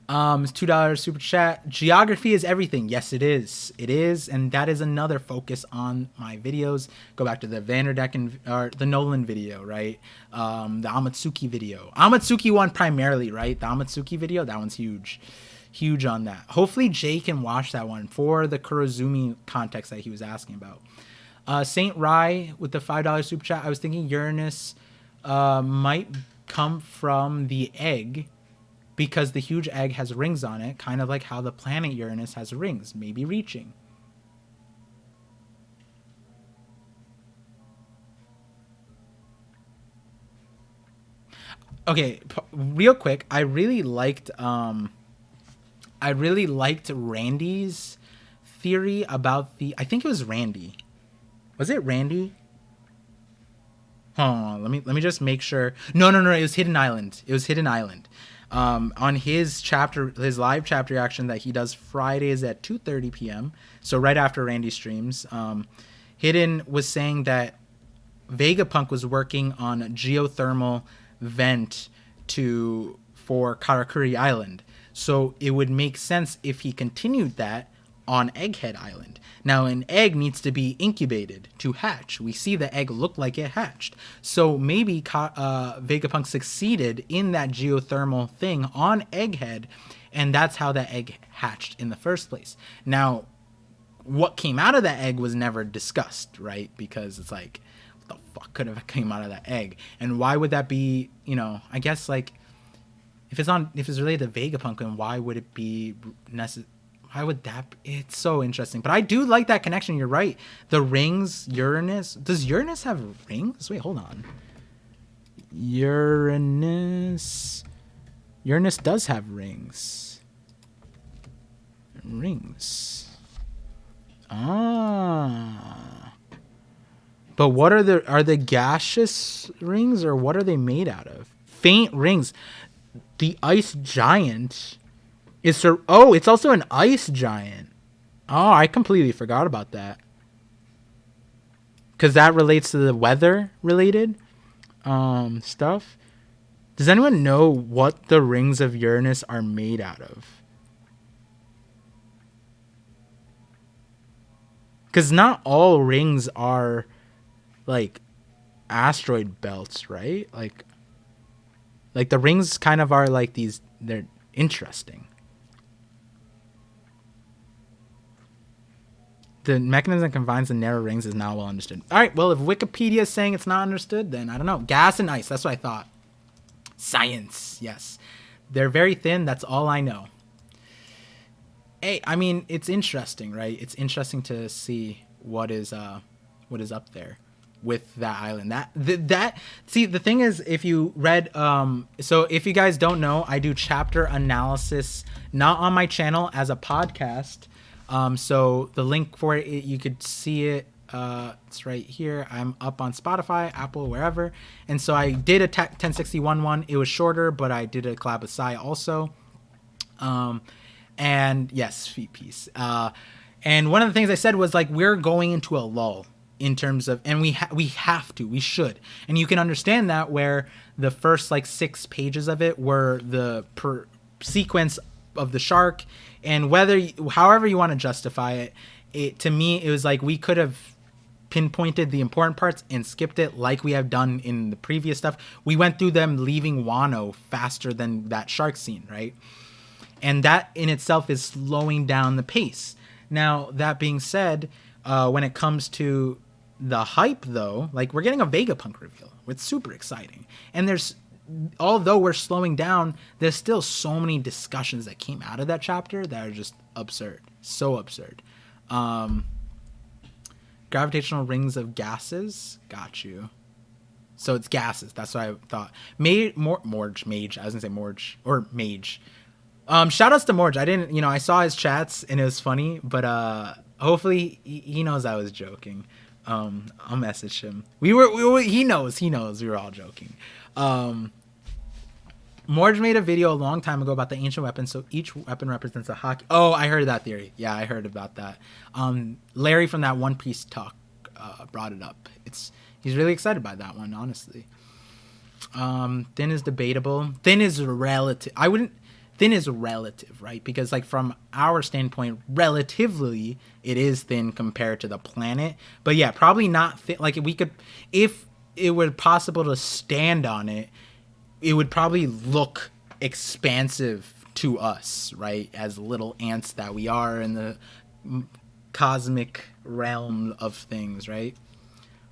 It's $2 super chat. Geography is everything. Yes, it is. It is, and that is another focus on my videos. Go back to the Vanderdecken or the Nolan video, right? The Amatsuki video. Amatsuki one primarily, right? The Amatsuki video, that one's huge. Huge on that. Hopefully Jay can watch that one for the Kurozumi context that he was asking about. Saint Rai with the $5 super chat. I was thinking Uranus might come from the egg, because the huge egg has rings on it, kind of like how the planet Uranus has rings, maybe reaching. Okay, real quick, I really liked Randy's theory about I think it was Randy. Was it Randy? Hold on, let me just make sure. No, it was Hidden Island. On his live chapter reaction that he does Fridays at 2:30 p.m. So right after Randy streams, Hidden was saying that Vegapunk was working on a geothermal vent for Karakuri Island. So it would make sense if he continued that on Egghead Island. Now, an egg needs to be incubated to hatch. We see the egg look like it hatched. So maybe Vegapunk succeeded in that geothermal thing on Egghead, and that's how that egg hatched in the first place. Now, what came out of that egg was never discussed, right? Because it's like, what the fuck could have came out of that egg? And why would that be, I guess, like, if it's related to Vegapunk, then why would it be necessary? Why would that be? It's so interesting. But I do like that connection. You're right. The rings, Uranus. Does Uranus have rings? Wait, hold on. Uranus does have rings. Ah. But what are they gaseous rings, or what are they made out of? Faint rings. The ice giant it's also an ice giant. Oh, I completely forgot about that. Because that relates to the weather related stuff. Does anyone know what the rings of Uranus are made out of? Because not all rings are like asteroid belts, right? Like the rings kind of are like these, they're interesting. The mechanism that combines the narrow rings is not well understood. All right, well, if Wikipedia is saying it's not understood, then I don't know. Gas and ice, that's what I thought. Science, yes. They're very thin, that's all I know. Hey, I mean, it's interesting, right? It's interesting to see what is up there with that island. See, the thing is, if you read, so if you guys don't know, I do chapter analysis, not on my channel, as a podcast. So the link for it, you could see it. It's right here. I'm up on Spotify, Apple, wherever. And so I did a 1061 one. It was shorter, but I did a collab with Sai also. And yes, feet piece. And one of the things I said was like, we're going into a lull in terms of, and we should. And you can understand that where the first like 6 pages of it were the sequence of the shark, and however you want to justify it, to me, it was like we could have pinpointed the important parts and skipped it like we have done in the previous stuff. We went through them leaving Wano faster than that shark scene, right? And that in itself is slowing down the pace. Now, that being said, when it comes to the hype, though, like we're getting a Vegapunk reveal. It's super exciting. And although we're slowing down, there's still so many discussions that came out of that chapter that are just absurd. So absurd. Gravitational rings of gases. Got you. So it's gases. That's what I thought. Mage. I was gonna say Morge or Mage. Shout outs to Morge. I saw his chats and it was funny, but hopefully he knows I was joking. I'll message him. He knows we were all joking. Morge made a video a long time ago about the ancient weapons, so each weapon represents a hockey. Oh, I heard that theory. Yeah, I heard about that. Larry from that One Piece talk brought it up. He's really excited by that one, honestly. Thin is debatable. Thin is relative. Thin is relative, right? Because like from our standpoint, relatively, it is thin compared to the planet. But yeah, probably not thin. Like if it were possible to stand on it, it would probably look expansive to us, right? As little ants that we are in the cosmic realm of things, right?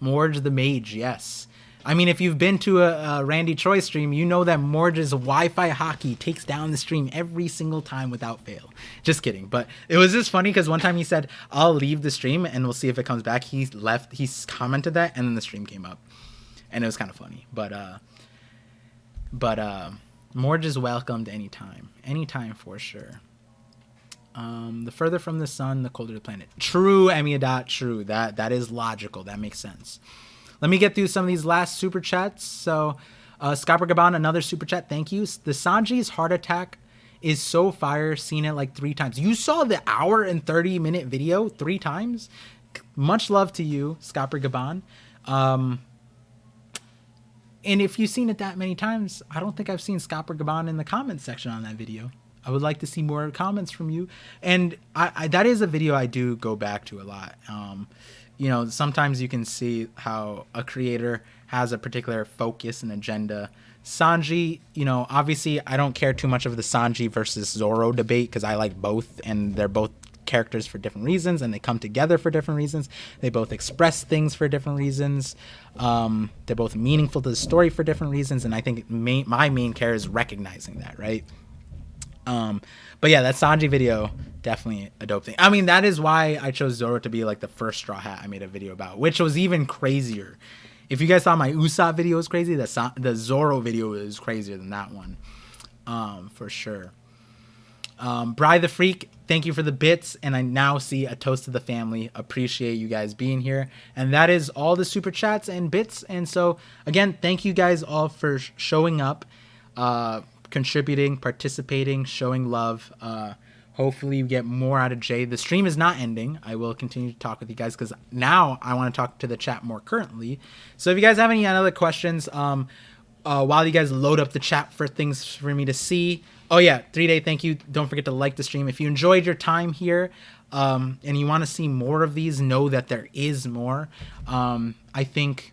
Morge the Mage, yes. I mean, if you've been to a Randy Choi stream, you know that Morge's Wi-Fi hockey takes down the stream every single time without fail. Just kidding. But it was just funny because one time he said, I'll leave the stream and we'll see if it comes back. He commented that and then the stream came up. And it was kind of funny. But Morge is welcomed anytime. Anytime for sure. The further from the sun, the colder the planet. True, Emiadot, true. That is logical. That makes sense. Let me get through some of these last super chats. So, Scopper Gaban, another super chat. Thank you. The Sanji's heart attack is so fire. Seen it like 3 times. You saw the hour and 30-minute video 3 times. Much love to you, Scopper Gaban. And if you've seen it that many times, I don't think I've seen Scopper Gaban in the comments section on that video. I would like to see more comments from you. And that is a video I do go back to a lot. Sometimes you can see how a creator has a particular focus and agenda. Sanji, obviously I don't care too much of the Sanji versus Zoro debate because I like both and they're both characters for different reasons and they come together for different reasons. They both express things for different reasons. They're both meaningful to the story for different reasons. And I think my main care is recognizing that, right? But yeah, that Sanji video, definitely a dope thing. I mean, that is why I chose Zoro to be like the first Straw Hat I made a video about, which was even crazier. If you guys thought my Usopp video was crazy, the Zoro video is crazier than that one, for sure. Bri the Freak, thank you for the bits, and I now see a toast to the family. Appreciate you guys being here, and that is all the super chats and bits. And so again, thank you guys all for showing up, contributing, participating, showing love. Hopefully you get more out of Jay. The stream is not ending. I will continue to talk with you guys because now I want to talk to the chat more currently. So if you guys have any other questions, while you guys load up the chat for things for me to see. Oh yeah, 3-Day, thank you. Don't forget to like the stream. If you enjoyed your time here and you want to see more of these, know that there is more. I think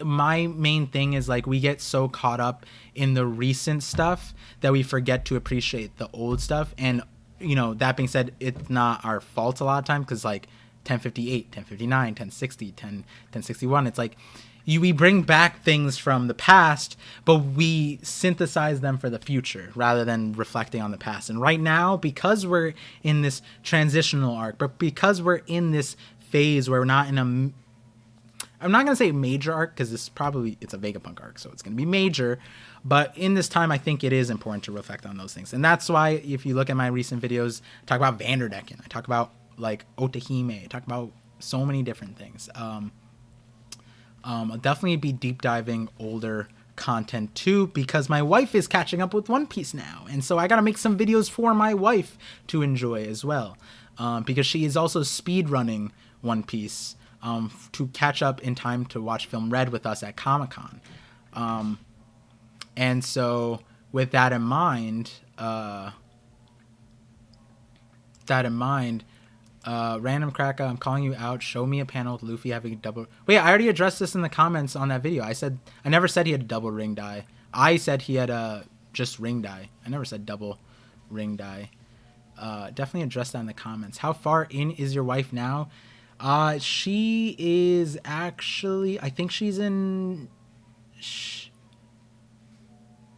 my main thing is like we get so caught up in the recent stuff that we forget to appreciate the old stuff. And you know, that being said, it's not our fault a lot of time, because like 1058, 1059, 1060, 1061, it's like we bring back things from the past, but we synthesize them for the future rather than reflecting on the past. And right now, because we're in this transitional arc, but because we're in this phase where we're not in a, I'm not going to say major arc, because it's a Vegapunk arc, so it's going to be major. But in this time, I think it is important to reflect on those things. And that's why, if you look at my recent videos, I talk about Vanderdecken. I talk about, like, Otahime. I talk about so many different things. I'll definitely be deep diving older content, too, because my wife is catching up with One Piece now. And so I got to make some videos for my wife to enjoy as well. Because she is also speed running One Piece to catch up in time to watch Film Red with us at Comic-Con. And so, with that in mind, Random Cracker, I'm calling you out. Show me a panel with Luffy having a double. Wait, I already addressed this in the comments on that video. I never said he had a double ring die. I said he had a just ring die. I never said double ring die. Definitely address that in the comments. How far in is your wife now? She is actually, I think she's in.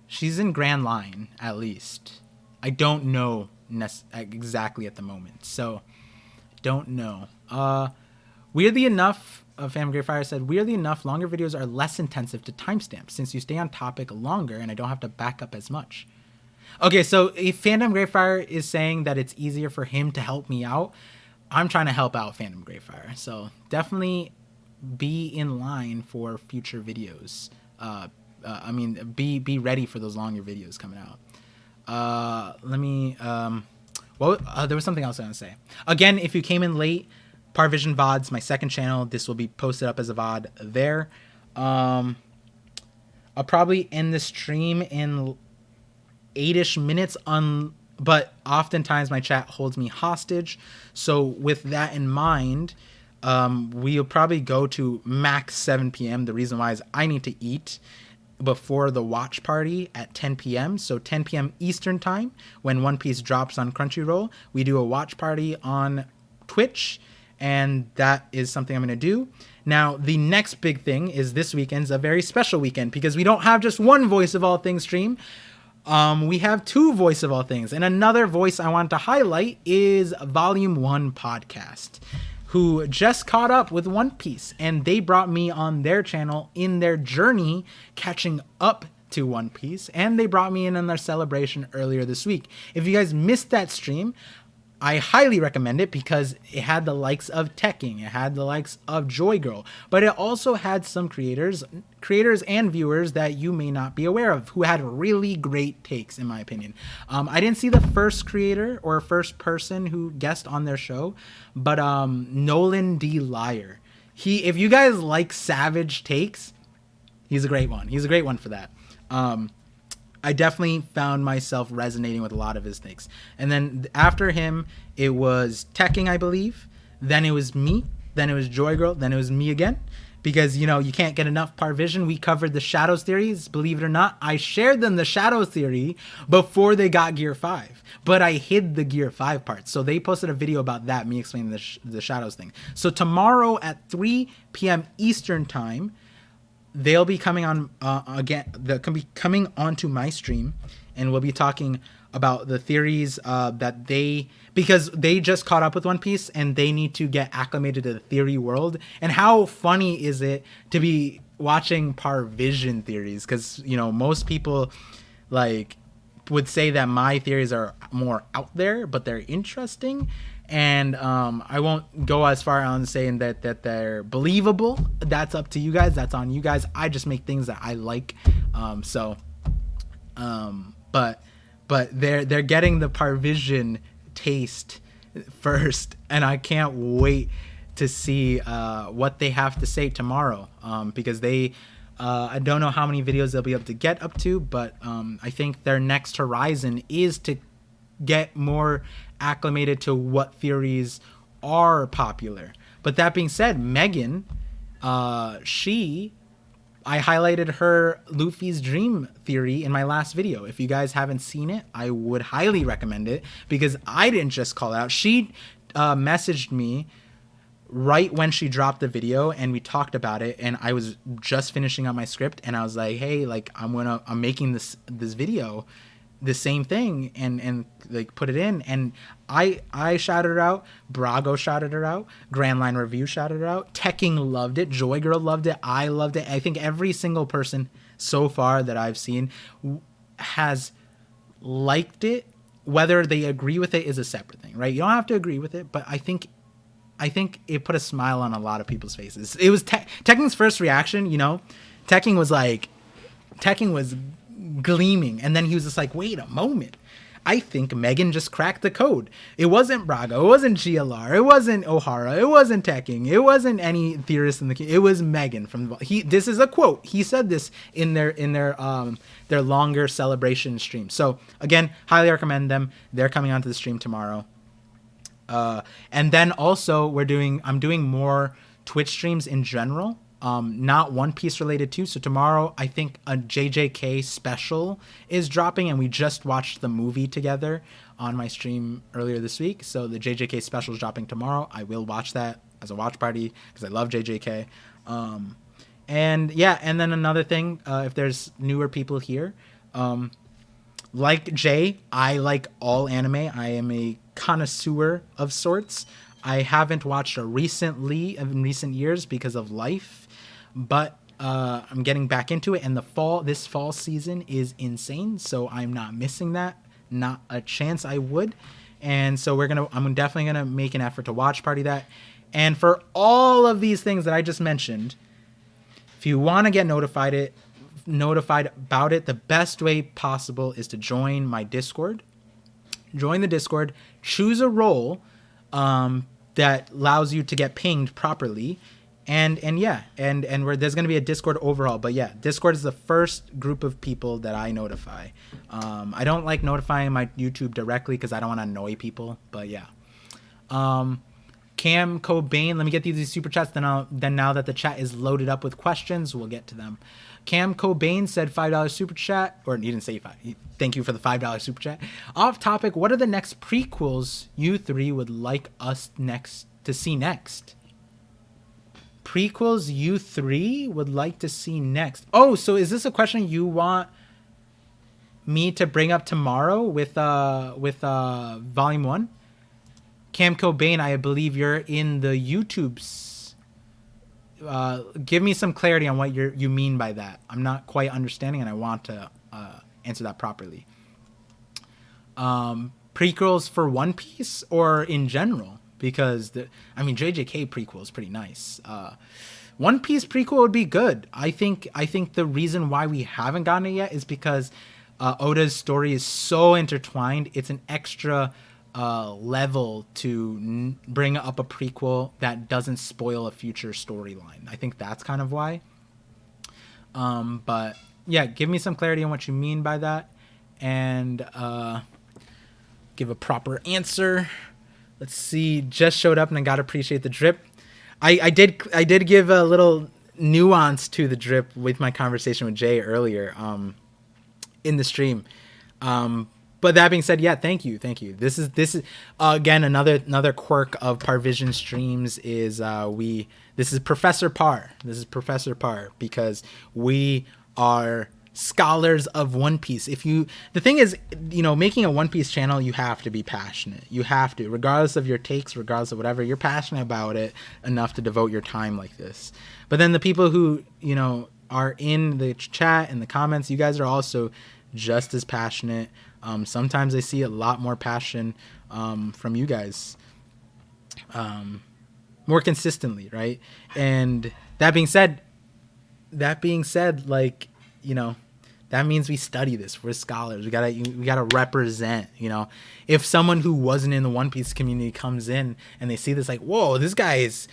She's in Grand Line, at least. I don't know exactly at the moment, so don't know. Weirdly enough, Phantom Greyfire said, weirdly enough, longer videos are less intensive to timestamp since you stay on topic longer and I don't have to back up as much. Okay, so if Phantom Greyfire is saying that it's easier for him to help me out, I'm trying to help out Phantom Greyfire. So definitely be in line for future videos. Be ready for those longer videos coming out. There was something else I want to say. Again, if you came in late, ParVision VODs, my second channel, this will be posted up as a VOD there. I'll probably end the stream in 8-ish minutes, but oftentimes my chat holds me hostage. So with that in mind, we'll probably go to max 7 p.m. The reason why is I need to eat before the watch party at 10 p.m. So 10 p.m. Eastern time, when One Piece drops on Crunchyroll, we do a watch party on Twitch, and that is something I'm going to do. Now, the next big thing is this weekend's a very special weekend, because we don't have just one Voice of All Things stream. We have 2 Voice of All Things, and another voice I want to highlight is Volume 1 Podcast, who just caught up with One Piece, and they brought me on their channel in their journey catching up to One Piece, and they brought me in on their celebration earlier this week. If you guys missed that stream, I highly recommend it, because it had the likes of Tekking, it had the likes of Joy Girl, but it also had some creators and viewers that you may not be aware of, who had really great takes, in my opinion. I didn't see the first creator or first person who guessed on their show, but Nolan D. Liar. If you guys like savage takes, he's a great one. He's a great one for that. I definitely found myself resonating with a lot of his takes. And then after him, it was Tekking, I believe. Then it was me. Then it was Joy Girl. Then it was me again. Because, you know, you can't get enough ParVision. We covered the Shadows theories. Believe it or not, I shared them the Shadows theory before they got Gear 5. But I hid the Gear 5 part. So they posted a video about that, me explaining the Shadows thing. So tomorrow at 3 p.m. Eastern time, they'll be coming on again. They'll be coming onto my stream, and we'll be talking about the theories because they just caught up with One Piece and they need to get acclimated to the theory world. And how funny is it to be watching ParVision theories? Because, you know, most people like would say that my theories are more out there, but they're interesting. And I won't go as far on saying that they're believable. That's up to you guys. That's on you guys. I just make things that I like. But they're getting the ParVision taste first, and I can't wait to see what they have to say tomorrow. Because I don't know how many videos they'll be able to get up to, but I think their next horizon is to get more acclimated to what theories are popular. But that being said, Megan, she I highlighted her Luffy's dream theory in my last video. If you guys haven't seen it, I would highly recommend it, because I didn't just call it out. She messaged me right when she dropped the video, and we talked about it, and I was just finishing up my script, and I was like, hey, like I'm making this video, the same thing, and like put it in, and I shouted her out, Brago shouted her out, Grand Line Review shouted her out, Tekking loved it, Joy Girl loved it, I loved it. I think every single person so far that I've seen has liked it. Whether they agree with it is a separate thing, right? You don't have to agree with it, but I think it put a smile on a lot of people's faces. It was Tekking's first reaction, you know. Tekking was gleaming, and then he was just like, wait a moment, I think Megan just cracked the code. It wasn't Brago, it wasn't GLR, it wasn't O'Hara, it wasn't Tekking, it wasn't any theorist in the it was Megan from this is a quote. He said this in their longer celebration stream. So again, highly recommend them. They're coming onto the stream tomorrow. And then also I'm doing more Twitch streams in general. Not One Piece related too. So tomorrow, I think a JJK special is dropping, and we just watched the movie together on my stream earlier this week. So the JJK special is dropping tomorrow. I will watch that as a watch party because I love JJK. And then another thing, if there's newer people here, like Jay, I like all anime. I am a connoisseur of sorts. I haven't watched in recent years because of life. But I'm getting back into it, and this fall season is insane, so I'm not missing that. Not a chance I would. And so I'm definitely gonna make an effort to watch party that. And for all of these things that I just mentioned, if you want to get notified about it, the best way possible is to join my Discord. Join the Discord, choose a role that allows you to get pinged properly. And where there's going to be a Discord overhaul. But yeah, Discord is the first group of people that I notify. I don't like notifying my YouTube directly because I don't want to annoy people. But yeah. Cam Cobain, let me get these super chats. Then now that the chat is loaded up with questions, we'll get to them. Cam Cobain said $5 super chat, or he didn't say $5. Thank you for the $5 super chat. Off topic, what are the next prequels you three would like us to see next? Prequels you three would like to see next. Oh, so is this a question you want me to bring up tomorrow with volume 1? Cam Cobain, I believe you're in the YouTubes. Give me some clarity on what you mean by that. I'm not quite understanding, and I want to answer that properly. Prequels for One Piece or in general? Because JJK prequel is pretty nice. One Piece prequel would be good. I think the reason why we haven't gotten it yet is because Oda's story is so intertwined. It's an extra level to bring up a prequel that doesn't spoil a future storyline. I think that's kind of why. But yeah, give me some clarity on what you mean by that, and give a proper answer. Let's see. Just showed up and I gotta appreciate the drip. I did give a little nuance to the drip with my conversation with Jay earlier in the stream. But that being said, yeah, thank you. This is again another quirk of ParVision streams is this is Professor Par. This is Professor Par because we are scholars of One Piece. The thing is, making a One Piece channel, you have to be passionate. You have to, regardless of your takes, regardless of whatever, you're passionate about it enough to devote your time like this. But then the people who, are in the chat and the comments, you guys are also just as passionate. Sometimes I see a lot more passion from you guys more consistently, right? And that being said, like, that means we study this. We're scholars. We gotta represent. If someone who wasn't in the One Piece community comes in and they see this, like, whoa, this guy's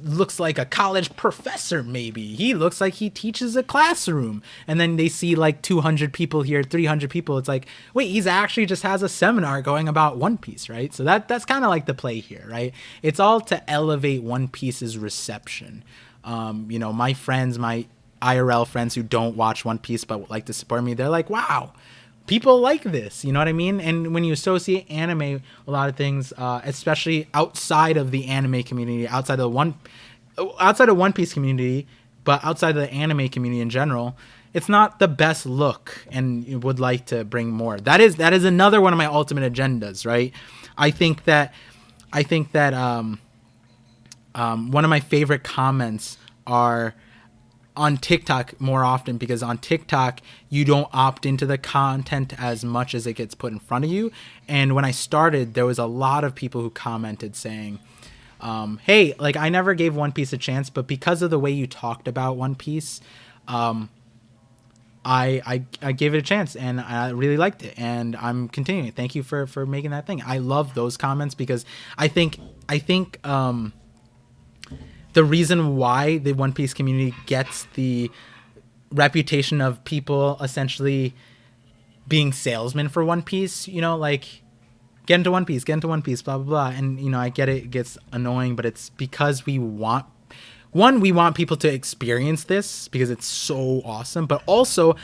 looks like a college professor. Maybe he looks like he teaches a classroom. And then they see like 200 people here, 300 people. It's like, wait, he's actually just has a seminar going about One Piece, right? So that's kind of like the play here, right? It's all to elevate One Piece's reception. My friends might IRL friends who don't watch One Piece but would like to support me, they're like, wow, people like this, you know what I mean? And when you associate anime, a lot of things, especially outside of the anime community, outside of One Piece community, but outside of the anime community in general, it's not the best look, and would like to bring more. That is another one of my ultimate agendas, right? I think that one of my favorite comments are on TikTok more often, because on TikTok you don't opt into the content as much as it gets put in front of you. And when I started, there was a lot of people who commented saying, hey, like, I never gave One Piece a chance, but because of the way you talked about One Piece, I gave it a chance and I really liked it, and I'm continuing. Thank you for making that thing. I love those comments, because I think the reason why the One Piece community gets the reputation of people essentially being salesmen for One Piece, you know, like, get into One Piece, blah, blah, blah. And, you know, I get it gets annoying, but it's because we want people to experience this because it's so awesome. But also,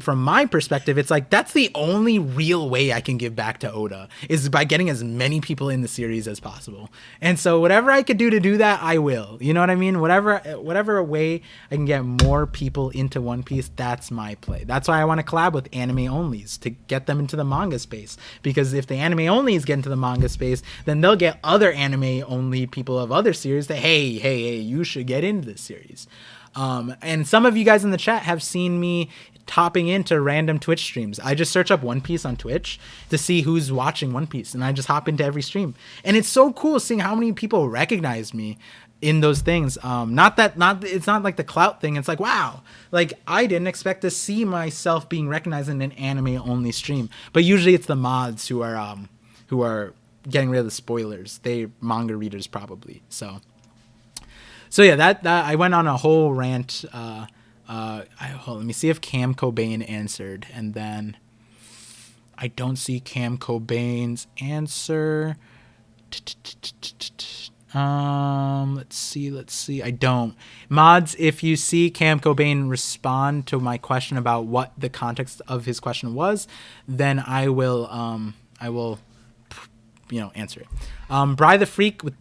from my perspective, it's like, that's the only real way I can give back to Oda, is by getting as many people in the series as possible. And so whatever I could do to do that, I will. You know what I mean? Whatever way I can get more people into One Piece, that's my play. That's why I want to collab with anime onlys, to get them into the manga space. Because if the anime onlys get into the manga space, then they'll get other anime only people of other series that, hey, you should get into this series. And some of you guys in the chat have seen me topping into random Twitch streams. I just search up One Piece on Twitch to see who's watching One Piece, and I just hop into every stream. And it's so cool seeing how many people recognize me in those things. It's not like the clout thing. It's like, wow, like, I didn't expect to see myself being recognized in an anime only stream. But usually it's the mods who are getting rid of the spoilers. They manga readers probably. So yeah, that I went on a whole rant. Let me see if Cam Cobain answered, and then I don't see Cam Cobain's answer. Let's see. I don't. Mods, if you see Cam Cobain respond to my question about what the context of his question was, then I will answer it. Bry the Freak with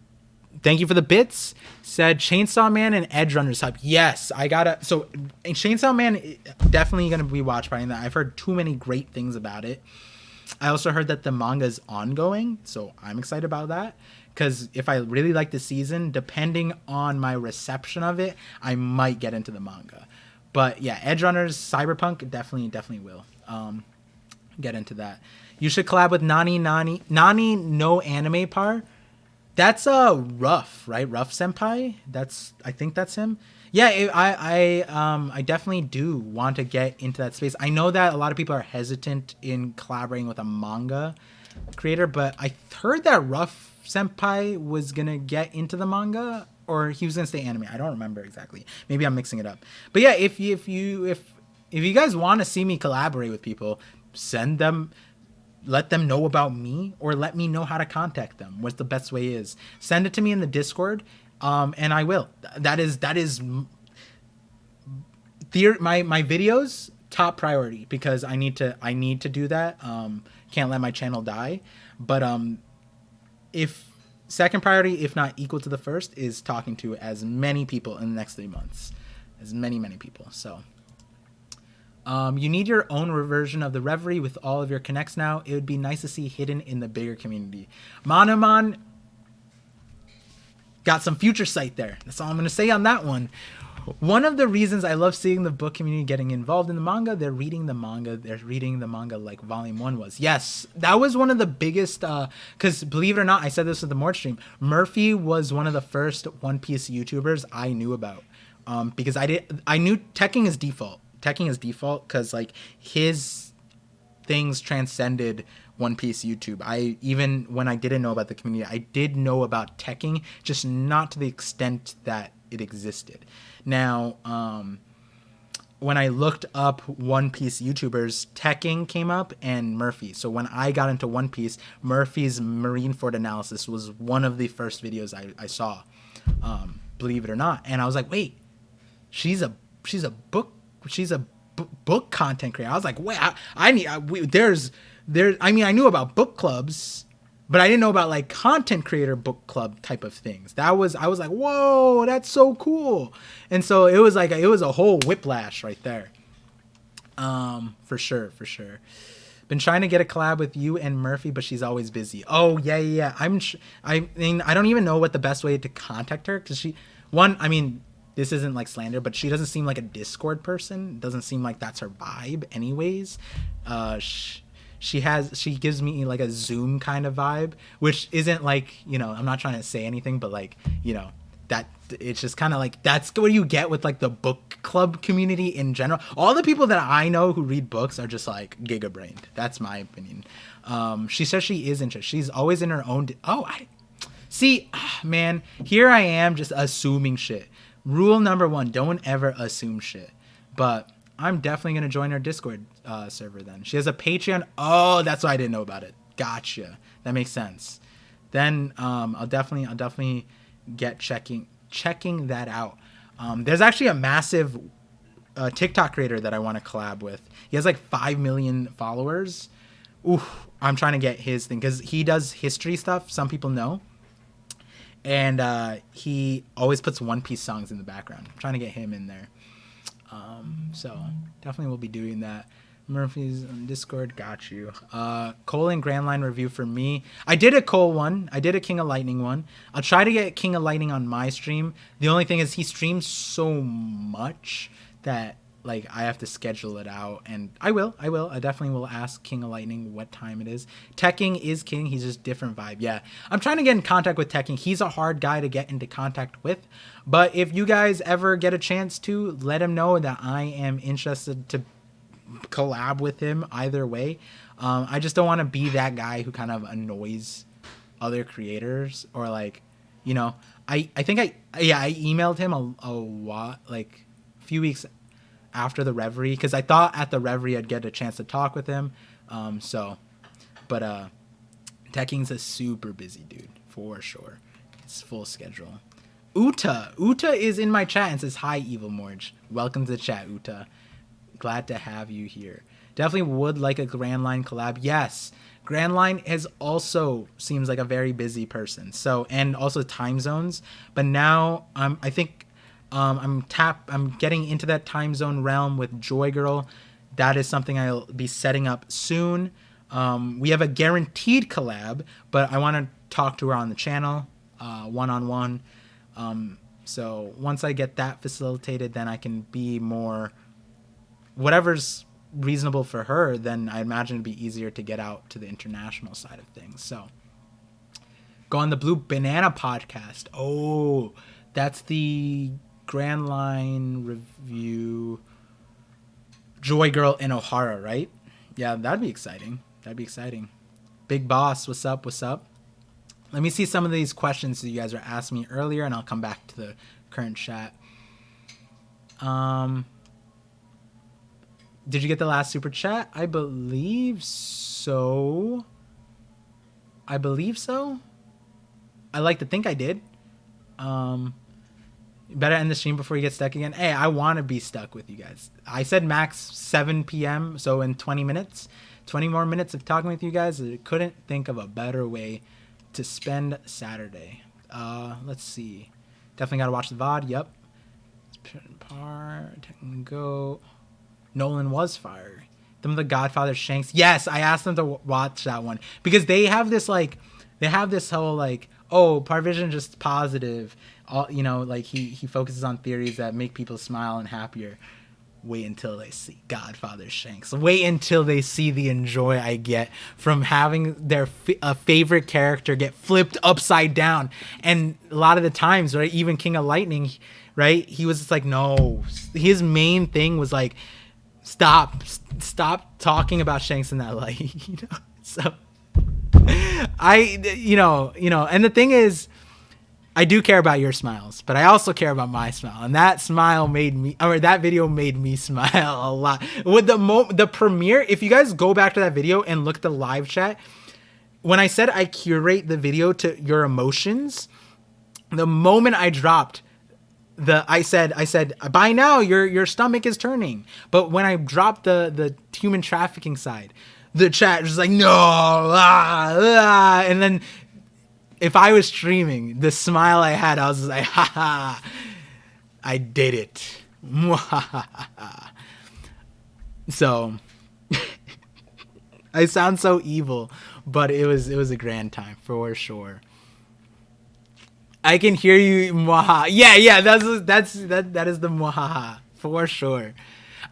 thank you for the bits, said Chainsaw Man and Edge Runners up. Yes, I gotta. So Chainsaw Man, definitely gonna be watched by that. I've heard too many great things about it. I also heard that the manga is ongoing, so I'm excited about that. Because if I really like the season, depending on my reception of it, I might get into the manga. But yeah, Edge Runners, Cyberpunk, definitely will get into that. You should collab with Nani no Anime Par. That's Ruff, right? Ruff Senpai. I think that's him. Yeah, I definitely do want to get into that space. I know that a lot of people are hesitant in collaborating with a manga creator, but I heard that Ruff Senpai was gonna get into the manga, or he was gonna stay anime. I don't remember exactly. Maybe I'm mixing it up. But yeah, if you guys want to see me collaborate with people, send them. Let them know about me, or let me know how to contact them. What the best way is. Send it to me in the Discord, and I will. That is my videos top priority, because I need to do that. Can't let my channel die. But if second priority, if not equal to the first, is talking to as many people in the next 3 months, as many people. So. You need your own version of the Reverie with all of your connects now. It would be nice to see hidden in the bigger community. Monoman got some future sight there. That's all I'm going to say on that one. One of the reasons I love seeing the book community getting involved in the manga, they're reading the manga like Volume 1 was. Yes, that was one of the biggest, because believe it or not, I said this with the Mort stream, Murphy was one of the first One Piece YouTubers I knew about, because I knew Tekking is default. Because like his things transcended One Piece YouTube. Even when I didn't know about the community, I did know about Tekking, just not to the extent that it existed. Now, when I looked up One Piece YouTubers, Tekking came up and Murphy. So when I got into One Piece, Murphy's Marineford analysis was one of the first videos I saw, believe it or not. And I was like, wait, she's a book content creator. I was like, wait, I mean, I knew about book clubs, but I didn't know about like content creator book club type of things. I was like, whoa, that's so cool. And so it was a whole whiplash right there. For sure. Been trying to get a collab with you and Murphy, but she's always busy. Oh yeah. I mean, I don't even know what the best way to contact her, because I mean, this isn't like slander, but she doesn't seem like a Discord person. It doesn't seem like that's her vibe anyways. She gives me like a Zoom kind of vibe, which isn't like, you know, I'm not trying to say anything, but like, you know, that it's just kind of like, that's what you get with like the book club community in general. All the people that I know who read books are just like giga brained. That's my opinion. She says she is interested. She's always in her own. Man, here I am just assuming shit. Rule number 1, don't ever assume shit. But I'm definitely going to join her Discord server then. She has a Patreon. Oh, that's why I didn't know about it. Gotcha. That makes sense. Then I'll definitely get checking that out. There's actually a massive TikTok creator that I want to collab with. He has like 5 million followers. I'm trying to get his thing because he does history stuff. Some people know. And he always puts One Piece songs in the background. I'm trying to get him in there. So definitely will be doing that. Murphy's on Discord, got you. Cole and Grand Line review for me. I did a Cole one. I did a King of Lightning one. I'll try to get King of Lightning on my stream. The only thing is he streams so much that like I have to schedule it out, and I will. I definitely will ask King of Lightning what time it is. Tekking is king. He's just different vibe. Yeah, I'm trying to get in contact with Tekking. He's a hard guy to get into contact with, but if you guys ever get a chance to, let him know that I am interested to collab with him either way. I just don't want to be that guy who kind of annoys other creators, or like, you know, I think I emailed him a few weeks after the Reverie, because I thought at the Reverie I'd get a chance to talk with him. But Tekking's a super busy dude for sure. It's full schedule. Uta is in my chat and says, hi, Evil Morge. Welcome to the chat, Uta. Glad to have you here. Definitely would like a Grand Line collab. Yes, Grand Line is also seems like a very busy person. So, and also time zones. But now I'm getting into that time zone realm with Joy Girl. That is something I'll be setting up soon. We have a guaranteed collab, but I want to talk to her on the channel, one-on-one. So once I get that facilitated, then I can be more whatever's reasonable for her. Then I imagine it'd be easier to get out to the international side of things. So go on the Blue Banana podcast. Oh, that's the Grand Line review. Joy Girl and O'Hara, right? Yeah, that'd be exciting. Big Boss, what's up? Let me see some of these questions that you guys were asking me earlier, and I'll come back to the current chat. Did you get the last super chat? I believe so. I like to think I did. Better end the stream before you get stuck again. Hey, I want to be stuck with you guys. I said max 7 p.m. So in 20 more minutes of talking with you guys. I couldn't think of a better way to spend Saturday. Let's see. Definitely got to watch the VOD. Yep. Go. Nolan was fire. Them of the Godfather Shanks. Yes, I asked them to watch that one because they have this whole like, oh, ParVision just positive. You know, like he focuses on theories that make people smile and happier. Wait until they see Godfather Shanks. Wait until they see the enjoy I get from having their favorite character get flipped upside down. And a lot of the times, right, even King of Lightning, right, he was just like, no. His main thing was like, stop talking about Shanks in that light. You know, so and the thing is, I do care about your smiles, but I also care about my smile, and that video made me smile a lot. With the premiere, if you guys go back to that video and look at the live chat, when I said I curate the video to your emotions, the moment I dropped, I said by now your stomach is turning. But when I dropped the human trafficking side, the chat was like, no, and then if I was streaming, the smile I had, I was just like, ha, I did it. So I sound so evil, but it was a grand time for sure. I can hear you, mwaha. Yeah, that is the mwahaha for sure.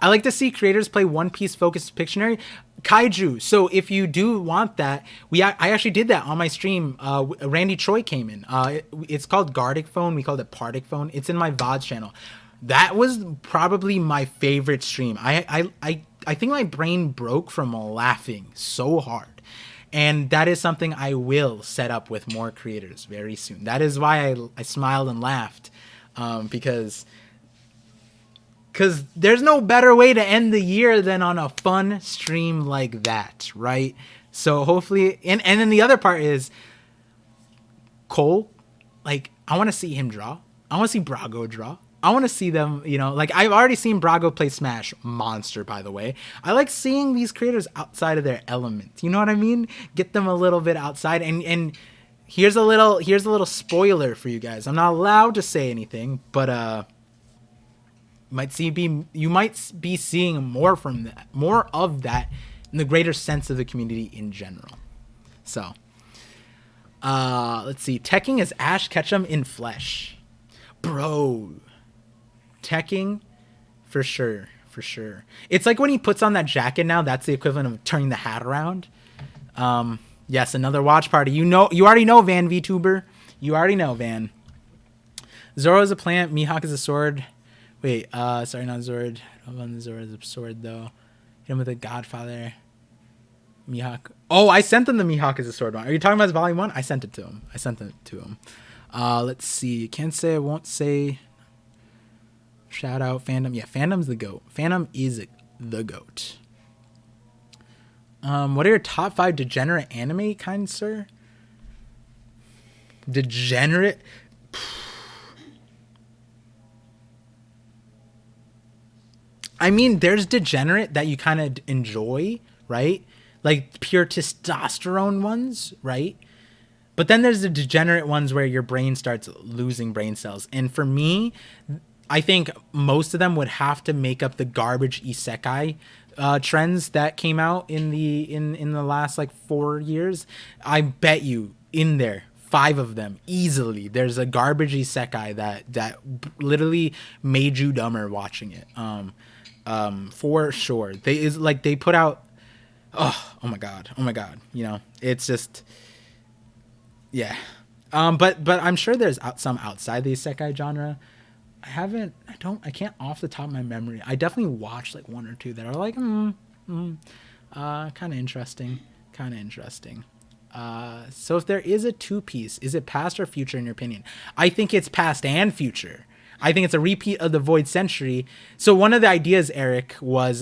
I like to see creators play One Piece focused Pictionary. Kaiju. So if you do want that, I actually did that on my stream. Randy Choi came in. It's called Gardic Phone. We called it Pardic Phone. It's in my VODs channel. That was probably my favorite stream. I think my brain broke from laughing so hard. And that is something I will set up with more creators very soon. That is why I smiled and laughed, because there's no better way to end the year than on a fun stream like that, right? So hopefully, and then the other part is Cole. Like, I want to see him draw. I want to see Brago draw. I want to see them, like I've already seen Brago play Smash. Monster, by the way. I like seeing these creators outside of their element. You know what I mean? Get them a little bit outside. And here's a little spoiler for you guys. I'm not allowed to say anything, but you might be seeing more of that in the greater sense of the community in general. So, let's see. Teching is Ash Ketchum in flesh, bro. Teching, for sure. It's like when he puts on that jacket now. That's the equivalent of turning the hat around. Yes, another watch party. You already know Van VTuber. You already know Van. Zoro is a plant. Mihawk is a sword. Wait, sorry, not Zord. I don't want Zoro is a sword though. Hit him with a Godfather. Mihawk. Oh, I sent them the Mihawk is a sword one. Are you talking about Volume 1? I sent it to him. Let's see. Can't say, I won't say. Shout out Fandom. Yeah, Fandom's the GOAT. Fandom is the GOAT. What are your top 5 degenerate anime, kind sir? Degenerate? I mean, there's degenerate that you kind of enjoy, right? Like pure testosterone ones, right? But then there's the degenerate ones where your brain starts losing brain cells. And for me, I think most of them would have to make up the garbage isekai trends that came out in the last like 4 years. I bet you in there 5 of them easily. There's a garbage isekai that literally made you dumber watching it. For sure. They put out. Oh my god. It's just. Yeah. But I'm sure there's some outside the isekai genre. I can't off the top of my memory. I definitely watched like 1 or 2 that are like, kind of interesting. So if there is a 2-piece, is it past or future in your opinion? I think it's past and future. I think it's a repeat of the Void Century. So one of the ideas, Eric, was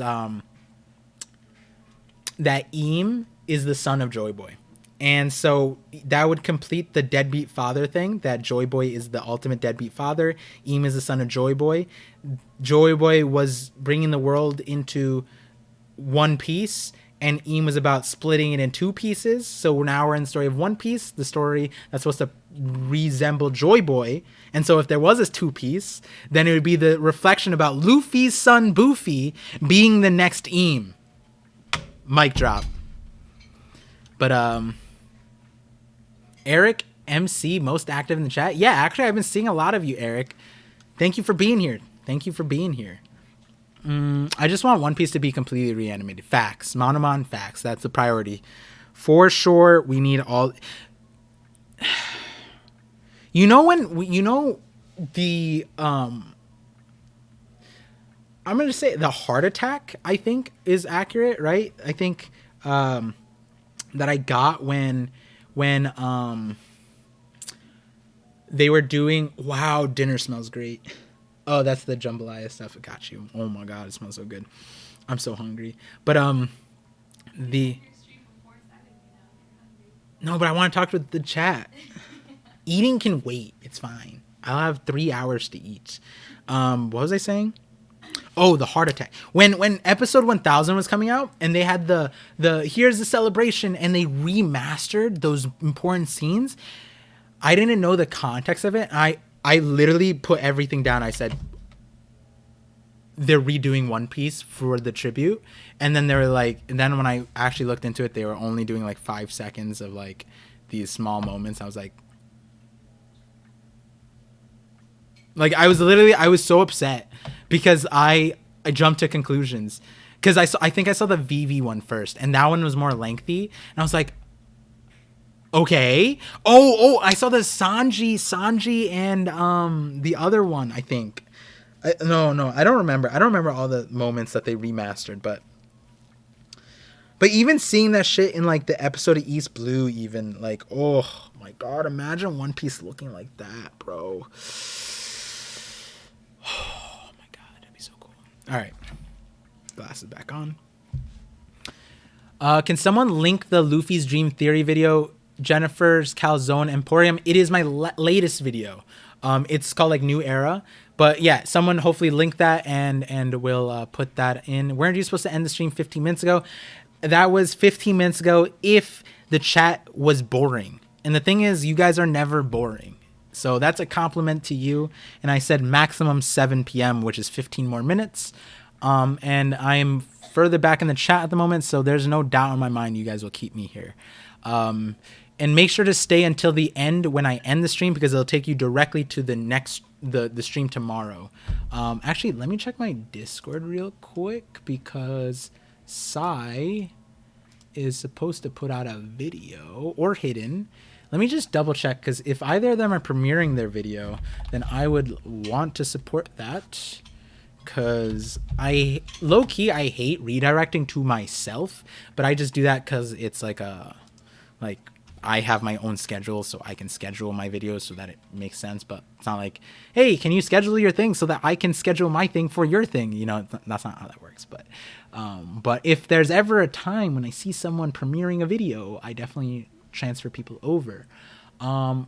that Eam is the son of Joy Boy. And so that would complete the deadbeat father thing, that Joy Boy is the ultimate deadbeat father. Eam is the son of Joy Boy. Joy Boy was bringing the world into one piece, and Eam was about splitting it in 2 pieces. So now we're in the story of One Piece, the story that's supposed to resemble Joy Boy. And so if there was this 2-piece, then it would be the reflection about Luffy's son, Boofy, being the next Eam. Mic drop. But, Eric MC, most active in the chat. Yeah, actually, I've been seeing a lot of you, Eric. Thank you for being here. I just want One Piece to be completely reanimated. Facts. Monomon, facts. That's the priority. For sure, we need all... the... I'm going to say the heart attack, I think, is accurate, right? I think that I got when they were doing, wow, dinner smells great. Oh, that's the jambalaya stuff. It got you. Oh my god, it smells so good. I'm so hungry. But no, but I want to talk with the chat. Eating can wait. It's fine. I'll have 3 hours to eat. What was I saying? Oh, the heart attack. When episode 1000 was coming out and they had the here's the celebration and they remastered those important scenes, I didn't know the context of it. I literally put everything down. I said they're redoing One Piece for the tribute, and then they were like, and then when I actually looked into it, they were only doing like 5 seconds of like these small moments. I was like I was so upset because I jumped to conclusions because I think I saw the VV one first, and that one was more lengthy, and I was like, okay. Oh, I saw the Sanji and the other one, I think. No, I don't remember. I don't remember all the moments that they remastered, but even seeing that shit in like the episode of East Blue, even like, oh my god, imagine One Piece looking like that, bro. Oh my god, that'd be so cool. All right, glasses back on. Can someone link the Luffy's Dream Theory video, Jennifer's Calzone Emporium? It is my latest video. It's called like New Era. But yeah, someone hopefully link that and we'll put that in. Weren't you supposed to end the stream 15 minutes ago? That was 15 minutes ago if the chat was boring. And the thing is, you guys are never boring. So that's a compliment to you. And I said maximum 7 p.m., which is 15 more minutes. And I'm further back in the chat at the moment, so there's no doubt in my mind you guys will keep me here. And make sure to stay until the end when I end the stream, because it'll take you directly to the next the stream tomorrow. Actually, let me check my Discord real quick, because Sai is supposed to put out a video, or hidden. Let me just double check, because if either of them are premiering their video, then I would want to support that. Because low-key I hate redirecting to myself, but I just do that because it's like I have my own schedule, so I can schedule my videos so that it makes sense. But it's not like, hey, can you schedule your thing so that I can schedule my thing for your thing? You know, that's not how that works. But if there's ever a time when I see someone premiering a video, I definitely transfer people over.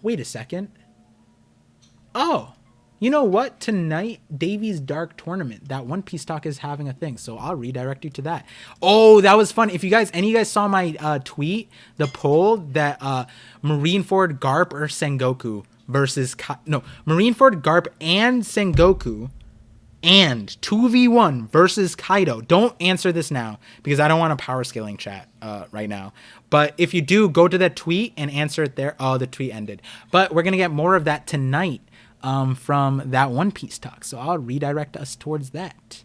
Wait a second. Oh, you know what? Tonight, Davies Dark Tournament, that One Piece Talk is having a thing, so I'll redirect you to that. Oh, that was fun. If any of you guys saw my tweet, the poll that Marineford, Garp, or Sengoku versus Marineford, Garp, and Sengoku, and 2v1 versus Kaido. Don't answer this now, because I don't want a power scaling chat right now. But if you do, go to that tweet and answer it there. Oh, the tweet ended. But we're gonna get more of that tonight. From that One Piece Talk. So I'll redirect us towards that.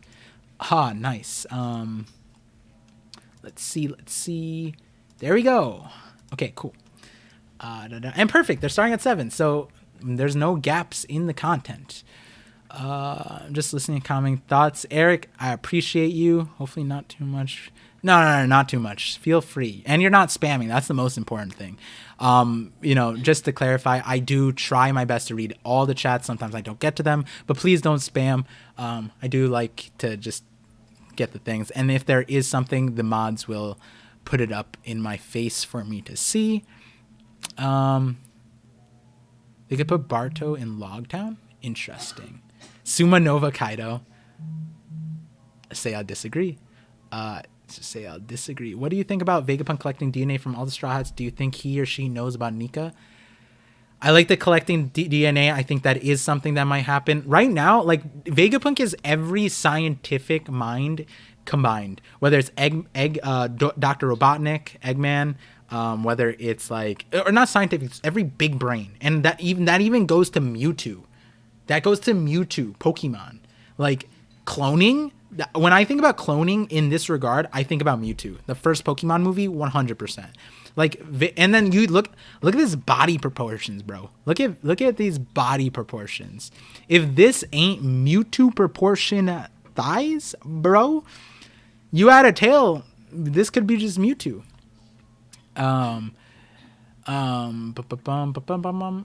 Nice. Let's see. There we go. Okay, cool. And perfect. They're starting at 7. So there's no gaps in the content. I'm just listening to commenting thoughts. Eric, I appreciate you. Hopefully not too much. No, not too much. Feel free. And you're not spamming. That's the most important thing. Just to clarify, I do try my best to read all the chats. Sometimes I don't get to them, but please don't spam. I do like to just get the things. And if there is something, the mods will put it up in my face for me to see. They could put Barto in Logtown. Interesting. Sumanova Kaido. I'll disagree. I'll disagree. What do you think about Vegapunk collecting DNA from all the Straw Hats? Do you think he or she knows about Nika? I like the collecting DNA. I think that is something that might happen. Right now, like, Vegapunk is every scientific mind combined. Whether it's Dr. Robotnik, Eggman, whether it's like, or not scientific, it's every big brain. And that even goes to Mewtwo. That goes to Mewtwo, Pokemon. Like, cloning. When I think about cloning in this regard, I think about Mewtwo, the first Pokemon movie, 100%. Like, and then you look at his body proportions, bro. Look at these body proportions. If this ain't Mewtwo proportion thighs, bro, you add a tail, this could be just Mewtwo.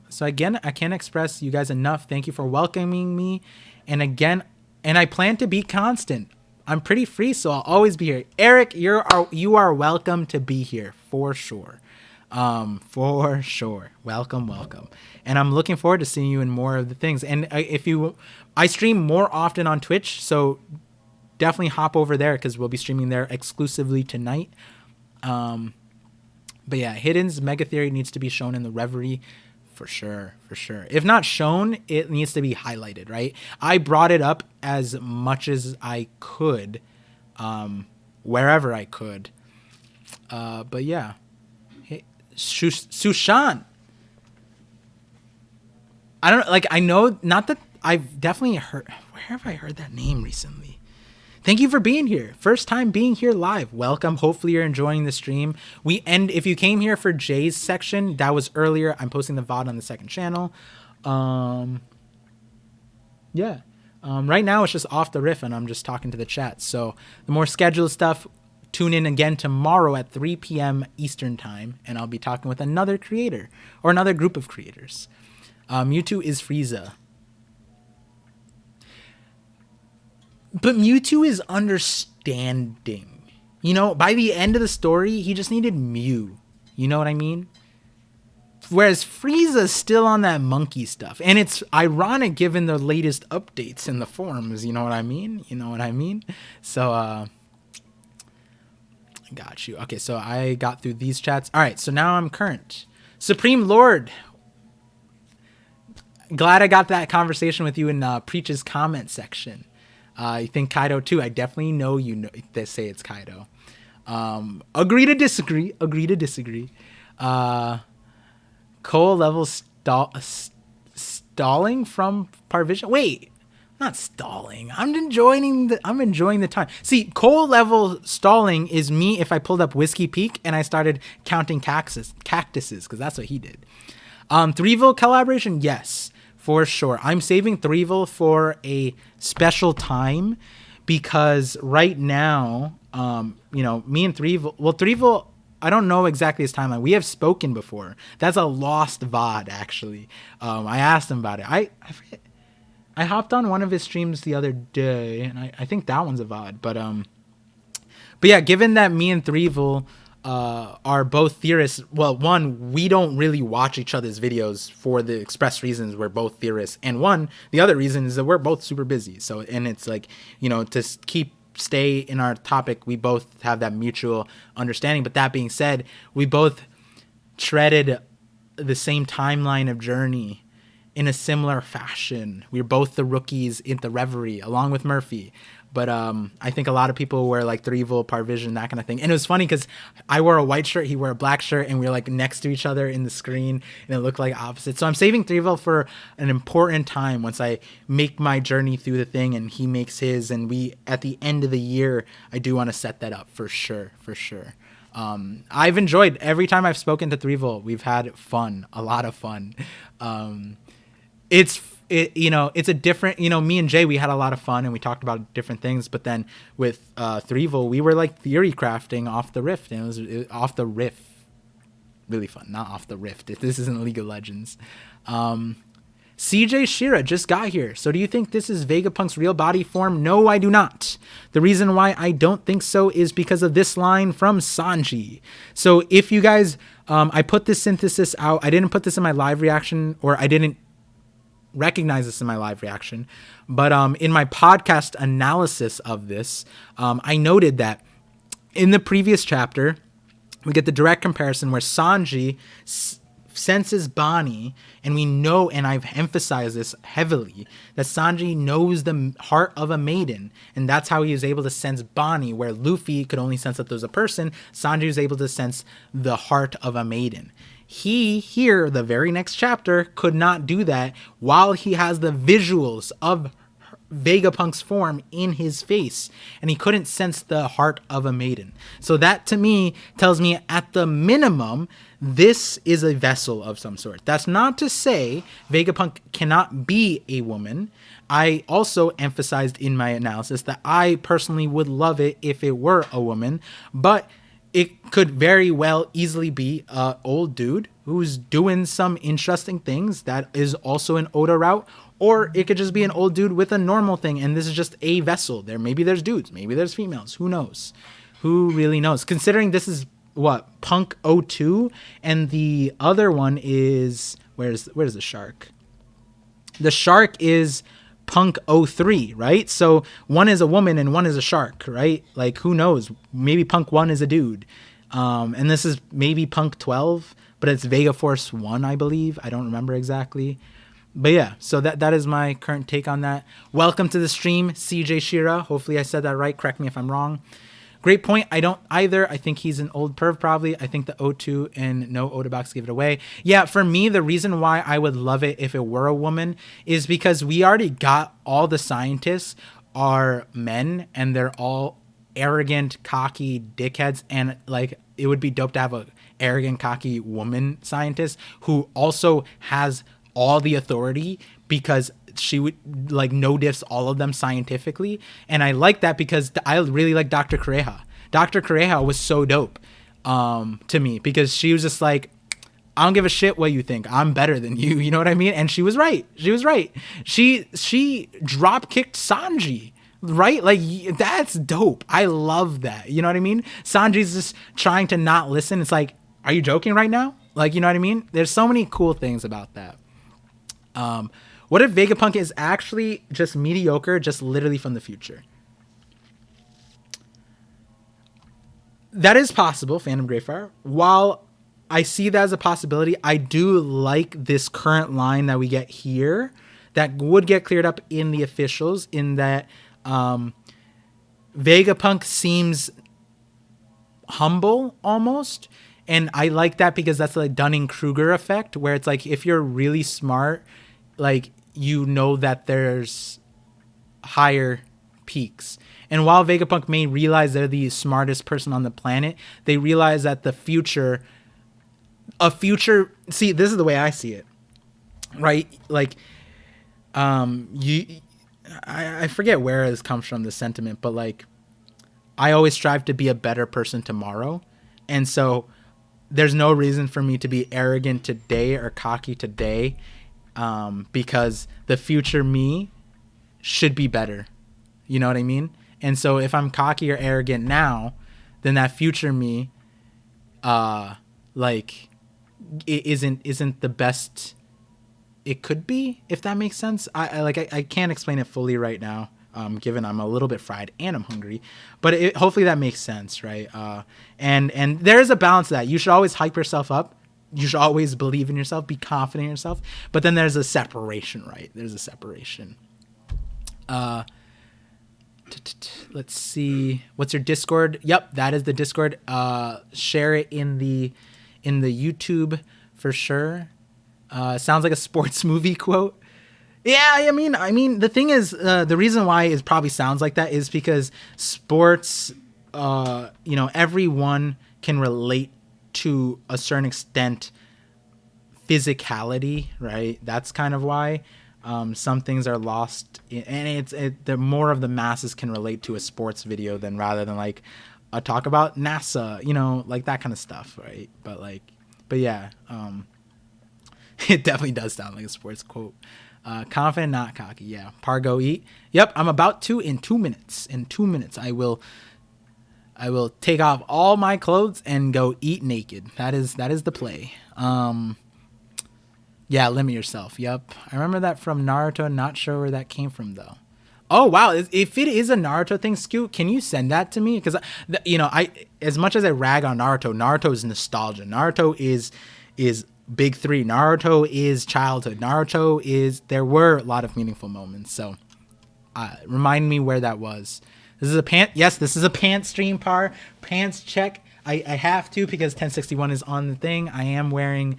So again, I can't express you guys enough. Thank you for welcoming me, and again. And I plan to be constant. I'm pretty free, so I'll always be here. Eric, you are welcome to be here for sure. For sure. Welcome. And I'm looking forward to seeing you in more of the things. And I stream more often on Twitch, so definitely hop over there because we'll be streaming there exclusively tonight. But yeah, Hidden's Mega Theory needs to be shown in the Reverie for sure. If not shown, it needs to be highlighted, right? I brought it up as much as I could, wherever I could. But yeah. Hey, Sushan. I don't like. I know not that I've definitely heard. Where have I heard that name recently? Thank you for being here. First time being here live. Welcome. Hopefully you're enjoying the stream. If you came here for Jay's section, that was earlier. I'm posting the VOD on the second channel. Yeah. Right now it's just off the riff and I'm just talking to the chat. So the more scheduled stuff, tune in again tomorrow at 3 p.m. Eastern time, and I'll be talking with another creator or another group of creators. Mewtwo is Frieza. But Mewtwo is understanding. You know, by the end of the story, he just needed Mew. You know what I mean? Whereas Frieza's still on that monkey stuff. And it's ironic given the latest updates in the forums. You know what I mean? So, got you. Okay, so I got through these chats. All right, so now I'm current. Supreme Lord. Glad I got that conversation with you in Preach's comment section. You think Kaido too? I definitely know you know. They say it's Kaido. Agree to disagree. Cole level stalling from ParVision. Wait, not stalling. I'm enjoying the time. See, Cole level stalling is me if I pulled up Whiskey Peak and I started counting cactuses because that's what he did. Threeville collaboration, yes. For sure. I'm saving Threeville for a special time because right now, me and Threeville, I don't know exactly his timeline. We have spoken before. That's a lost VOD, actually. I asked him about it. I forget. I hopped on one of his streams the other day, and I think that one's a VOD. But yeah, given that me and Threeville are both theorists. Well, one, we don't really watch each other's videos for the express reasons we're both theorists, and the other reason is that we're both super busy. So, and it's like, to stay in our topic, we both have that mutual understanding. But that being said, we both treaded the same timeline of journey in a similar fashion. We're both the rookies in the Reverie, along with Murphy. But I think a lot of people wear like Threeville, ParVision, that kind of thing. And it was funny because I wore a white shirt, he wore a black shirt, and we were like next to each other in the screen, and it looked like opposite. So I'm saving Threeville for an important time once I make my journey through the thing and he makes his. And we, at the end of the year, I do want to set that up for sure. I've enjoyed every time I've spoken to Threeville. We've had fun, a lot of fun. It's a different, me and Jay, we had a lot of fun and we talked about different things. But then with Threeville, we were like theory crafting off the rift, and it was off the riff. Really fun, not off the rift. If this isn't League of Legends. CJ Shira just got here. So do you think this is Vegapunk's real body form? No, I do not. The reason why I don't think so is because of this line from Sanji. So if you guys, I put this synthesis out. I didn't put this in my live reaction, or I didn't recognize this in my live reaction, but in my podcast analysis of this, I noted that in the previous chapter, we get the direct comparison where Sanji senses Bonnie, and we know, and I've emphasized this heavily, that Sanji knows the heart of a maiden, and that's how he was able to sense Bonnie, where Luffy could only sense that there was a person. Sanji was able to sense the heart of a maiden. He, here, the very next chapter, could not do that while he has the visuals of Vegapunk's form in his face, and he couldn't sense the heart of a maiden. So that, to me, tells me, at the minimum, this is a vessel of some sort. That's not to say Vegapunk cannot be a woman. I also emphasized in my analysis that I personally would love it if it were a woman, but it could very well easily be an old dude who's doing some interesting things that is also an Oda route, or it could just be an old dude with a normal thing, and this is just a vessel. Maybe there's dudes, maybe there's females. Who knows? Who really knows? Considering this is Punk 02, and the other one is where's the shark? The shark is Punk 03, right? So one is a woman and one is a shark, right? Like, who knows? Maybe Punk 1 is a dude. And this is maybe Punk 12, but it's Vega Force 1, I believe. I don't remember exactly. But yeah, so that is my current take on that. Welcome to the stream, CJ Shira. Hopefully I said that right. Correct me if I'm wrong. Great point. I don't either. I think he's an old perv probably. I think the O2 and no Odabox give it away. Yeah, for me, the reason why I would love it if it were a woman is because we already got all the scientists are men and they're all arrogant, cocky dickheads. And like, it would be dope to have a arrogant, cocky woman scientist who also has all the authority because she would like no diffs all of them scientifically. And I like that because I really like Dr. Correja. Dr. Correja was so dope to me because she was just like, I don't give a shit what you think. I'm better than you. You know what I mean? And she was right. She drop kicked Sanji, right? Like, that's dope. I love that. You know what I mean? Sanji's just trying to not listen. It's like, are you joking right now? Like, you know what I mean? There's so many cool things about that. What if Vegapunk is actually just mediocre, just literally from the future? That is possible, Phantom Greyfire. While I see that as a possibility, I do like this current line that we get here that would get cleared up in the officials, in that Vegapunk seems humble almost. And I like that because that's the Dunning-Kruger effect, where it's like, if you're really smart, like, you know that there's higher peaks. And while Vegapunk may realize they're the smartest person on the planet, they realize that see, this is the way I see it, right? Like, I forget where this comes from, the sentiment, but like, I always strive to be a better person tomorrow. And so there's no reason for me to be arrogant today or cocky today, because the future me should be better. You know what I mean? And so if I'm cocky or arrogant now, then that future me, like, it isn't the best it could be, if that makes sense. I can't explain it fully right now, given I'm a little bit fried and I'm hungry, but hopefully that makes sense, right? And there's a balance to that. You should always hype yourself up. You should always believe in yourself, be confident in yourself. But then there's a separation, right? There's a separation. Let's see. What's your Discord? Yep, that is the Discord. Share it in the YouTube for sure. Sounds like a sports movie quote. Yeah, I mean, the thing is, the reason why it probably sounds like that is because sports, everyone can relate to a certain extent physicality, right? That's kind of why some things are lost, and the more of the masses can relate to a sports video than rather than like a talk about NASA, like that kind of stuff, right? But yeah, it definitely does sound like a sports quote. Confident, not cocky. Yeah. Pargo eat. Yep. I'm about to in 2 minutes. In 2 minutes, I will take off all my clothes and go eat naked. That is the play. Yeah. Limit yourself. Yep. I remember that from Naruto. Not sure where that came from though. Oh wow. If it is a Naruto thing, Scoot, can you send that to me? Because I as much as I rag on Naruto is nostalgia. Naruto is Big Three. Naruto is childhood. There were a lot of meaningful moments. So remind me where that was. This is a pant. Yes, this is a pants stream, pants check. I have to, because 1061 is on the thing. I'm wearing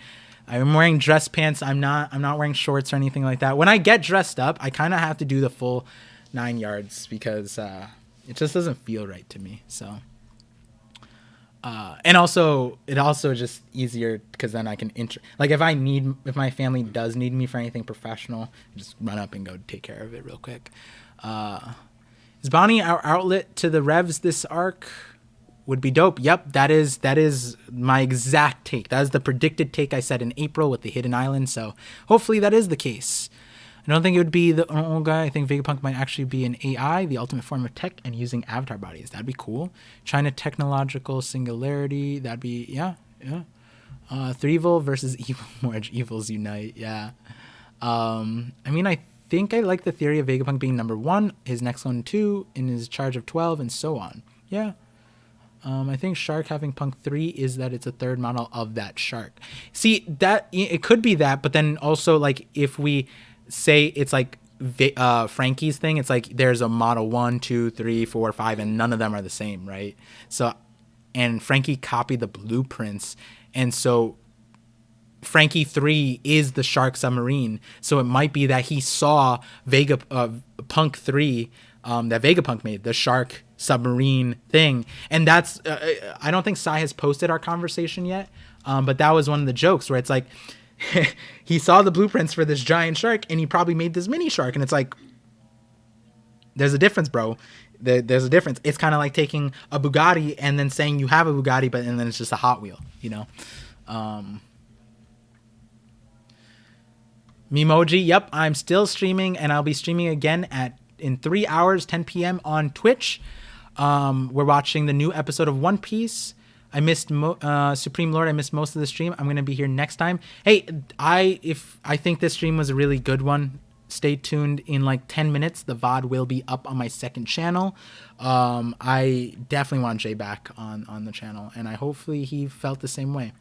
dress pants. I'm not wearing shorts or anything like that. When I get dressed up, I kind of have to do the full 9 yards because it just doesn't feel right to me. So. And also, it also just easier because then I can if my family does need me for anything professional, just run up and go take care of it real quick. Is Bonnie our outlet to the revs this arc? Would be dope. Yep, that is my exact take. That is the predicted take I said in April with the Hidden Island. So hopefully that is the case. I don't think it would be the old guy. I think Vegapunk might actually be an AI, the ultimate form of tech, and using avatar bodies. That'd be cool. China technological singularity. That'd be, yeah. Three evil versus evil. More evils unite. Yeah. I mean, I think I like the theory of Vegapunk being number 1, his next one 2, in his charge of 12, and so on. Yeah. I think Shark having Punk 3 is that it's a third model of that Shark. See, that it could be that, but then also, like, if we say it's like Frankie's thing, it's like there's a model 1, 2, 3, 4, 5, and none of them are the same, right? So, and Frankie copied the blueprints, and so Frankie 3 is the Shark submarine. So it might be that he saw Punk 3 that Vegapunk made, the Shark submarine thing. And that's I don't think Sai has posted our conversation yet, but that was one of the jokes where it's like he saw the blueprints for this giant shark and he probably made this mini shark. And it's like, there's a difference, bro. There's a difference. It's kind of like taking a Bugatti and then saying you have a Bugatti, and then it's just a Hot Wheel, you know? Memoji, yep, I'm still streaming, and I'll be streaming again in 3 hours, 10 p.m. on Twitch. We're watching the new episode of One Piece. I missed Supreme Lord. I missed most of the stream. I'm gonna be here next time. Hey, I think this stream was a really good one. Stay tuned. In like 10 minutes, the VOD will be up on my second channel. I definitely want Jay back on the channel, and hopefully he felt the same way.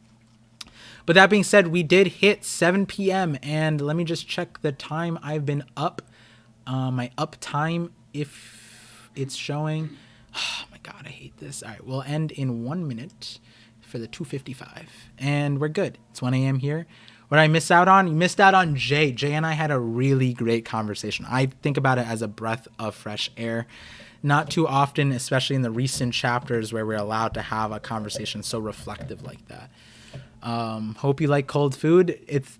But that being said, we did hit 7 p.m. and let me just check the time I've been up. My up time, if it's showing. Oh my God, I hate this. All right, we'll end in 1 minute for the 2:55, and we're good. It's 1 a.m. here. What did I miss out on? You missed out on Jay. Jay and I had a really great conversation. I think about it as a breath of fresh air. Not too often, especially in the recent chapters where we're allowed to have a conversation so reflective like that. Hope you like cold food. It's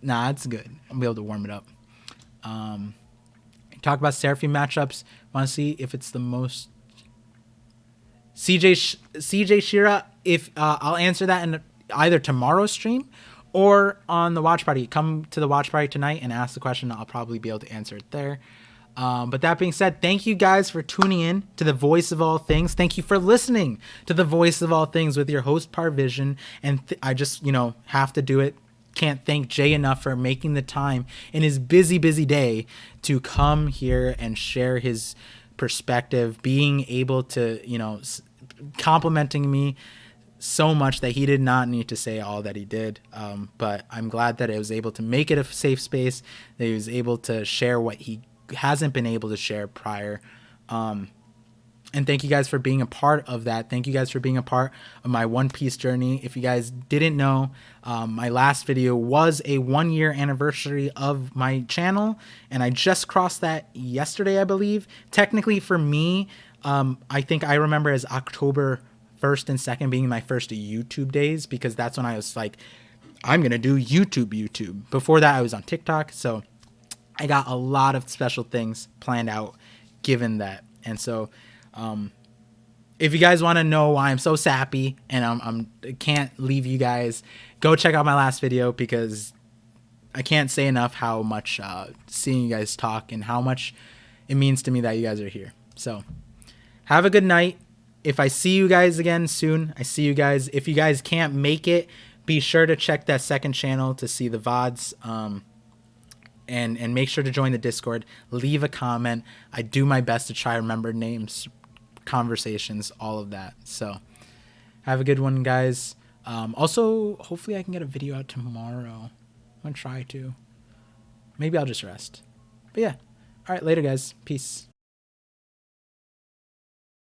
good. I'll be able to warm it up. Talk about Seraphim matchups. Want to see if it's the most CJ Shira. If I'll answer that in either tomorrow's stream or on the watch party. Come to the watch party tonight and ask the question. I'll probably be able to answer it there. But that being said, thank you guys for tuning in to the Voice of All Things. Thank you for listening to the Voice of All Things with your host ParVision. And I just, have to do it. Can't thank Jay enough for making the time in his busy day to come here and share his perspective, being able to, complimenting me so much that he did not need to say all that he did. But I'm glad that I was able to make it a safe space, that he was able to share what he hasn't been able to share prior. And thank you guys for being a part of that. Thank you guys for being a part of my One Piece journey. If you guys didn't know, my last video was a 1-year anniversary of my channel, and I just crossed that yesterday, I believe. Technically for me, I think I remember as October 1st and 2nd being my first YouTube days, because that's when I was like, I'm going to do YouTube. Before that, I was on TikTok, so I got a lot of special things planned out given that. And so if you guys want to know why I'm so sappy and I can't leave you guys, go check out my last video, because I can't say enough how much seeing you guys talk and how much it means to me that you guys are here. So have a good night. If I see you guys again soon, I see you guys. If you guys can't make it, be sure to check that second channel to see the VODs. And make sure to join the Discord. Leave a comment. I do my best to try to remember names, conversations, all of that. So have a good one, guys. Also, hopefully I can get a video out tomorrow. I'm going to try to. Maybe I'll just rest. But yeah. All right, later, guys. Peace.